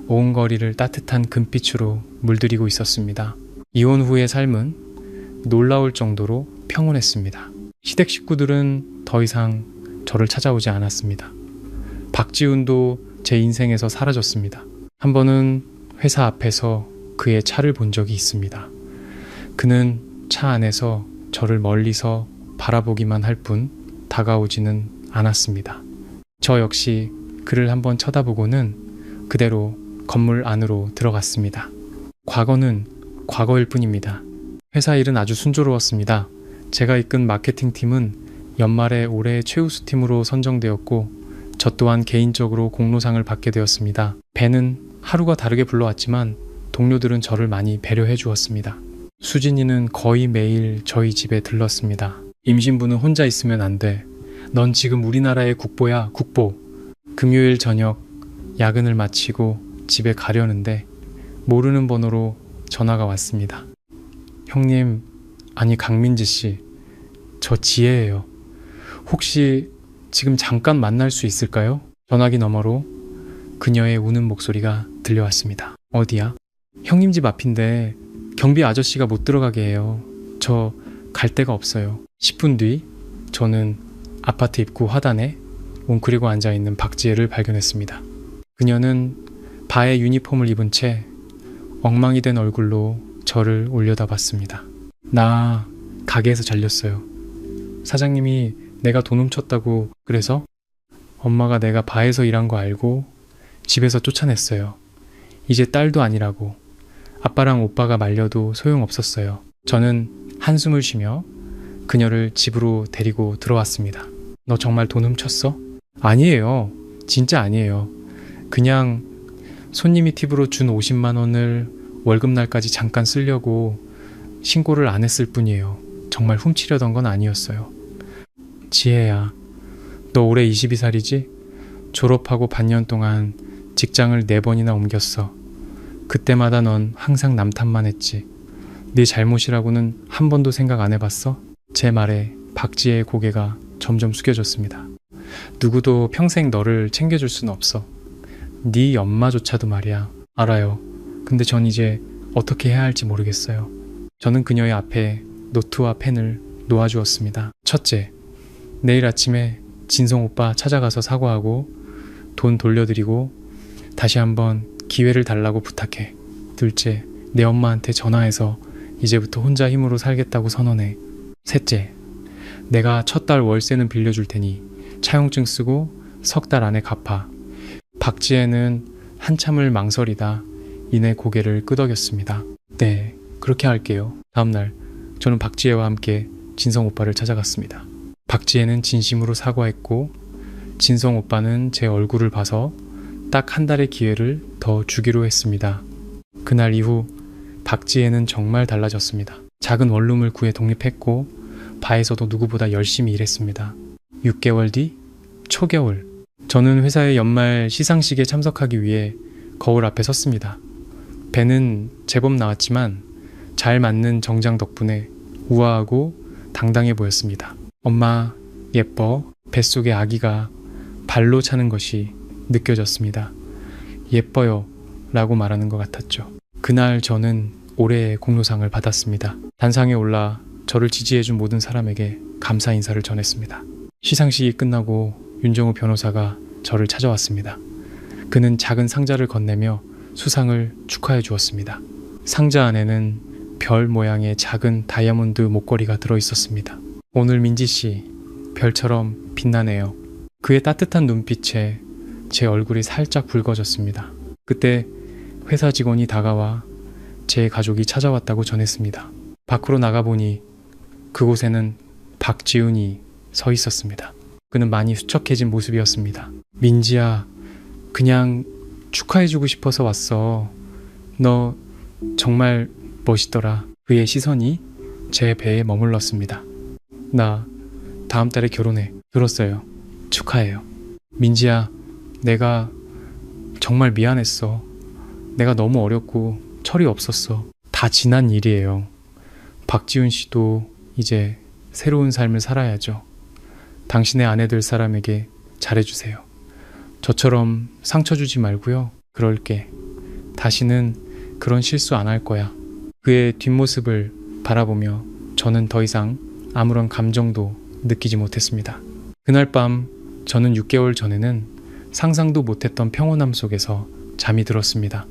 온 거리를 따뜻한 금빛으로 물들이고 있었습니다. 이혼 후의 삶은 놀라울 정도로 평온했습니다. 시댁 식구들은 더 이상 저를 찾아오지 않았습니다. 박지훈도 제 인생에서 사라졌습니다. 한 번은 회사 앞에서 그의 차를 본 적이 있습니다. 그는 차 안에서 저를 멀리서 바라보기만 할 뿐 다가오지는 않았습니다. 저 역시 그를 한번 쳐다보고는 그대로 건물 안으로 들어갔습니다. 과거는 과거일 뿐입니다. 회사 일은 아주 순조로웠습니다. 제가 이끈 마케팅팀은 연말에 올해 최우수 팀으로 선정되었고 저 또한 개인적으로 공로상을 받게 되었습니다. 배는 하루가 다르게 불러왔지만 동료들은 저를 많이 배려해 주었습니다. 수진이는 거의 매일 저희 집에 들렀습니다. 임신부는 혼자 있으면 안 돼. 넌 지금 우리나라의 국보야, 국보. 금요일 저녁 야근을 마치고 집에 가려는데 모르는 번호로 전화가 왔습니다. 형님, 아니 강민지 씨, 저 지혜예요. 혹시 지금 잠깐 만날 수 있을까요? 전화기 너머로 그녀의 우는 목소리가 들려왔습니다. 어디야? 형님 집 앞인데 경비 아저씨가 못 들어가게 해요. 저 갈 데가 없어요. 10분 뒤 저는 아파트 입구 화단에 웅크리고 앉아있는 박지혜를 발견했습니다. 그녀는 바의 유니폼을 입은 채 엉망이 된 얼굴로 저를 올려다봤습니다. 나 가게에서 잘렸어요. 사장님이 내가 돈 훔쳤다고 그래서 엄마가 내가 바에서 일한 거 알고 집에서 쫓아냈어요. 이제 딸도 아니라고. 아빠랑 오빠가 말려도 소용없었어요. 저는 한숨을 쉬며 그녀를 집으로 데리고 들어왔습니다. 너 정말 돈 훔쳤어? 아니에요. 진짜 아니에요. 그냥 손님이 팁으로 준 50만 원을 월급날까지 잠깐 쓰려고 신고를 안 했을 뿐이에요. 정말 훔치려던 건 아니었어요. 지혜야, 너 올해 22살이지? 졸업하고 반년 동안 직장을 4번이나 옮겼어. 그때마다 넌 항상 남 탓만 했지. 네 잘못이라고는 한 번도 생각 안 해봤어? 제 말에 박지혜의 고개가 점점 숙여졌습니다. 누구도 평생 너를 챙겨줄 수는 없어. 네 엄마조차도 말이야. 알아요. 근데 전 이제 어떻게 해야 할지 모르겠어요. 저는 그녀의 앞에 노트와 펜을 놓아주었습니다. 첫째, 내일 아침에 진성 오빠 찾아가서 사과하고 돈 돌려드리고 다시 한번 기회를 달라고 부탁해. 둘째, 내 엄마한테 전화해서 이제부터 혼자 힘으로 살겠다고 선언해. 셋째, 내가 첫 달 월세는 빌려줄 테니 차용증 쓰고 석 달 안에 갚아. 박지혜는 한참을 망설이다 이내 고개를 끄덕였습니다. 네, 그렇게 할게요. 다음날 저는 박지혜와 함께 진성 오빠를 찾아갔습니다. 박지혜는 진심으로 사과했고 진성 오빠는 제 얼굴을 봐서 딱 한 달의 기회를 더 주기로 했습니다. 그날 이후 박지혜는 정말 달라졌습니다. 작은 원룸을 구해 독립했고 바에서도 누구보다 열심히 일했습니다. 6개월 뒤 초겨울, 저는 회사의 연말 시상식에 참석하기 위해 거울 앞에 섰습니다. 배는 제법 나왔지만 잘 맞는 정장 덕분에 우아하고 당당해 보였습니다. 엄마, 예뻐. 뱃속의 아기가 발로 차는 것이 느껴졌습니다. 예뻐요 라고 말하는 것 같았죠. 그날 저는 올해의 공로상을 받았습니다. 단상에 올라 저를 지지해준 모든 사람에게 감사 인사를 전했습니다. 시상식이 끝나고 윤정우 변호사가 저를 찾아왔습니다. 그는 작은 상자를 건네며 수상을 축하해 주었습니다. 상자 안에는 별 모양의 작은 다이아몬드 목걸이가 들어있었습니다. 오늘 민지씨, 별처럼 빛나네요. 그의 따뜻한 눈빛에 제 얼굴이 살짝 붉어졌습니다. 그때 회사 직원이 다가와 제 가족이 찾아왔다고 전했습니다. 밖으로 나가보니 그곳에는 박지훈이 서 있었습니다. 그는 많이 수척해진 모습이었습니다. 민지야, 그냥 축하해주고 싶어서 왔어. 너 정말 멋있더라. 그의 시선이 제 배에 머물렀습니다. 나 다음 달에 결혼해. 들었어요. 축하해요. 민지야, 내가 정말 미안했어. 내가 너무 어렸고 철이 없었어. 다 지난 일이에요. 박지훈 씨도 이제 새로운 삶을 살아야죠. 당신의 아내 될 사람에게 잘해주세요. 저처럼 상처 주지 말고요. 그럴게. 다시는 그런 실수 안 할 거야. 그의 뒷모습을 바라보며 저는 더 이상 아무런 감정도 느끼지 못했습니다. 그날 밤 저는 6개월 전에는 상상도 못했던 평온함 속에서 잠이 들었습니다.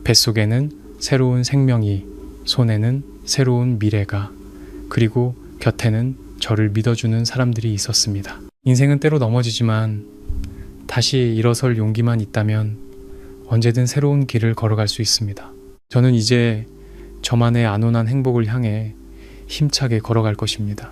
뱃속에는 새로운 생명이, 손에는 새로운 미래가, 그리고 곁에는 저를 믿어주는 사람들이 있었습니다. 인생은 때로 넘어지지만 다시 일어설 용기만 있다면 언제든 새로운 길을 걸어갈 수 있습니다. 저는 이제 저만의 안온한 행복을 향해 힘차게 걸어갈 것입니다.